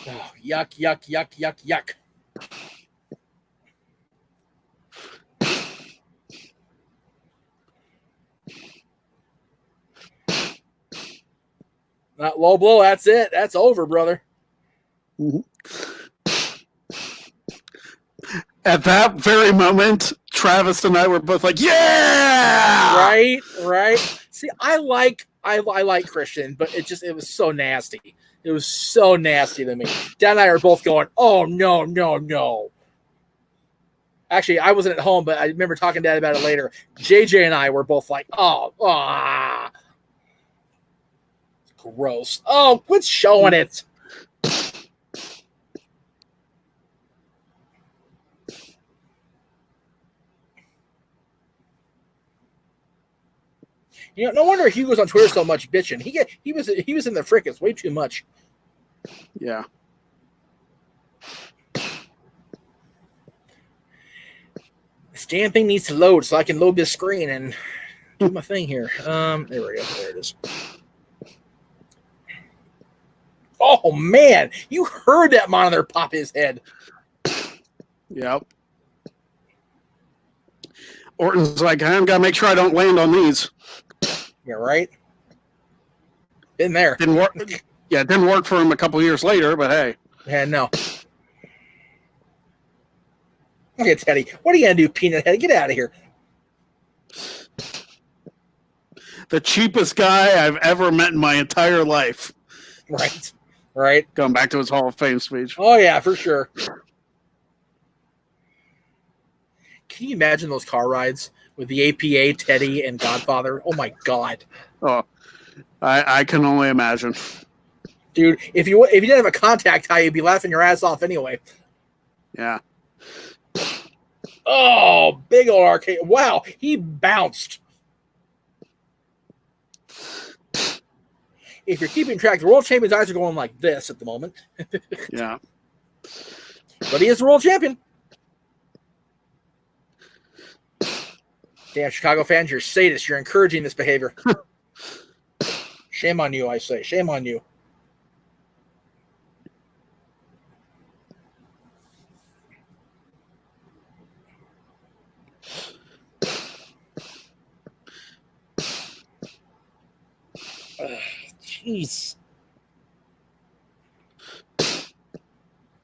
A: Oh, yuck, yuck, yuck, yuck, yuck. Not low blow. That's it. That's over, brother.
B: Mm-hmm. At that very moment, Travis and I were both like, "Yeah!"
A: Right, right. See, I like Christian, but it was so nasty. It was so nasty to me. Dad and I are both going, "Oh no, no, no." Actually, I wasn't at home, but I remember talking to Dad about it later. JJ and I were both like, "Oh, ah." Gross. Oh, quit showing it. You know, no wonder he was on Twitter so much bitching. He was in the frickin' way too much.
B: Yeah.
A: This damn thing needs to load so I can load this screen and do my thing here. There we go. There it is. Oh man, you heard that monitor pop his head.
B: Yep. Orton's like, I gotta make sure I don't land on these.
A: Yeah, right. Been there.
B: Didn't work. Yeah, it didn't work for him a couple years later, but hey.
A: Yeah, no. Okay, Teddy, what are you gonna do, Peanut Head? Get out of here.
B: The cheapest guy I've ever met in my entire life.
A: Right. Right.
B: Going back to his Hall of Fame speech.
A: Oh yeah, for sure. Can you imagine those car rides with the APA, Teddy, and Godfather? Oh my God.
B: Oh, I can only imagine.
A: Dude, if you didn't have a contact high, you'd be laughing your ass off anyway.
B: Yeah.
A: Oh, big old arcade. Wow, he bounced. If you're keeping track, the world champion's eyes are going like this at the moment.
B: Yeah.
A: But he is the world champion. Damn, Chicago fans, you're sadists. You're encouraging this behavior. Shame on you, I say. Shame on you. Jeez.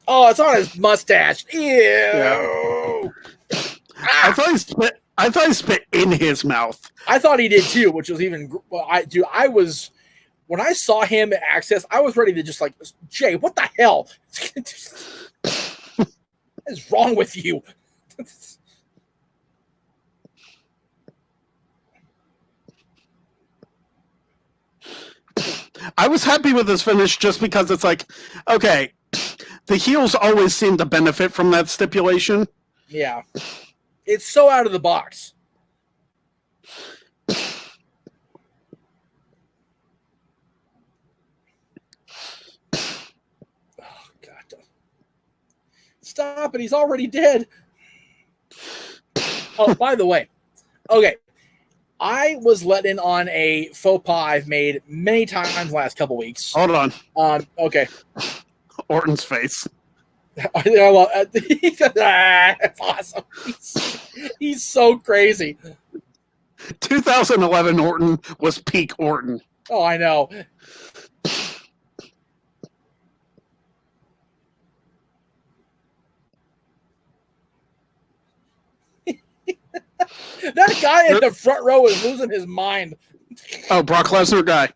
A: Oh, it's on his mustache. Ew.
B: Yeah.
A: Ah!
B: I thought he spit in his mouth.
A: I thought he did too, which was even. I was when I saw him at Access, I was ready to just like, Jay, what the hell? What is wrong with you?
B: I was happy with this finish just because it's like, okay, the heels always seem to benefit from that stipulation.
A: Yeah. It's so out of the box. Oh, God. Stop it. He's already dead. Oh, by the way. Okay. I was let in on a faux pas I've made many times last couple weeks.
B: Hold on.
A: Okay.
B: Orton's face.
A: Well, that's awesome. He's so crazy.
B: 2011 Orton was peak Orton.
A: Oh, I know. That guy in the front row is losing his mind.
B: Oh, Brock Lesnar guy.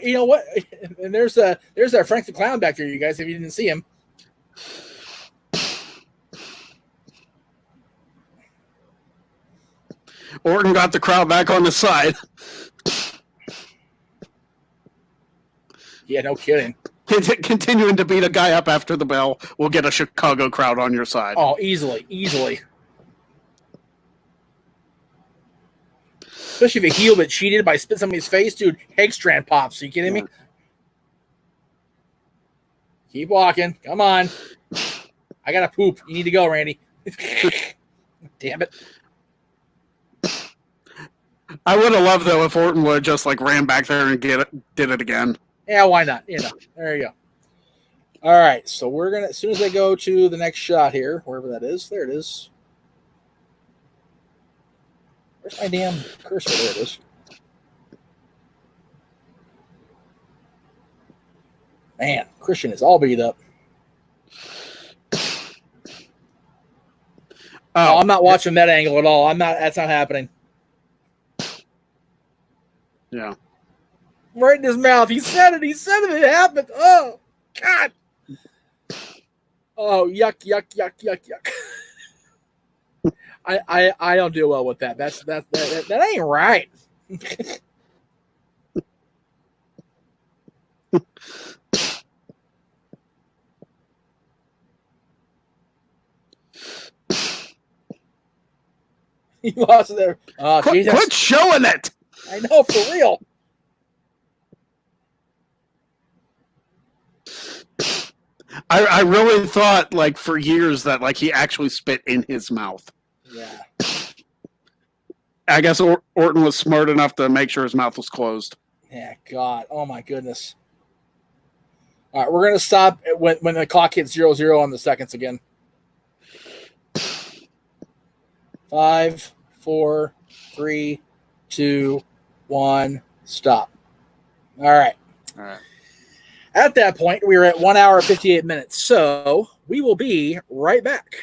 A: You know what? And there's that Frank the Clown back there, you guys, if you didn't see him.
B: Orton got the crowd back on his side.
A: Yeah, no kidding.
B: Continuing to beat a guy up after the bell will get a Chicago crowd on your side.
A: Oh, easily. Especially if a heel that cheated by spit somebody's face, dude. Egg strand pops. Are you kidding me? Keep walking. Come on. I gotta poop. You need to go, Randy. Damn it.
B: I would have loved though if Orton would have just like ran back there and did it again.
A: Yeah, why not? There you go. All right, so we're gonna, as soon as I go to the next shot here, wherever that is, there it is. Where's my damn cursor? There it is. Man, Christian is all beat up. Oh, I'm not watching that angle at all. That's not happening.
B: Yeah.
A: Right in his mouth. He said it. It happened. Oh, God. Oh, yuck. I don't do well with that. That ain't right. He lost there. Oh, Jesus.
B: Quit showing it.
A: I know, for real.
B: I really thought like for years that like he actually spit in his mouth.
A: Yeah.
B: I guess Orton was smart enough to make sure his mouth was closed.
A: Yeah, God. Oh, my goodness. All right, we're going to stop when the clock hits 0-0 on the seconds again. 5, 4, 3, 2, 1, stop. All right. At that point, we were at 1 hour, 58 minutes. So we will be right back.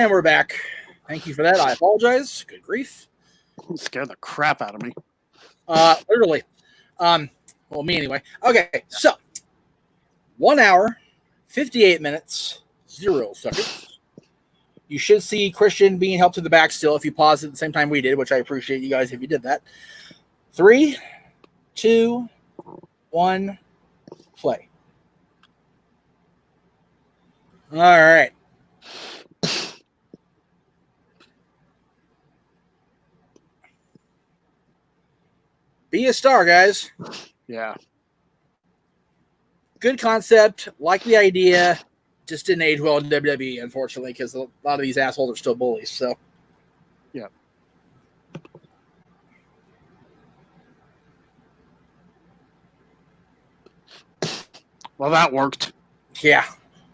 A: And we're back. Thank you for that. I apologize. Good grief.
B: Scared the crap out of me.
A: Literally. Well, me anyway. Okay, so 1 hour, 58 minutes, 0 seconds. You should see Christian being helped to the back still if you pause at the same time we did, which I appreciate you guys if you did that. 3, 2, 1, play. All right. Be a star, guys.
B: Yeah.
A: Good concept. Like the idea. Just didn't age well in WWE, unfortunately, because a lot of these assholes are still bullies. So,
B: yeah. Well, that worked.
A: Yeah.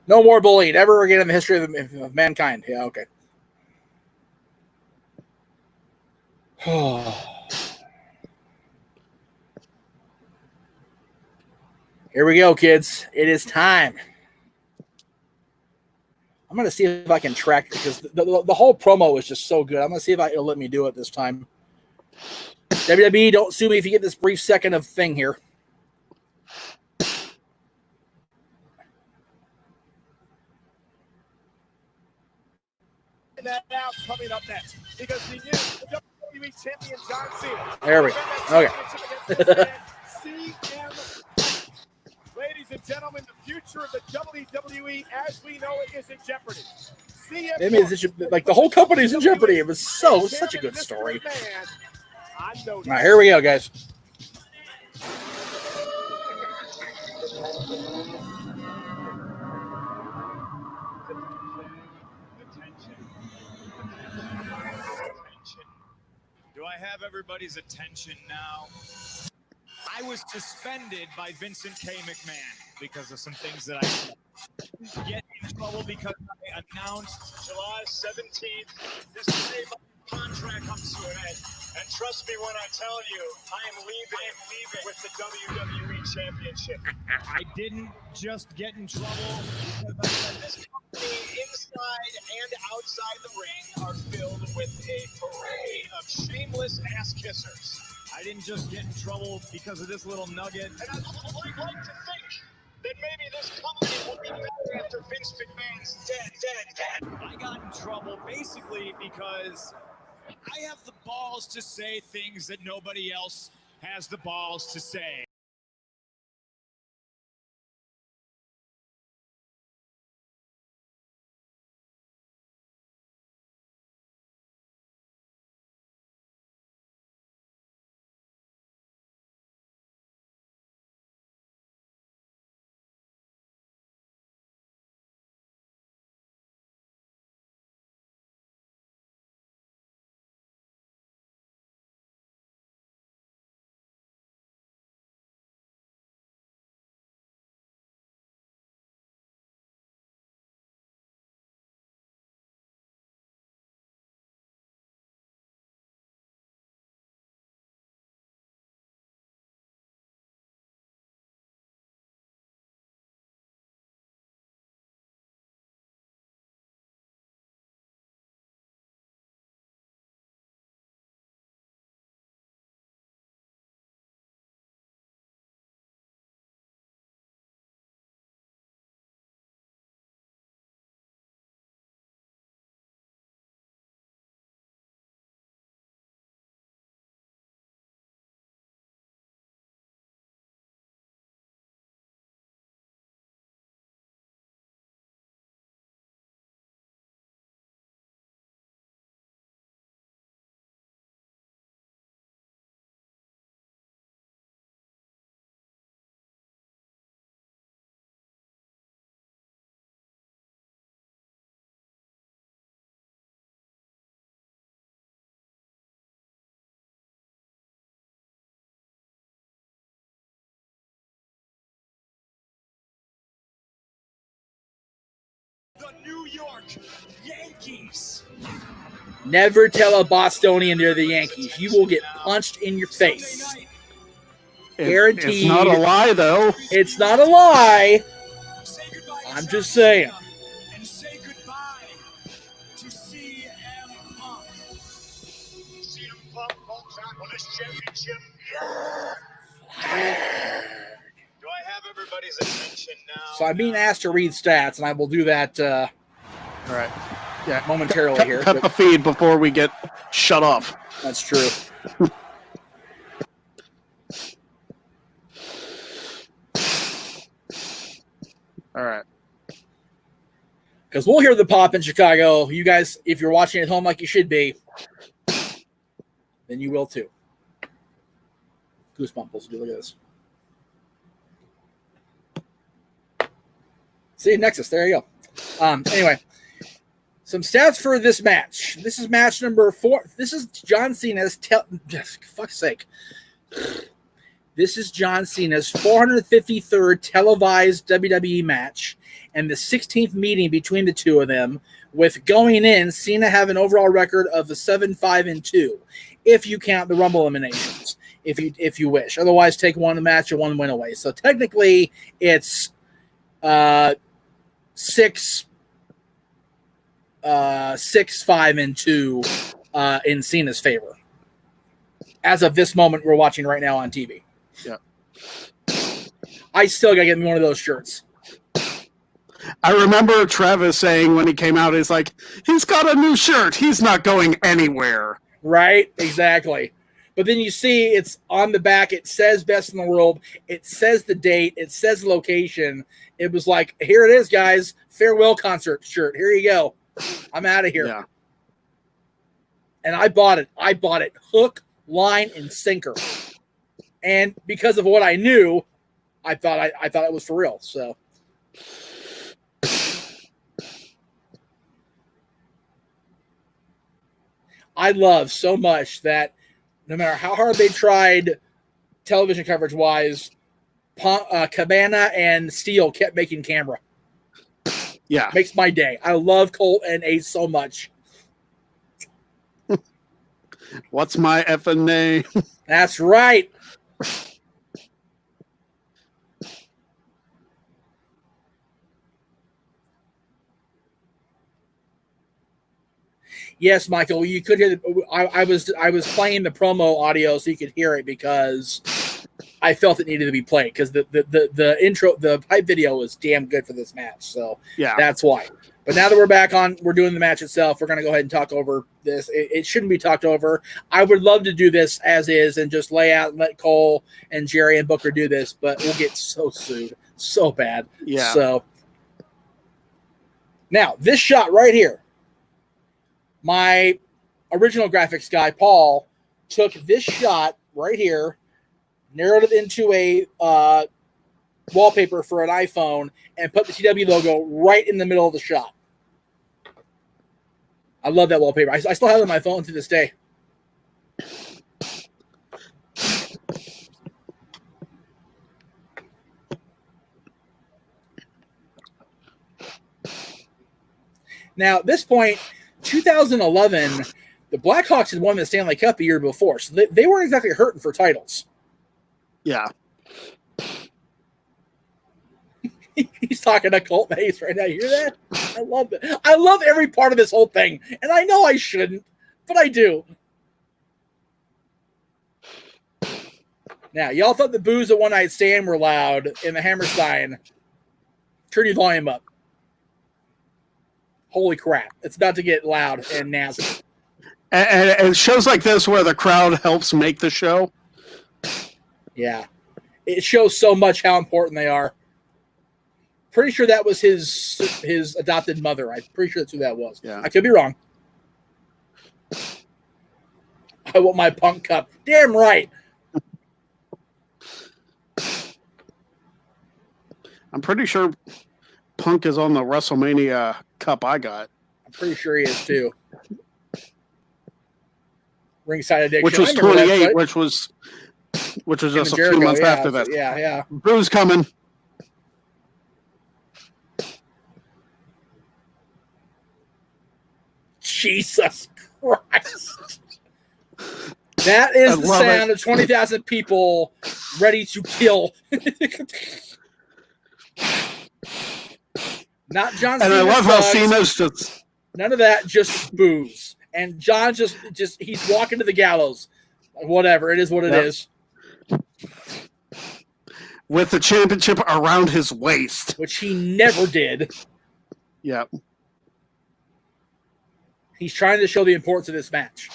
A: No more bullying ever again in the history of mankind. Yeah, okay. Here we go, kids. It is time. I'm going to see if I can track it because the whole promo is just so good. I'm going to see if it'll let me do it this time. WWE, don't sue me if you get this brief second of thing here.
C: That out coming up next because he knew the WWE champion John Cena.
A: There we go. Okay.
C: Ladies and gentlemen, the future of the WWE as we know it is in jeopedy.
A: I mean, like the whole company's in jeopardy. It was such a good story. All right, here we go, guys.
C: Do I have everybody's attention now? I was suspended by Vincent K. McMahon because of some things that I did. Get in trouble because I announced July 17th. This is the day my contract comes to an end. And trust me when I tell you, I am leaving with the WWE Championship. I didn't just get in trouble because I said this company inside and outside the ring are filled with a parade of shameless ass kissers. I didn't just get in trouble because of this little nugget. And I'd like to think that maybe this company will be better after Vince McMahon's dead. I got in trouble basically because I have the balls to say things that nobody else has the balls to say. The New York Yankees.
A: Never tell a Bostonian they're the Yankees. You will get punched in your face. Guaranteed.
B: It's not a lie, though.
A: It's not a lie. I'm just saying.
C: And say goodbye to Championship. Do I have everybody's attention now?
A: So I'm being asked to read stats, and I will do that
B: All right. Yeah.
A: momentarily here.
B: Cut the feed before we get shut off.
A: That's true.
B: All right.
A: Because we'll hear the pop in Chicago. You guys, if you're watching at home like you should be, then you will too. Goosebumps. Look at this. See, Nexus. There you go. Anyway, some stats for this match. This is match number 4. This is John Cena's. Fuck's sake. This is John Cena's 453rd televised WWE match and the 16th meeting between the two of them, with going in, Cena have an overall record of 7-5-2, if you count the Rumble eliminations, if you wish. Otherwise, take one match and one win away. So technically, it's 6-5-2 in Cena's favor. As of this moment, we're watching right now on TV.
B: Yeah.
A: I still gotta get me one of those shirts.
B: I remember Travis saying when he came out, he's like, he's got a new shirt. He's not going anywhere.
A: Right? Exactly. But then you see it's on the back. It says best in the world. It says the date. It says the location. It was like, here it is, guys. Farewell concert shirt. Here you go. I'm out of here.
B: Yeah.
A: And I bought it. I bought it hook, line, and sinker. And because of what I knew, I thought it was for real. So I love so much that no matter how hard they tried television coverage wise, Cabana and Steele kept making camera.
B: Yeah.
A: Makes my day. I love Colt and Ace so much.
B: What's my effing name?
A: That's right. Yes, Michael, you could hear I was playing the promo audio so you could hear it because I felt it needed to be played because the intro, the hype video was damn good for this match. So
B: Yeah.
A: that's why. But now that we're back on, we're doing the match itself. We're going to go ahead and talk over this. It shouldn't be talked over. I would love to do this as is and just lay out and let Cole and Jerry and Booker do this, but we'll get so sued so bad.
B: Yeah.
A: So now this shot right here, my original graphics guy, Paul, took this shot right here, narrowed it into a wallpaper for an iPhone, and put the TW logo right in the middle of the shot. I love that wallpaper. I still have it on my phone to this day. Now, at this point, 2011, the Blackhawks had won the Stanley Cup a year before, so they weren't exactly hurting for titles.
B: Yeah.
A: He's talking to Colt Mace right now. You hear that? I love it. I love every part of this whole thing, and I know I shouldn't, but I do. Now, y'all thought the boos at One Night Stand were loud in the Hammerstein. Turn your volume up. Holy crap. It's about to get loud and nasty.
B: And shows like this where the crowd helps make the show.
A: Yeah. It shows so much how important they are. Pretty sure that was his adopted mother. I'm pretty sure that's who that was.
B: Yeah.
A: I could be wrong. I want my Punk cup. Damn right.
B: I'm pretty sure Punk is on the WrestleMania cup I got.
A: I'm pretty sure he is too. Ringside Addiction.
B: Which was 28, which was just a few months after that.
A: Yeah.
B: Boo's coming.
A: Jesus Christ. That is the sound of 20,000 people ready to kill. Not John Cena.
B: And I love how
A: sucks.
B: Cena's just...
A: None of that, just booze. And John just he's walking to the gallows. Whatever. It is what it is.
B: With the championship around his waist.
A: Which he never did.
B: Yeah.
A: He's trying to show the importance of this match.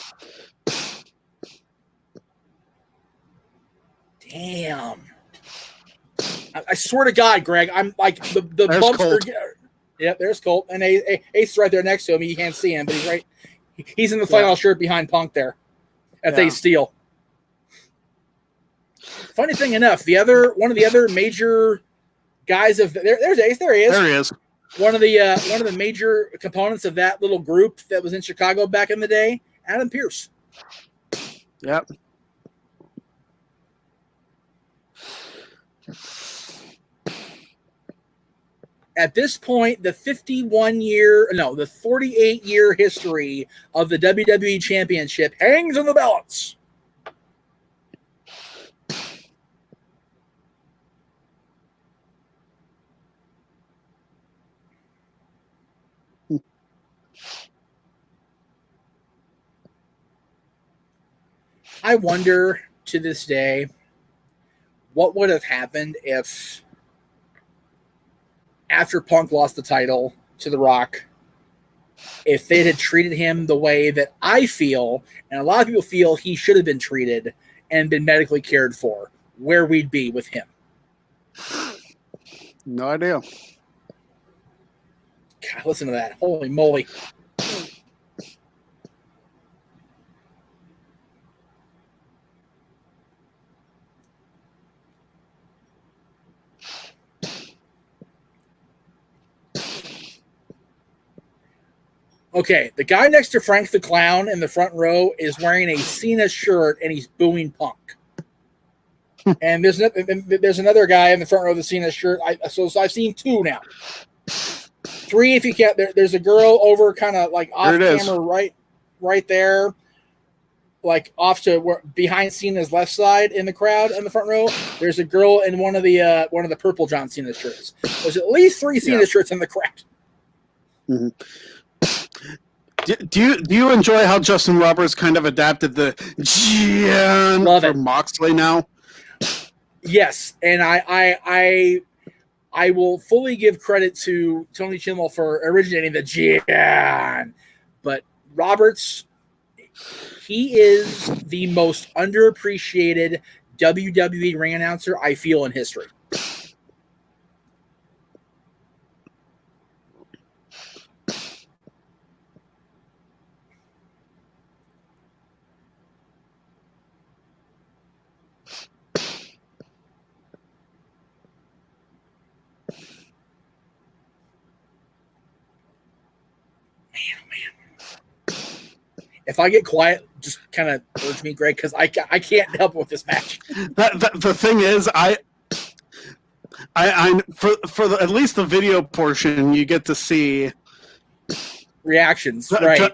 A: Damn. I swear to God, Greg, I'm like the bumps
B: Colt.
A: Yep, there's Colt. And Ace is right there next to him. You can't see him, but he's right. He's in the final shirt behind Punk there. That's Ace Steel. Funny thing enough, one of the other major guys of there's Ace. There he is.
B: There he is.
A: One of the major components of that little group that was in Chicago back in the day, Adam Pearce.
B: Yep.
A: At this point, the 48-year history of the WWE Championship hangs in the balance. I wonder to this day what would have happened if, after Punk lost the title to The Rock, if they had treated him the way that I feel, and a lot of people feel he should have been treated and been medically cared for, where we'd be with him.
B: No idea.
A: God, listen to that. Holy moly. Okay, the guy next to Frank the Clown in the front row is wearing a Cena shirt and he's booing Punk. And there's another guy in the front row of the Cena shirt. So I've seen two now. Three if you can't. There's a girl over kind of like off camera right there, like off to behind Cena's left side in the crowd in the front row. There's a girl in one of the purple John Cena shirts. There's at least three Cena shirts in the crowd.
B: Mm-hmm. Do you enjoy how Justin Roberts kind of adapted the Gian for Moxley now?
A: Yes, and I will fully give credit to Tony Chimel for originating the Gian, but Roberts, he is the most underappreciated WWE ring announcer I feel in history. If I get quiet, just kind of urge me, Greg, because I can't help with this match.
B: The thing is, I for at least the video portion, you get to see
A: reactions, right?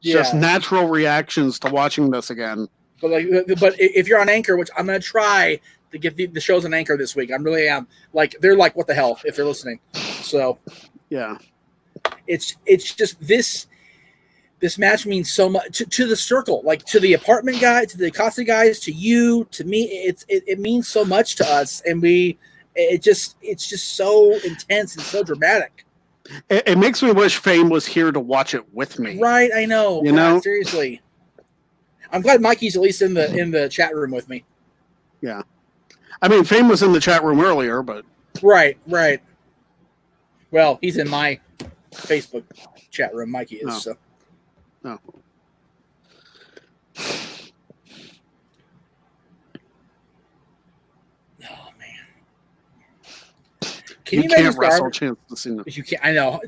B: Just natural reactions to watching this again.
A: But if you're on Anchor, which I'm going to try to get the shows on Anchor this week, I really am. Like they're like, what the hell if they're listening? So
B: yeah,
A: it's just this. This match means so much to the circle, like to the apartment guy, to the Casa guys, to you, to me. It means so much to us, and it's just so intense and so dramatic.
B: It makes me wish Fame was here to watch it with me.
A: Right, I know.
B: You know,
A: seriously. I'm glad Mikey's at least in the chat room with me.
B: Yeah, I mean, Fame was in the chat room earlier, but
A: right. Well, he's in my Facebook chat room. Mikey is.
B: No.
A: So.
B: No.
A: Oh man!
B: You can't wrestle Chance to see them.
A: You can't. I know.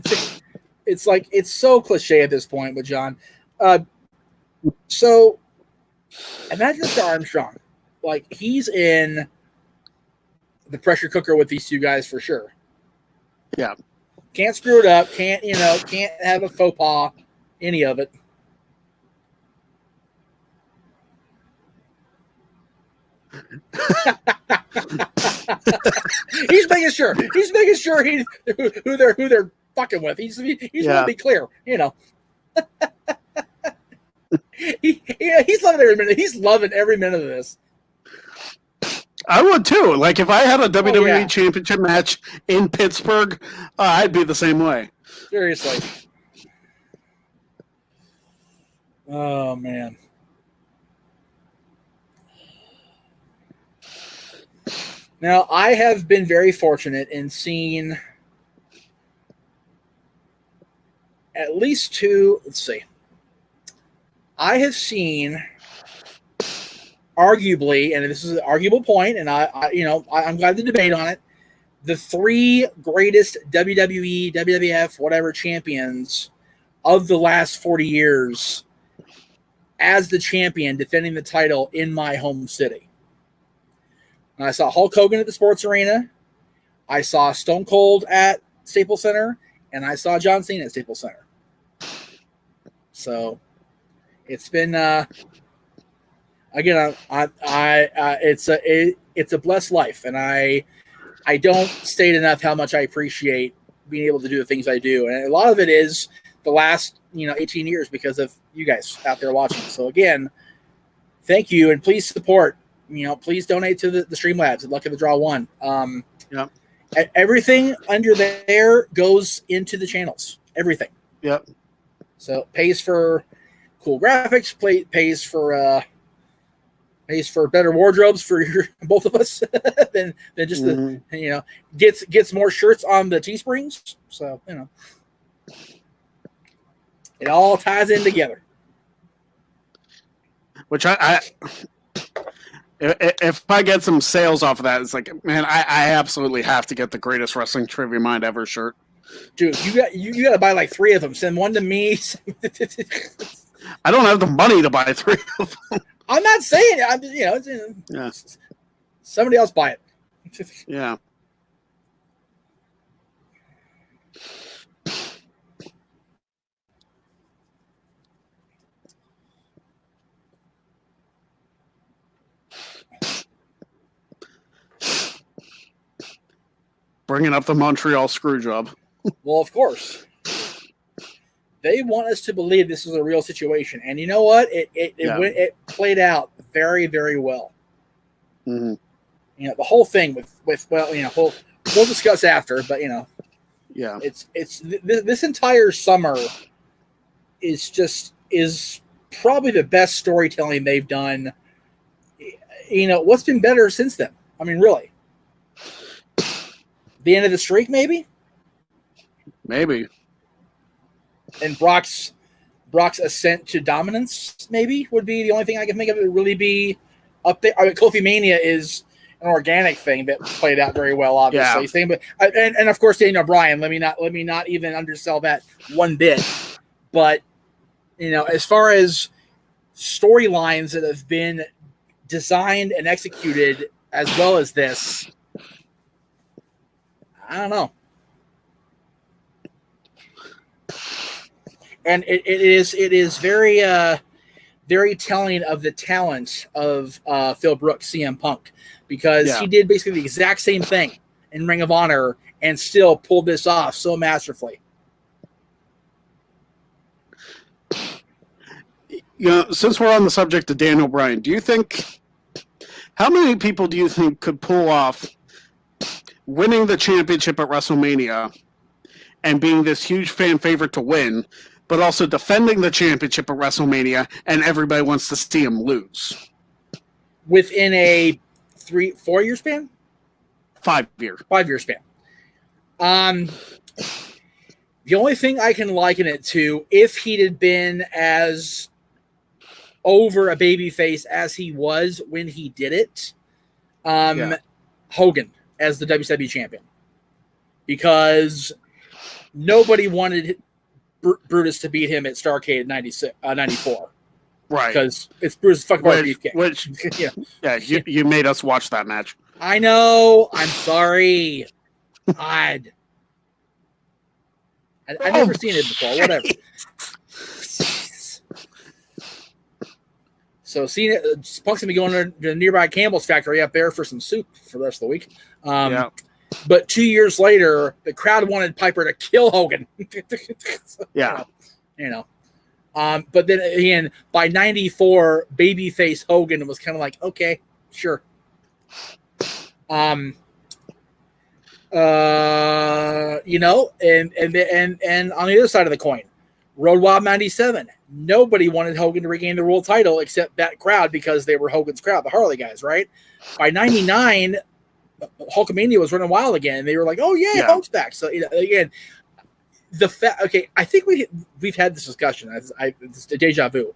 A: It's like it's so cliche at this point with John. So imagine Mr. Armstrong, like he's in the pressure cooker with these two guys for sure.
B: Yeah.
A: Can't screw it up. Can't have a faux pas. Any of it. He's making sure who they're fucking with. He's want to be clear, you know. He's loving every minute. He's loving every minute of this.
B: I would too. Like if I had a WWE
A: yeah.
B: Championship match in Pittsburgh, I'd be the same way.
A: Seriously. Oh man. Now I have been very fortunate in seeing at least two. Let's see. I have seen, arguably, and this is an arguable point, and I'm glad to debate on it. The three greatest WWE, WWF, whatever champions of the last 40 years as the champion defending the title in my home city. And I saw Hulk Hogan at the Sports Arena. I saw Stone Cold at Staples Center, and I saw John Cena at Staples Center. So it's been again, it's a blessed life, and I don't state enough how much I appreciate being able to do the things I do, and a lot of it is the last 18 years because of you guys out there watching. So again, thank you, and please support. Please donate to the Streamlabs at Luck of the Draw 1.
B: Yep.
A: Everything under there goes into the channels. Everything.
B: Yep.
A: So it pays for cool graphics, pays for better wardrobes for both of us than just gets more shirts on the Teesprings. So it all ties in together.
B: Which if I get some sales off of that, it's like, man, I absolutely have to get the Greatest Wrestling Trivia Mind Ever shirt.
A: Dude, you got to buy like 3 of them. Send one to me.
B: I don't have the money to buy 3 of them.
A: I'm not saying it.
B: Yeah.
A: Somebody else buy it.
B: Yeah. Bringing up the Montreal screw job.
A: Well, of course. They want us to believe this is a real situation. And you know what? It played out very, very well.
B: Mm-hmm.
A: The whole thing with we'll discuss after, but
B: yeah,
A: it's this entire summer is probably the best storytelling they've done. What's been better since then? I mean, really? The end of the streak, maybe?
B: Maybe.
A: And Brock's ascent to dominance, maybe, would be the only thing I can think of. It would really be up there. I mean, Kofi Mania is an organic thing that played out very well, obviously.
B: Yeah.
A: But and of course, Daniel Bryan. Let me not even undersell that one bit. But as far as storylines that have been designed and executed as well as this, I don't know. And it is very very telling of the talent of Phil Brooks, CM Punk, because he did basically the exact same thing in Ring of Honor and still pulled this off so masterfully.
B: Since we're on the subject of Daniel Bryan, how many people do you think could pull off winning the championship at WrestleMania and being this huge fan favorite to win, but also defending the championship at WrestleMania, and everybody wants to see him lose?
A: Within a 3-4 year span?
B: 5 year.
A: 5 year span. The only thing I can liken it to, if he had been as over a babyface as he was when he did it, Hogan as the WWE champion. Because nobody wanted Brutus to beat him at Starrcade 94.
B: Right.
A: Because it's Brutus fucking beefcake.
B: Which you made us watch that match.
A: I know. I'm sorry. I've never seen it before. Whatever. So seeing it, Punk's gonna be going to the nearby Campbell's factory up there for some soup for the rest of the week. But 2 years later, the crowd wanted Piper to kill Hogan. So, But then again, by 94, babyface Hogan was kind of like, okay, sure. And on the other side of the coin, Road Wild 97. Nobody wanted Hogan to regain the world title except that crowd because they were Hogan's crowd, the Harley guys, right? By 99, Hulkamania was running wild again, and they were like, "Oh yeah, Hulk's back." So again, I think we've had this discussion. It's a deja vu.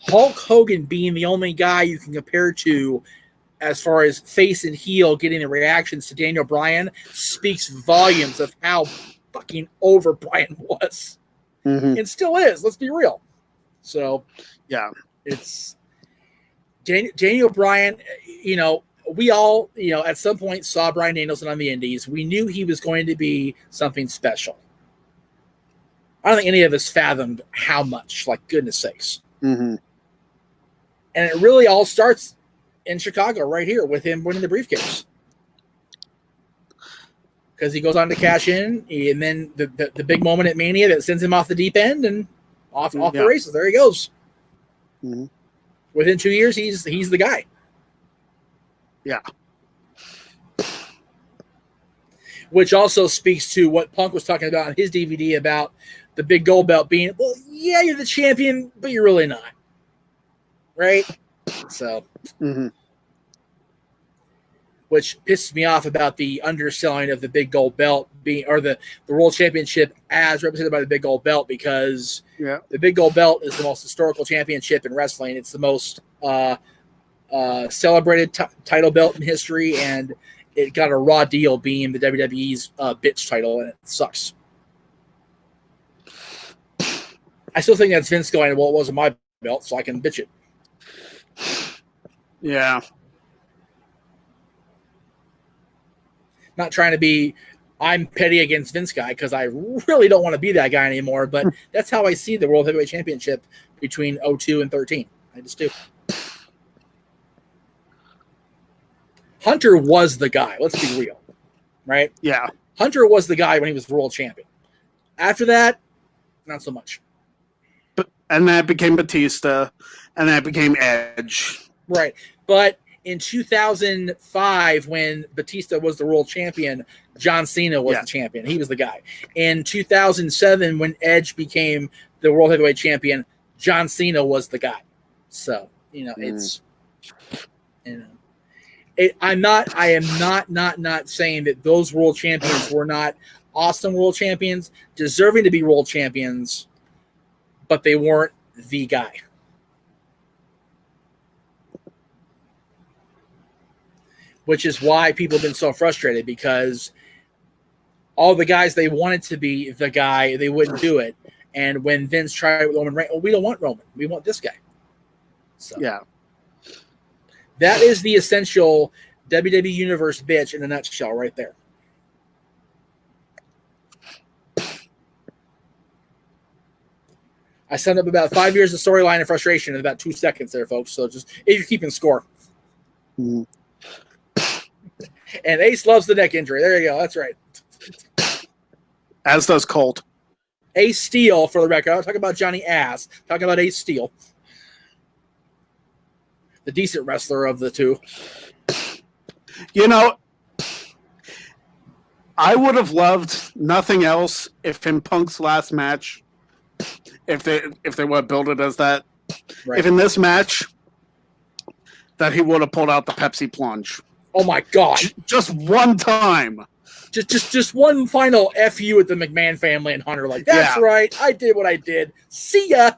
A: Hulk Hogan being the only guy you can compare to as far as face and heel getting the reactions to Daniel Bryan speaks volumes of how fucking over Bryan was. And still is. Let's be real. So, yeah, it's Daniel Bryan. We all, at some point saw Bryan Danielson on the Indies. We knew he was going to be something special. I don't think any of us fathomed how much, like, goodness sakes. And it really all starts in Chicago right here with him winning the briefcase. Because he goes on to cash in, and then the big moment at Mania that sends him off the deep end and off the races. There he goes. Within 2 years, he's the guy.
B: Yeah.
A: Which also speaks to what Punk was talking about on his DVD about the big gold belt being, well, yeah, you're the champion, but you're really not. Right? So. Which pisses me off about the underselling of the big gold belt being, or the world championship as represented by the big gold belt, because the big gold belt is the most historical championship in wrestling. It's the most celebrated title belt in history, and it got a raw deal being the WWE's bitch title, and it sucks. I still think that's Vince going, well, it wasn't my belt, so I can bitch it.
B: Yeah.
A: Not trying to be, I'm petty against Vince guy, because I really don't want to be that guy anymore, but that's how I see the World Heavyweight Championship between 02 and 13. I just do. Hunter was the guy. Let's be real. Right?
B: Yeah.
A: Hunter was the guy when he was world champion. After that, not so much.
B: And that became Batista, and that became Edge.
A: Right. But in 2005, when Batista was the world champion, John Cena was the champion. He was the guy. In 2007, when Edge became the world heavyweight champion, John Cena was the guy. So, it's, I am not saying that those world champions were not awesome world champions, deserving to be world champions, but they weren't the guy. Which is why people have been so frustrated, because all the guys they wanted to be the guy, they wouldn't do it. And when Vince tried with Roman Reigns, we don't want Roman. We want this guy. So that is the essential WWE Universe bitch in a nutshell right there. I summed up about 5 years of storyline and frustration in about 2 seconds there, folks. So just, if you're keeping score. And Ace loves the neck injury. There you go. That's right.
B: As does Colt.
A: Ace Steel, for the record. I'm not talking about Johnny Ass. I'm talking about Ace Steel. The decent wrestler of the two.
B: I would have loved nothing else if in Punk's last match, if they would have built it as that, if in this match that he would have pulled out the Pepsi plunge.
A: Oh my God!
B: Just one time.
A: Just one final F you at the McMahon family and Hunter. Like, that's right. I did what I did. See ya.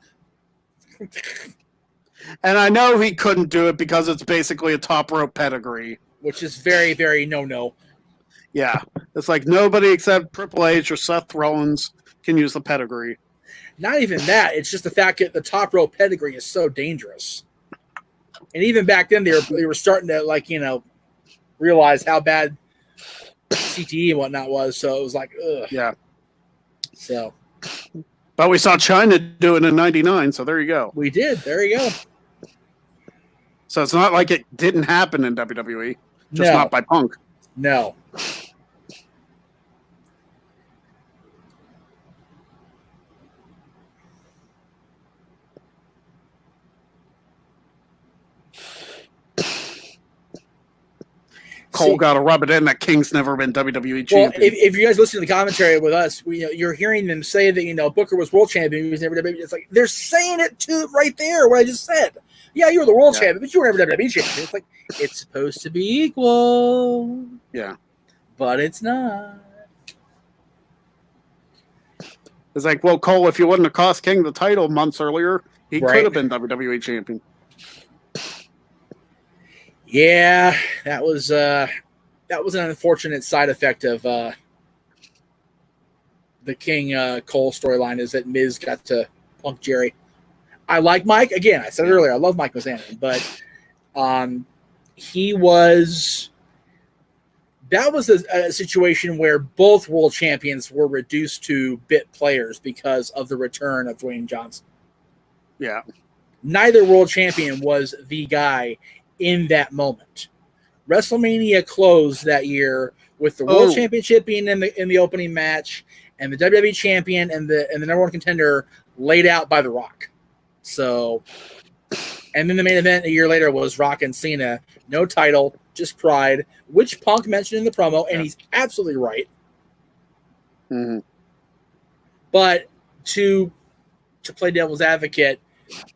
B: And I know he couldn't do it because it's basically a top rope pedigree,
A: which is very, very no.
B: Yeah, it's like nobody except Triple H or Seth Rollins can use the pedigree.
A: Not even that. It's just the fact that the top rope pedigree is so dangerous. And even back then, they were starting to realize how bad CTE and whatnot was. So it was like, ugh.
B: Yeah.
A: So.
B: But we saw China do it in '99, so there you go.
A: We did. There you go.
B: So it's not like it didn't happen in WWE, just not by Punk.
A: No.
B: Cole got to rub it in that King's never been WWE
A: Well,
B: champion.
A: if you guys listen to the commentary with us, you're hearing them say that Booker was world champion. He was never WWE. It's like they're saying it too right there. What I just said. Yeah, you were the world champion, but you were never WWE champion. It's like it's supposed to be equal.
B: Yeah,
A: but it's not.
B: It's like, well, Cole, if you wouldn't have cost King the title months earlier, he could have been WWE champion.
A: Yeah, that was an unfortunate side effect of the King Cole storyline, is that Miz got to punk Jerry. I like Mike. Again, I said it earlier, I love Mike Mizanin, but that was a situation where both world champions were reduced to bit players because of the return of Dwayne Johnson.
B: Yeah.
A: Neither world champion was the guy in that moment. WrestleMania closed that year with the World Championship being in the opening match, and the WWE champion and the number one contender laid out by The Rock. So, and then the main event a year later was Rock and Cena. No title, just pride, which Punk mentioned in the promo, and he's absolutely right.
B: Mm-hmm.
A: But to play devil's advocate,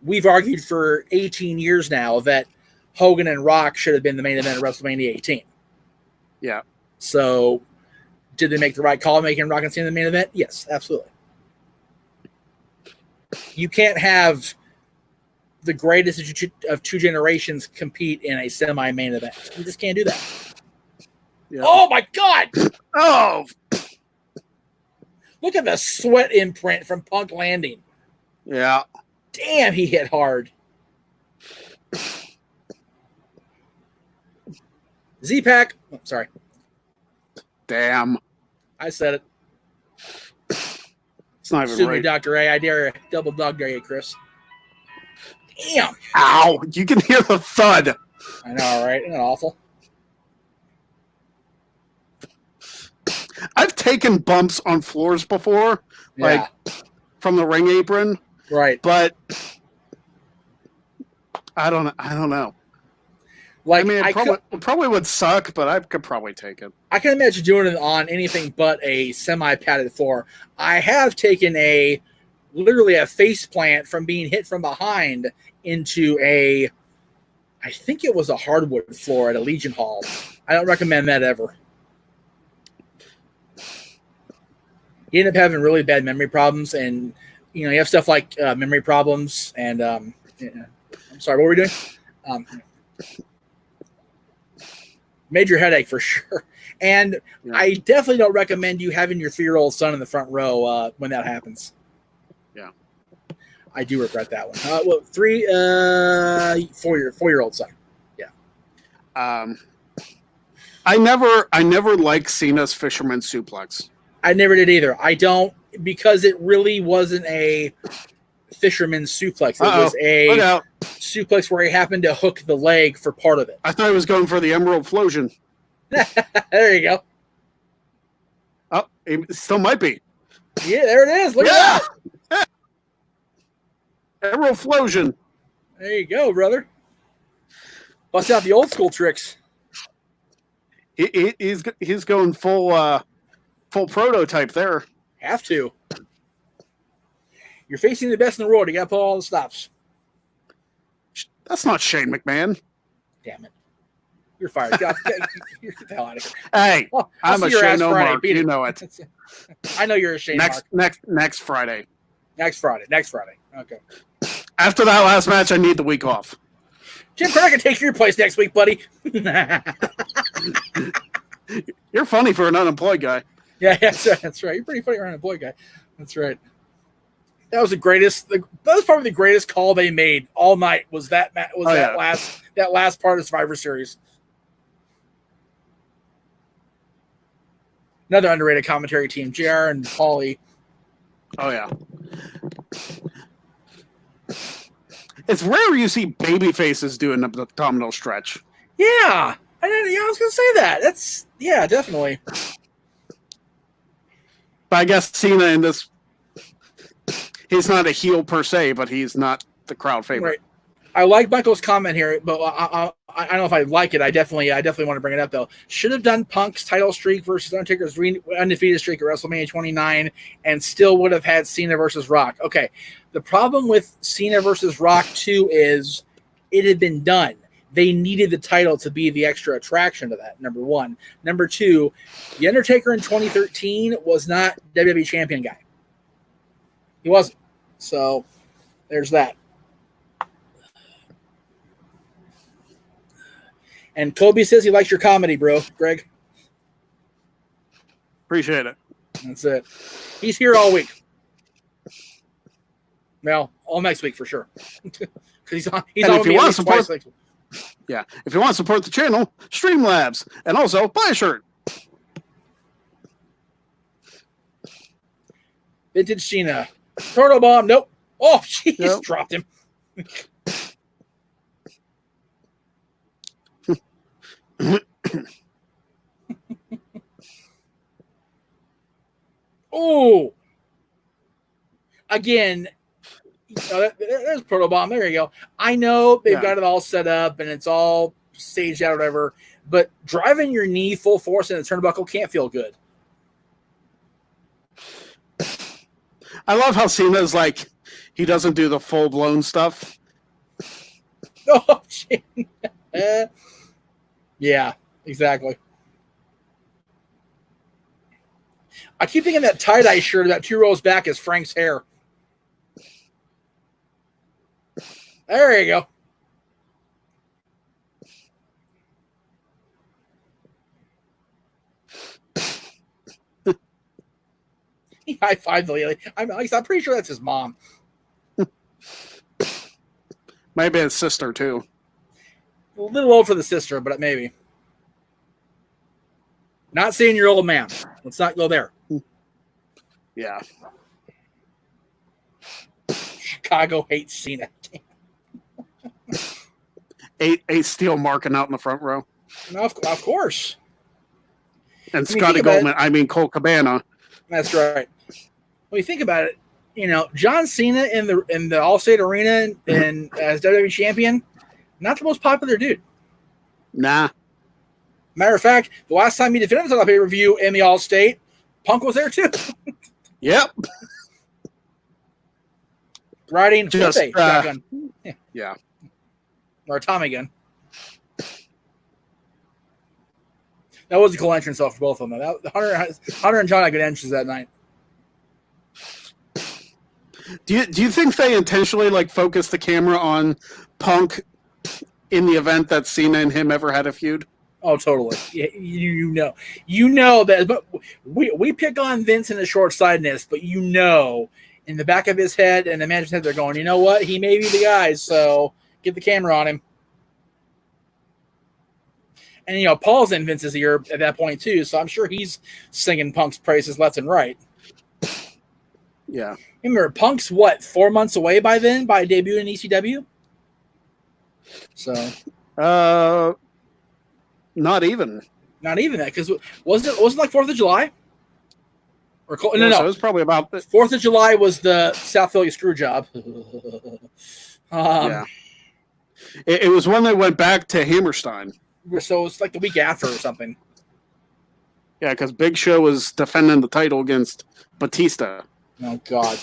A: we've argued for 18 years now that Hogan and Rock should have been the main event of WrestleMania 18.
B: Yeah.
A: So, did they make the right call making Rock and Cena the main event? Yes, absolutely. You can't have the greatest of two generations compete in a semi-main event. You just can't do that. Yeah. Oh, my God!
B: Oh!
A: Look at the sweat imprint from Punk landing.
B: Yeah.
A: Damn, he hit hard. Z-Pack. Oh, sorry.
B: Damn.
A: I said it.
B: It's not even
A: Sue
B: right.
A: me, Dr. A. I dare you. Double dog dare you, Chris. Damn.
B: Ow. You can hear the thud.
A: I know, right? Isn't that awful?
B: I've taken bumps on floors before, like from the ring apron.
A: Right.
B: But I don't know.
A: Like,
B: I mean, it probably would suck, but I could probably take it.
A: I can imagine doing it on anything but a semi-padded floor. I have taken literally a face plant from being hit from behind into I think it was a hardwood floor at a Legion Hall. I don't recommend that ever. You end up having really bad memory problems, and you have stuff like memory problems. And I'm sorry, what were we doing? Major headache for sure. And I definitely don't recommend you having your 3-year-old son in the front row when that happens.
B: Yeah,
A: I do regret that one. 4-year-old son. Yeah.
B: I never liked Cena's fisherman suplex.
A: I never did either. I don't, because it really wasn't a fisherman suplex. It was a suplex where he happened to hook the leg for part of it.
B: I thought he was going for the Emerald Flosion.
A: There you go.
B: Oh, it still might be.
A: Yeah, there it is. Look at that.
B: Emerald Flosion.
A: There you go, brother. Bust out the old school tricks.
B: He's going full prototype there.
A: Have to. You're facing the best in the world. You got to pull all the stops.
B: That's not Shane McMahon.
A: Damn it. You're fired. Get the hell out of here.
B: Hey, I'm a Shane O'Mark. You know it.
A: I know you're a Shane Mark.
B: Next Friday.
A: Next Friday. Okay.
B: After that last match, I need the week off.
A: Jim Carter can take your place next week, buddy.
B: You're funny for an unemployed guy.
A: Yeah, that's right. You're pretty funny for an unemployed guy. That's right. That was the greatest. That was probably the greatest call they made all night. Was that last part of Survivor Series? Another underrated commentary team, JR and Paulie.
B: Oh yeah. It's rare you see baby faces doing an abdominal stretch.
A: Yeah, I was gonna say that. That's definitely.
B: But I guess Cena in this, he's not a heel per se, but he's not the crowd favorite.
A: Right. I like Michael's comment here, but I don't know if I like it. I definitely want to bring it up though. Should have done Punk's title streak versus Undertaker's undefeated streak at WrestleMania 29, and still would have had Cena versus Rock. Okay, the problem with Cena versus Rock 2 is it had been done. They needed the title to be the extra attraction to that. Number one. Number two, the Undertaker in 2013 was not WWE champion guy. He wasn't. So there's that. And Kobe says he likes your comedy, bro, Greg.
B: Appreciate it.
A: That's it. He's here all week. Well, all next week for sure. Because he's on
B: if you want to support,
A: twice.
B: yeah, if you want to support the channel, Streamlabs, and also buy a shirt.
A: Vintage Cena. Turtle bomb. Nope. Oh, jeez,
B: nope.
A: Dropped him. Oh, again, there's Proto Bomb. There you go. I know they've got it all set up and it's all staged out or whatever, but driving your knee full force in a turnbuckle can't feel good.
B: I love how Cena's like, he doesn't do the full blown stuff.
A: Oh, yeah, exactly. I keep thinking that tie-dye shirt about 2 rows back is Frank's hair. There you go. He high-fived the lady. I'm pretty sure that's his mom.
B: Maybe his sister, too.
A: A little old for the sister, but maybe. Not saying you're old man. Let's not go there.
B: Yeah.
A: Chicago hates Cena.
B: Eight steel marking out in the front row.
A: No, of course.
B: And Scotty Goldman, Cole Cabana.
A: That's right. When you think about it, John Cena in the Allstate Arena and as WWE champion, not the most popular dude.
B: Nah.
A: Matter of fact, the last time he defended himself on a pay-per-view in the Allstate, Punk was there too.
B: Yep.
A: Riding just a shotgun.
B: Yeah.
A: Or a Tommy gun. That was a cool entrance though for both of them. Hunter and John had good entrances that night.
B: Do you think they intentionally focused the camera on Punk in the event that Cena and him ever had a feud?
A: Oh, totally. You know that. But we pick on Vince and the short-sightedness, but in the back of his head and the manager's head, they're going, you know what? He may be the guy, so get the camera on him. And Paul's in Vince's ear at that point too, so I'm sure he's singing Punk's praises left and right.
B: Yeah.
A: Remember, Punk's 4 months away by then by debuting in ECW. So.
B: Not even
A: that, because wasn't it like 4th of July? Or no.
B: So it was probably about
A: 4th of July was the South Philly screw job.
B: Yeah. It was when they went back to Hammerstein.
A: So it's like the week after or something.
B: Yeah, because Big Show was defending the title against Batista.
A: Oh God.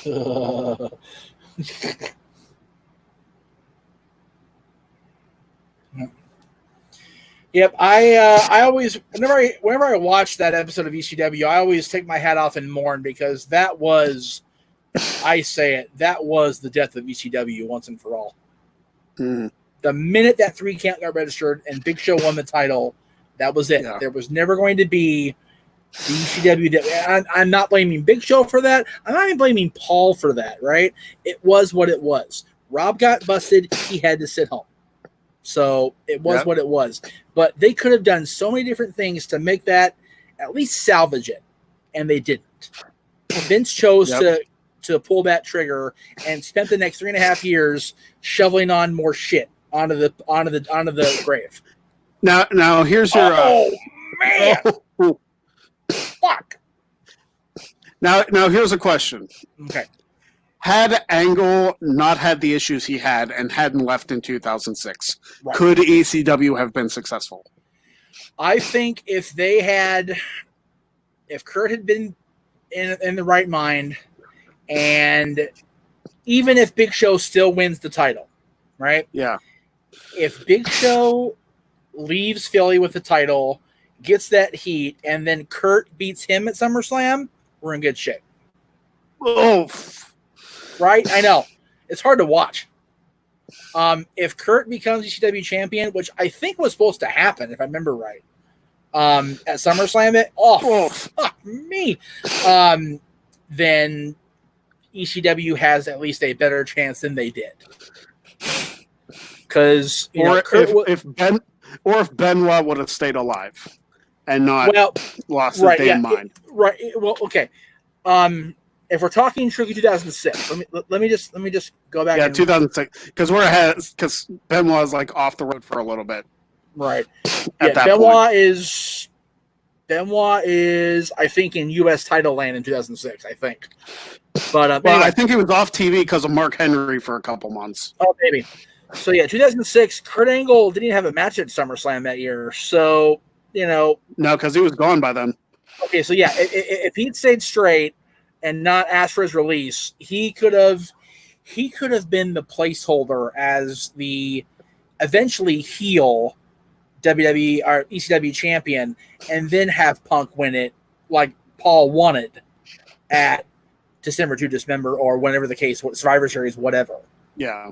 A: Yep, I always whenever I watch that episode of ECW, I always take my hat off and mourn because that was, that was the death of ECW once and for all.
B: Mm.
A: The minute that 3 count got registered and Big Show won the title, that was it. Yeah. There was never going to be the ECW. I'm not blaming Big Show for that. I'm not even blaming Paul for that, right? It was what it was. Rob got busted. He had to sit home. So it was what it was. But they could have done so many different things to make that at least salvage it, and they didn't. Vince chose to pull that trigger and spent the next 3.5 years shoveling on more shit onto the grave.
B: Now here's your.
A: Oh man! Fuck.
B: Now here's a question.
A: Okay.
B: Had Angle not had the issues he had and hadn't left in 2006,
A: Right.
B: could ECW have been successful?
A: I think if Kurt had been in the right mind, and even if Big Show still wins the title, right?
B: Yeah.
A: If Big Show leaves Philly with the title, gets that heat, and then Kurt beats him at SummerSlam, we're in good shape.
B: Oh,
A: Right? I know. It's hard to watch. If Kurt becomes ECW champion, which I think was supposed to happen, if I remember right, at SummerSlam, fuck me. Then ECW has at least a better chance than they did. Because
B: if Benoit would have stayed alive and not lost his damn mind.
A: Right. Well, okay. If we're talking strictly 2006, let me just go back.
B: Yeah, 2006, because we're ahead. Because Benoit is like off the road for a little bit.
A: Right.
B: At that
A: Benoit
B: point.
A: is I think in U.S. title land in 2006. I think. But
B: well,
A: anyway.
B: I think he was off TV because of Mark Henry for a couple months.
A: Oh, maybe. So yeah, 2006. Kurt Angle didn't have a match at SummerSlam that year. So
B: no, because he was gone by then.
A: Okay, so yeah, if he'd stayed straight and not asked for his release, he could have been the placeholder as the eventually heel WWE or ECW champion, and then have Punk win it like Paul wanted at December to Dismember or whenever the case, Survivor Series, whatever.
B: Yeah.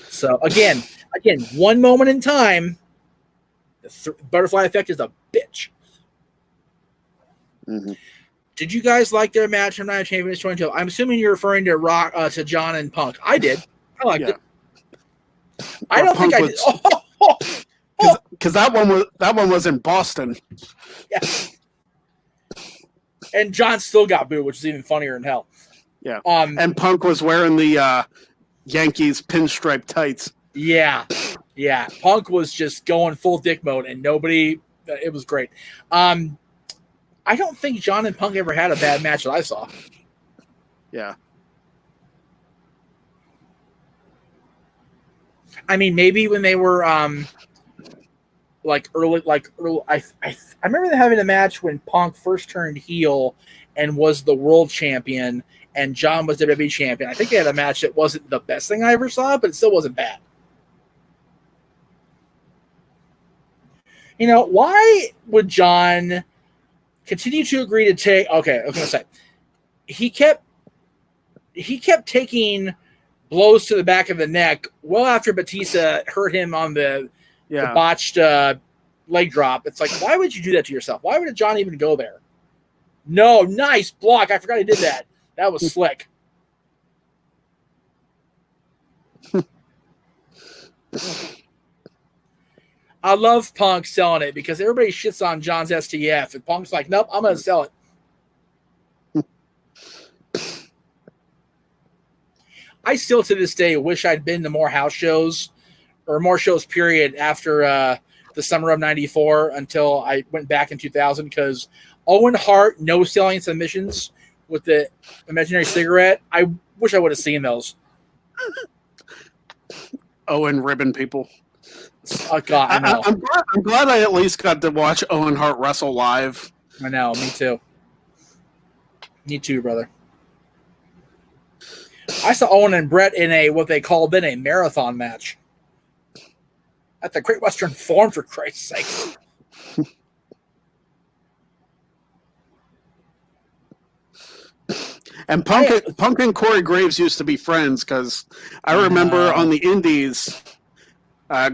A: So again, one moment in time, the butterfly effect is a bitch.
B: Mm-hmm.
A: Did you guys like their match from Night of Champions 22? I'm assuming you're referring to to John and Punk. I did. I liked it. I don't think I did.
B: Because that one was in Boston.
A: Yeah. And John still got booed, which is even funnier than hell.
B: Yeah. And Punk was wearing the Yankees pinstripe tights.
A: Yeah. Yeah. Punk was just going full dick mode, and nobody. It was great. I don't think John and Punk ever had a bad match that I saw.
B: Yeah.
A: I mean, maybe when they were early. I remember them having a match when Punk first turned heel and was the world champion, and John was WWE champion. I think they had a match that wasn't the best thing I ever saw, but it still wasn't bad. Why would John continue to agree to take? Okay, I was going to say he kept taking blows to the back of the neck well after Batista hurt him on the botched leg drop. It's like, why would you do that to yourself? Why would John even go there? No, nice block. I forgot he did that. That was slick. I love Punk selling it because everybody shits on John's STF, and Punk's like, nope, I'm going to sell it. I still, to this day, wish I'd been to more house shows or more shows, period, after the summer of 94 until I went back in 2000, because Owen Hart no-selling submissions with the imaginary cigarette, I wish I would have seen those.
B: Owen ribbon people.
A: Oh, God, I know.
B: I'm glad I at least got to watch Owen Hart wrestle live.
A: I know, me too. Me too, brother. I saw Owen and Brett in what they called then a marathon match at the Great Western Forum, for Christ's sake.
B: And Punk and Corey Graves used to be friends, because I remember on the Indies,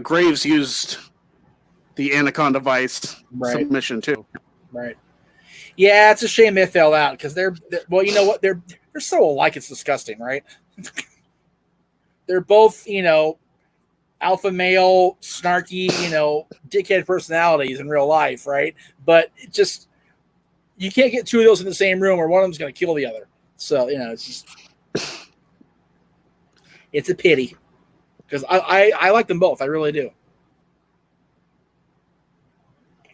B: Graves used the Anaconda Vice submission too.
A: Right. Yeah, it's a shame they fell out, because they're well, you know what? They're so alike, it's disgusting, right? They're both, alpha male, snarky, dickhead personalities in real life, right? But it just, you can't get two of those in the same room, or one of them's going to kill the other. So, it's a pity, because I like them both. I really do.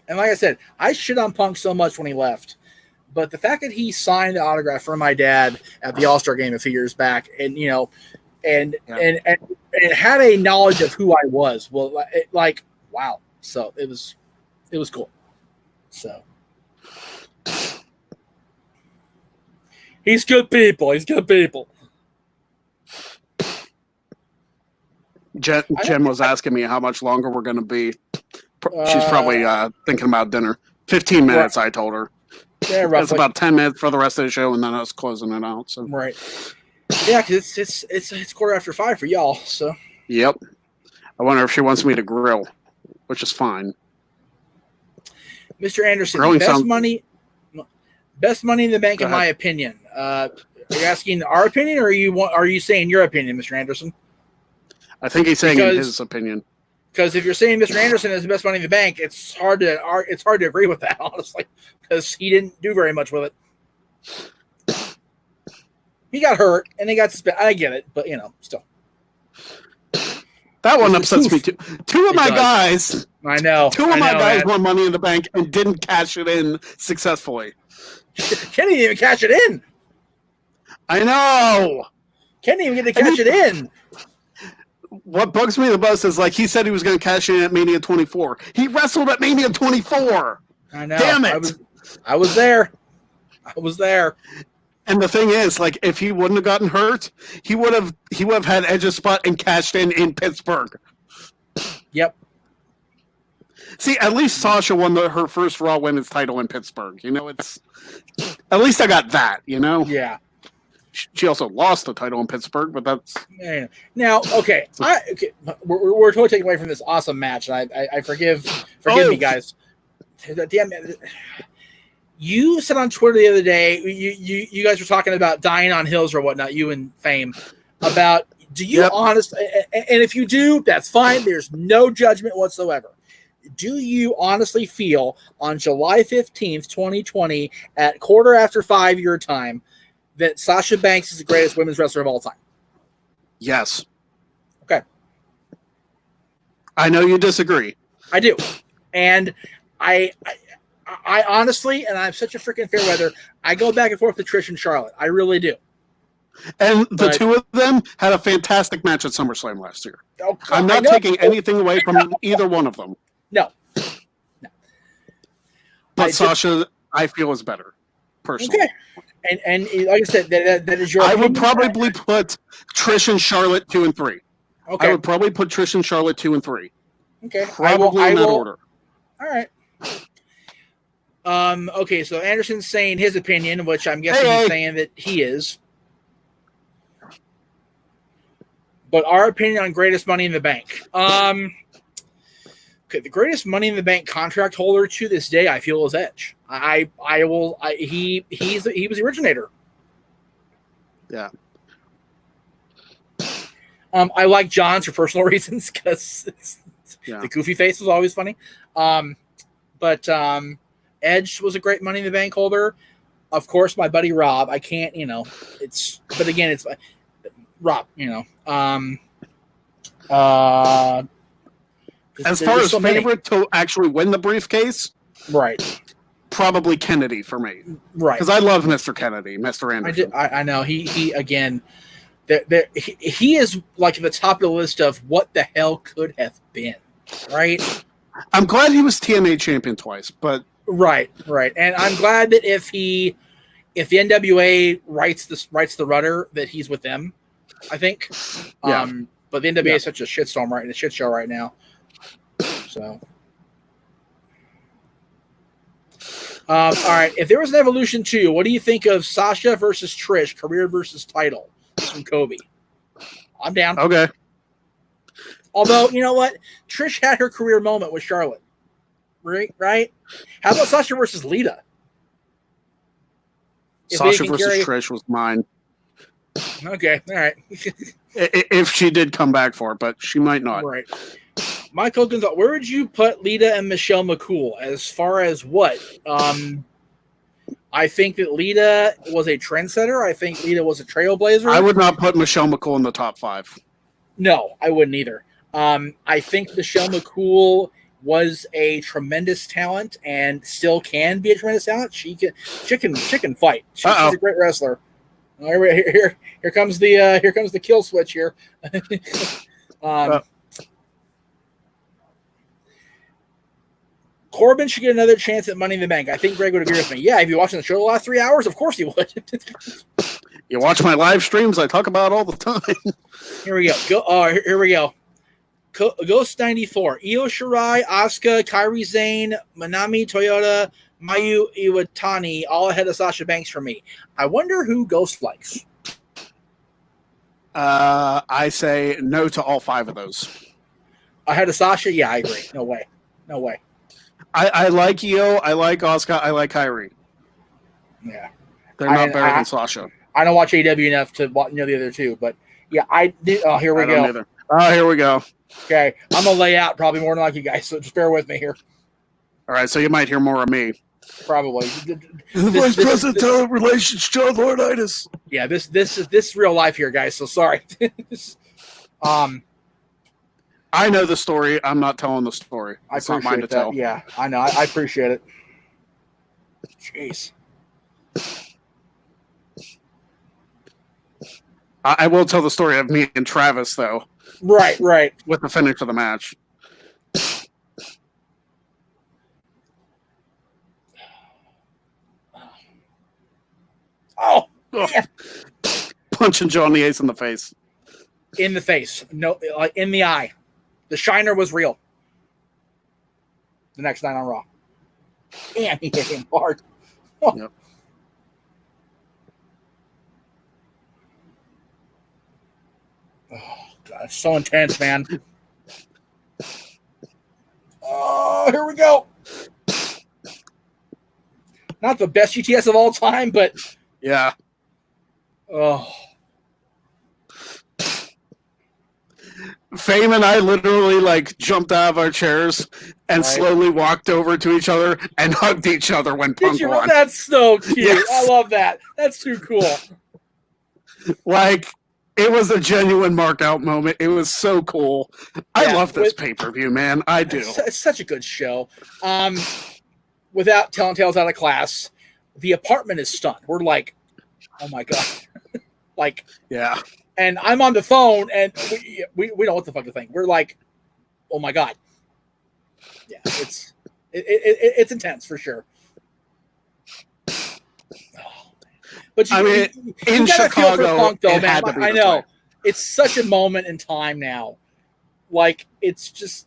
A: And like I said, I shit on Punk so much when he left, But the fact that he signed the autograph for my dad at the All-Star game a few years back, and and had a knowledge of who I was, well, wow. So it was cool. So he's good people. He's good people.
B: Jen was asking me how much longer we're going to be. She's probably thinking about dinner. 15 minutes, I told her.
A: Yeah, roughly.
B: It's about 10 minutes for the rest of the show, and then us closing it out. So.
A: Right. Yeah, because it's 5:15 for y'all. So.
B: Yep. I wonder if she wants me to grill, which is fine.
A: Mr. Anderson, best money in the bank, in my opinion. Are you asking our opinion, or are you saying your opinion, Mr. Anderson?
B: I think he's saying his opinion.
A: Because if you're saying Mr. Anderson is the best money in the bank, it's hard to agree with that, honestly, because he didn't do very much with it. He got hurt and he got suspended. I get it, but still.
B: That one upsets me too. Two of my guys.
A: I know.
B: Two of my guys won Money in the Bank and didn't cash it in successfully.
A: Can't even cash it in.
B: I know.
A: Can't even get to cash it in.
B: What bugs me the most is he said he was going to cash in at Mania 24. He wrestled at Mania 24.
A: I know.
B: Damn it.
A: I was there.
B: And the thing is, if he wouldn't have gotten hurt, he would have had Edge's spot and cashed in Pittsburgh.
A: Yep.
B: See, at least Sasha won her first Raw Women's title in Pittsburgh. It's at least I got that.
A: Yeah.
B: She also lost the title in Pittsburgh, but that's
A: now okay. We're totally taking away from this awesome match, and I forgive me, guys. Damn it. You said on Twitter the other day, you guys were talking about dying on hills or whatnot, you and Fame, about do you honestly, and if you do, that's fine. There's no judgment whatsoever. Do you honestly feel on July 15th, 2020, at 5:15 your time, that Sasha Banks is the greatest women's wrestler of all time?
B: Yes.
A: Okay.
B: I know you disagree.
A: I do. And I honestly, and I'm such a freaking fair weather, I go back and forth with Trish and Charlotte. I really do.
B: And the two of them had a fantastic match at SummerSlam last year.
A: Oh,
B: I'm not taking anything away from either one of them.
A: No.
B: But Sasha, I feel, is better, personally.
A: Okay. And like I said, that is your opinion.
B: I would probably put Trish and Charlotte 2 and 3.
A: Okay.
B: I would probably put Trish and Charlotte 2 and 3.
A: Okay.
B: Probably in that order.
A: All right. Okay, so Anderson's saying his opinion, which I'm guessing he's saying that he is. But our opinion on greatest Money in the Bank. Okay, the greatest Money in the Bank contract holder to this day, I feel, is Edge. He was the originator.
B: Yeah.
A: I like John's for personal reasons because the goofy face was always funny. But Edge was a great Money in the Bank holder. Of course, my buddy Rob. I can't, it's Rob.
B: As far as favorite to actually win the briefcase,
A: right?
B: Probably Kennedy for me,
A: right?
B: Because I love Mr. Kennedy, Mr. Anderson.
A: I know he again. He is like at the top of the list of what the hell could have been, right?
B: I'm glad he was TNA champion twice, but
A: right, and I'm glad that if the NWA writes the rudder, that he's with them. I think, but the NWA is such a shitstorm a shit show right now. So, all right. If there was an Evolution 2, what do you think of Sasha versus Trish, career versus title? This from Kobe. I'm down.
B: Okay.
A: Although, you know what? Trish had her career moment with Charlotte. Right? How about Sasha versus Lita?
B: Sasha versus Trish was mine.
A: Okay. All right.
B: If she did come back for it, but she might not.
A: Right. Michael Gonzalez, where would you put Lita and Michelle McCool as far as what? I think that Lita was a trendsetter. I think Lita was a trailblazer.
B: I would not put Michelle McCool in the top 5.
A: No, I wouldn't either. I think Michelle McCool was a tremendous talent and still can be a tremendous talent. She can fight. She's a great wrestler. Here comes the kill switch here. Corbin should get another chance at Money in the Bank. I think Greg would agree with me. Yeah, if you're watching the show the last 3 hours, of course you would.
B: You watch my live streams, I talk about all the time.
A: Here we go. Here we go. Ghost 94, Io Shirai, Asuka, Kairi Sane, Manami Toyota, Mayu Iwatani, all ahead of Sasha Banks for me. I wonder who Ghost likes.
B: I say no to all 5 of those.
A: Ahead of Sasha? Yeah, I agree. No way.
B: I like Io, I like Asuka, I like Kairi.
A: Yeah.
B: They're not better than Sasha.
A: I don't watch AW enough to know the other two, but yeah, I did. Oh, here we go.
B: Oh, here we go.
A: Okay, I'm gonna lay out probably more than like you guys, so just bear with me here.
B: All right, so you might hear more of me.
A: Probably.
B: The Vice President of Relations, John Laurinaitis.
A: Yeah, this is real life here, guys. So sorry.
B: I know the story. I'm not telling the story. It's not mine to tell.
A: Yeah, I know. I appreciate it. Jeez.
B: I will tell the story of me and Travis, though.
A: Right.
B: With the finish of the match.
A: Oh, man.
B: Punching Johnny Ace in the face.
A: In the face. No, in the eye. The Shiner was real. The next night on Raw. Damn, he hit him hard. Oh.
B: Yep.
A: Oh, God, it's so intense, man. Oh, here we go. Not the best GTS of all time, but
B: yeah.
A: Oh.
B: Fame and I literally jumped out of our chairs and slowly walked over to each other and hugged each other when Punk won.
A: That's so cute.
B: Yes.
A: I love that. That's too cool.
B: It was a genuine mark-out moment. It was so cool. I love this pay-per-view, man. I do.
A: It's such a good show. Without telling tales out of class, the apartment is stunned. We're like, oh my God.
B: Yeah.
A: And I'm on the phone, and we don't know what the fuck to think. We're like, oh my God. Yeah, it's intense for sure. But
B: in Chicago,
A: Punk, though,
B: it
A: man.
B: had to be
A: I know it's such a moment in time now. It's just.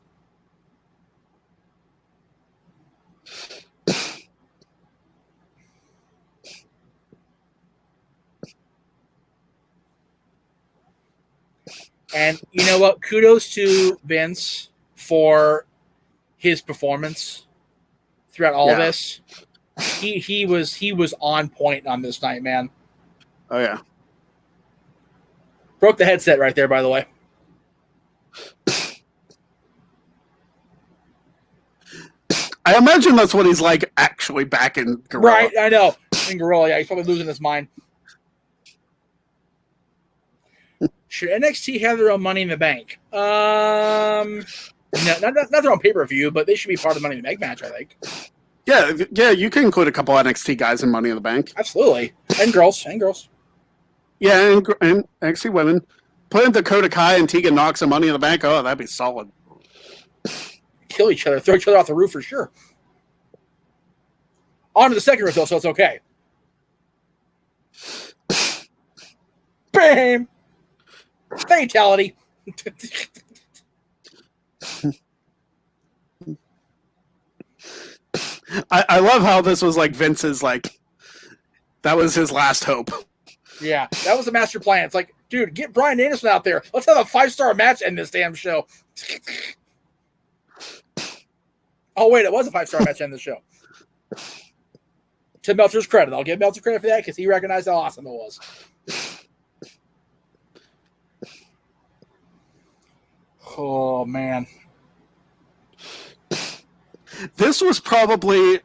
A: And you know what? Kudos to Vince for his performance throughout all of this. He was on point on this night, man.
B: Oh yeah.
A: Broke the headset right there, by the way.
B: I imagine that's what he's like actually back in Gorilla.
A: Right, I know. In Gorilla, yeah, he's probably losing his mind. Should NXT have their own Money in the Bank? No, not their own pay-per-view, but they should be part of the Money in the Bank match, I think.
B: Yeah, you can include a couple NXT guys in Money in the Bank.
A: Absolutely. And girls.
B: Yeah, and NXT women. Put in Dakota Kai and Tegan Nox in Money in the Bank. Oh, that'd be solid.
A: Kill each other, throw each other off the roof for sure. On to the second result, so it's okay. Bam! Fatality.
B: I love how this was Vince's that was his last hope.
A: Yeah, that was the master plan. It's like, dude, get Bryan Danielson out there. Let's have a 5-star match in this damn show. Oh, wait, it was a 5-star match in the show. To Meltzer's credit. I'll give Meltzer credit for that because he recognized how awesome it was. Oh, man.
B: This was probably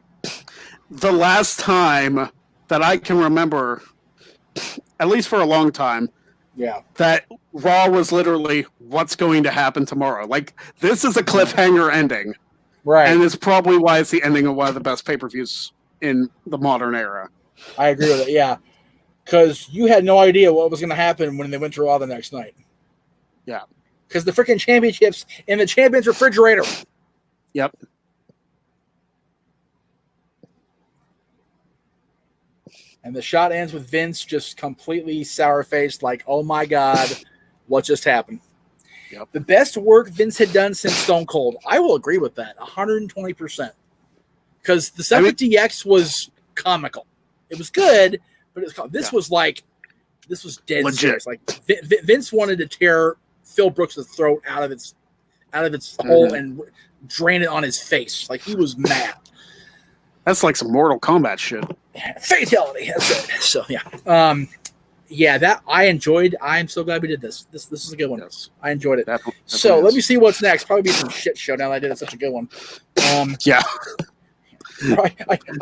B: the last time that I can remember, at least for a long time, that Raw was literally what's going to happen tomorrow. This is a cliffhanger ending.
A: Right.
B: And it's probably why it's the ending of one of the best pay-per-views in the modern era.
A: I agree with it, yeah. Because you had no idea what was going to happen when they went to Raw the next night.
B: Yeah.
A: Because the freaking championships in the champion's refrigerator.
B: Yep.
A: And the shot ends with Vince just completely sour-faced, like, oh my God, what just happened?
B: Yep.
A: The best work Vince had done since Stone Cold. I will agree with that, 120%. Because the stuff with DX was comical. It was good, but it was this was like, this was dead
B: legit.
A: serious. Like Vince wanted to tear Phil Brooks' throat out of its hole and drain it on his face. Like, he was mad.
B: That's like some Mortal Kombat shit.
A: Fatality. That's right. So yeah, that I enjoyed. I'm so glad we did this. This is a good one.
B: Yes.
A: I enjoyed it.
B: Definitely
A: So let me see what's next. Probably be some shit show now that I did such a good one.
B: Yeah.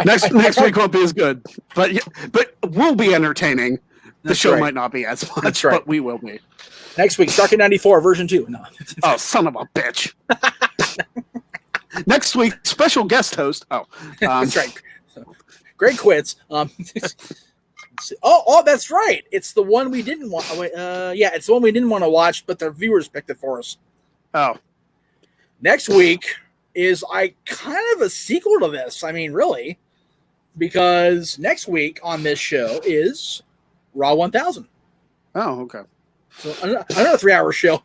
B: Next week won't be as good, but we'll be entertaining. The show might not be as much, but we will be.
A: Next week, Stark in '94 version 2. No.
B: Oh, son of a bitch! Next week, special guest host.
A: That's right. Greg quits. Oh, that's right. It's the one we didn't want. It's the one we didn't want to watch, but the viewers picked it for us.
B: Oh,
A: next week is kind of a sequel to this. I mean, really, because next week on this show is Raw 1000.
B: Oh, okay.
A: So another 3-hour show.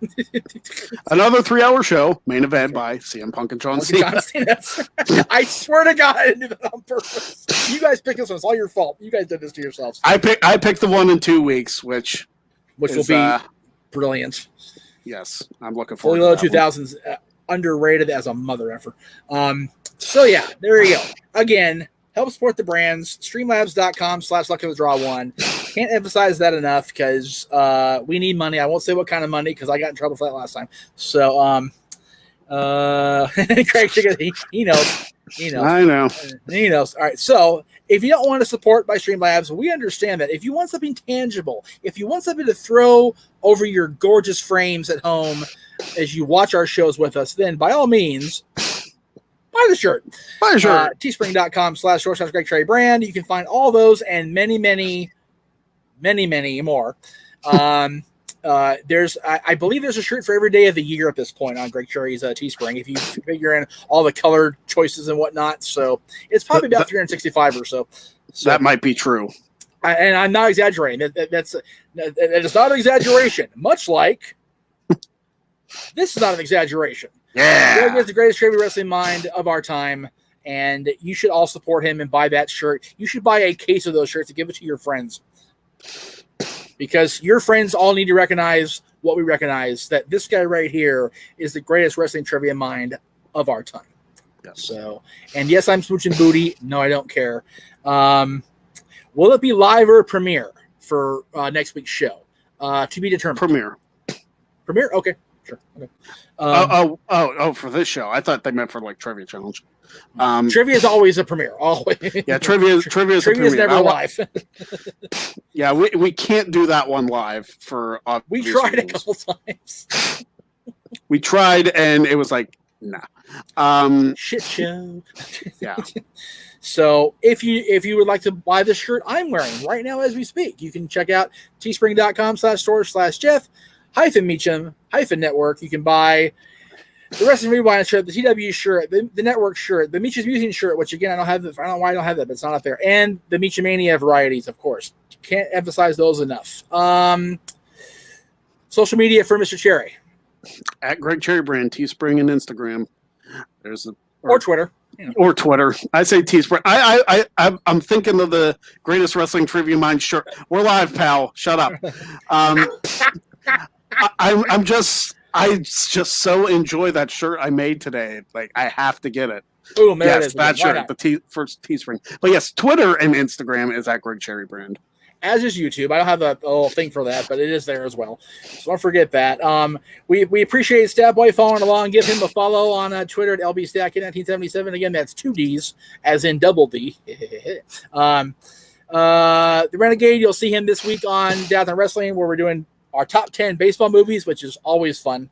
B: Another 3-hour show, main event by CM Punk and John Cena.
A: I swear to God, I didn't do that on purpose. You guys picked this one. It's all your fault. You guys did this to yourselves.
B: I picked the one in 2 weeks, which
A: will be brilliant.
B: Yes, I'm looking forward to that
A: 2000s underrated as a mother effer. So yeah, there you go. Again, help support the brands. Streamlabs.com/luckydraw1. Can't emphasize that enough because we need money. I won't say what kind of money because I got in trouble for that last time. So Craig, he knows. He knows.
B: I know.
A: He knows. All right. So if you don't want to support by Streamlabs, we understand that. If you want something tangible, if you want something to throw over your gorgeous frames at home as you watch our shows with us, then by all means, buy the shirt.
B: Buy the shirt.
A: Teespring.com/Greg Cherry Brand. You can find all those and many, many, many, many more. I believe there's a shirt for every day of the year at this point on Greg Cherry's Teespring, if you figure in all the color choices and whatnot. So it's probably about 365 or so.
B: That might be true.
A: And I'm not exaggerating. That is not an exaggeration. Much like this is not an exaggeration.
B: Yeah.
A: Greg is the greatest trivia wrestling mind of our time, and you should all support him and buy that shirt. You should buy a case of those shirts and give it to your friends. Because your friends all need to recognize what we recognize, that this guy right here is the greatest wrestling trivia mind of our time.
B: Yes.
A: So, and yes, I'm smooching booty. No, I don't care. Will it be live or premiere for next week's show? To be determined. Premiere? Okay. Sure. Okay.
B: For this show. I thought they meant for like Trivia Challenge.
A: Trivia is always a premiere. Always.
B: Yeah, trivia is a premiere.
A: Never live.
B: Yeah, we can't do that one live for
A: we tried a couple times.
B: We tried and it was like, nah.
A: Shit show.
B: Yeah.
A: So if you would like to buy the shirt I'm wearing right now as we speak, you can check out teespring.com/store/Jeff-Meacham-network. You can buy the Wrestling Rewind shirt, the TW shirt, the network shirt, the Meacham's Musing shirt, which again I don't know why I don't have that, but it's not up there, and the Meachamania varieties, of course. Can't emphasize those enough. Social media for Mr. Cherry.
B: At Greg Cherry Brand, Teespring and Instagram.
A: Or Twitter.
B: Or Twitter. I say Teespring. I'm thinking of the greatest wrestling trivia mind shirt. We're live, pal. Shut up. I just so enjoy that shirt I made today. Like, I have to get it.
A: Ooh, man,
B: yes, that shirt, the first Teespring. But yes, Twitter and Instagram is at Greg Cherry Brand.
A: As is YouTube. I don't have a little thing for that, but it is there as well. So don't forget that. We appreciate Statboy following along. Give him a follow on Twitter at LBStack1977. Again, that's 2 Ds, as in double D. The Renegade, you'll see him this week on Downtown Wrestling, where we're doing our top 10 baseball movies, which is always fun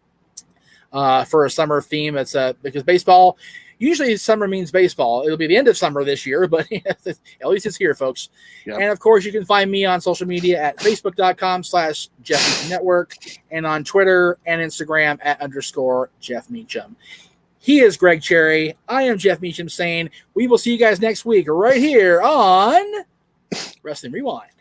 A: for a summer theme. It's because baseball, Usually summer means baseball. It'll be the end of summer this year, but at least it's here, folks.
B: Yep.
A: And of course, you can find me on social media at facebook.com/Jeff Meacham Network and on Twitter and Instagram at _Jeff Meacham. He is Greg Cherry. I am Jeff Meacham saying we will see you guys next week right here on Wrestling Rewind.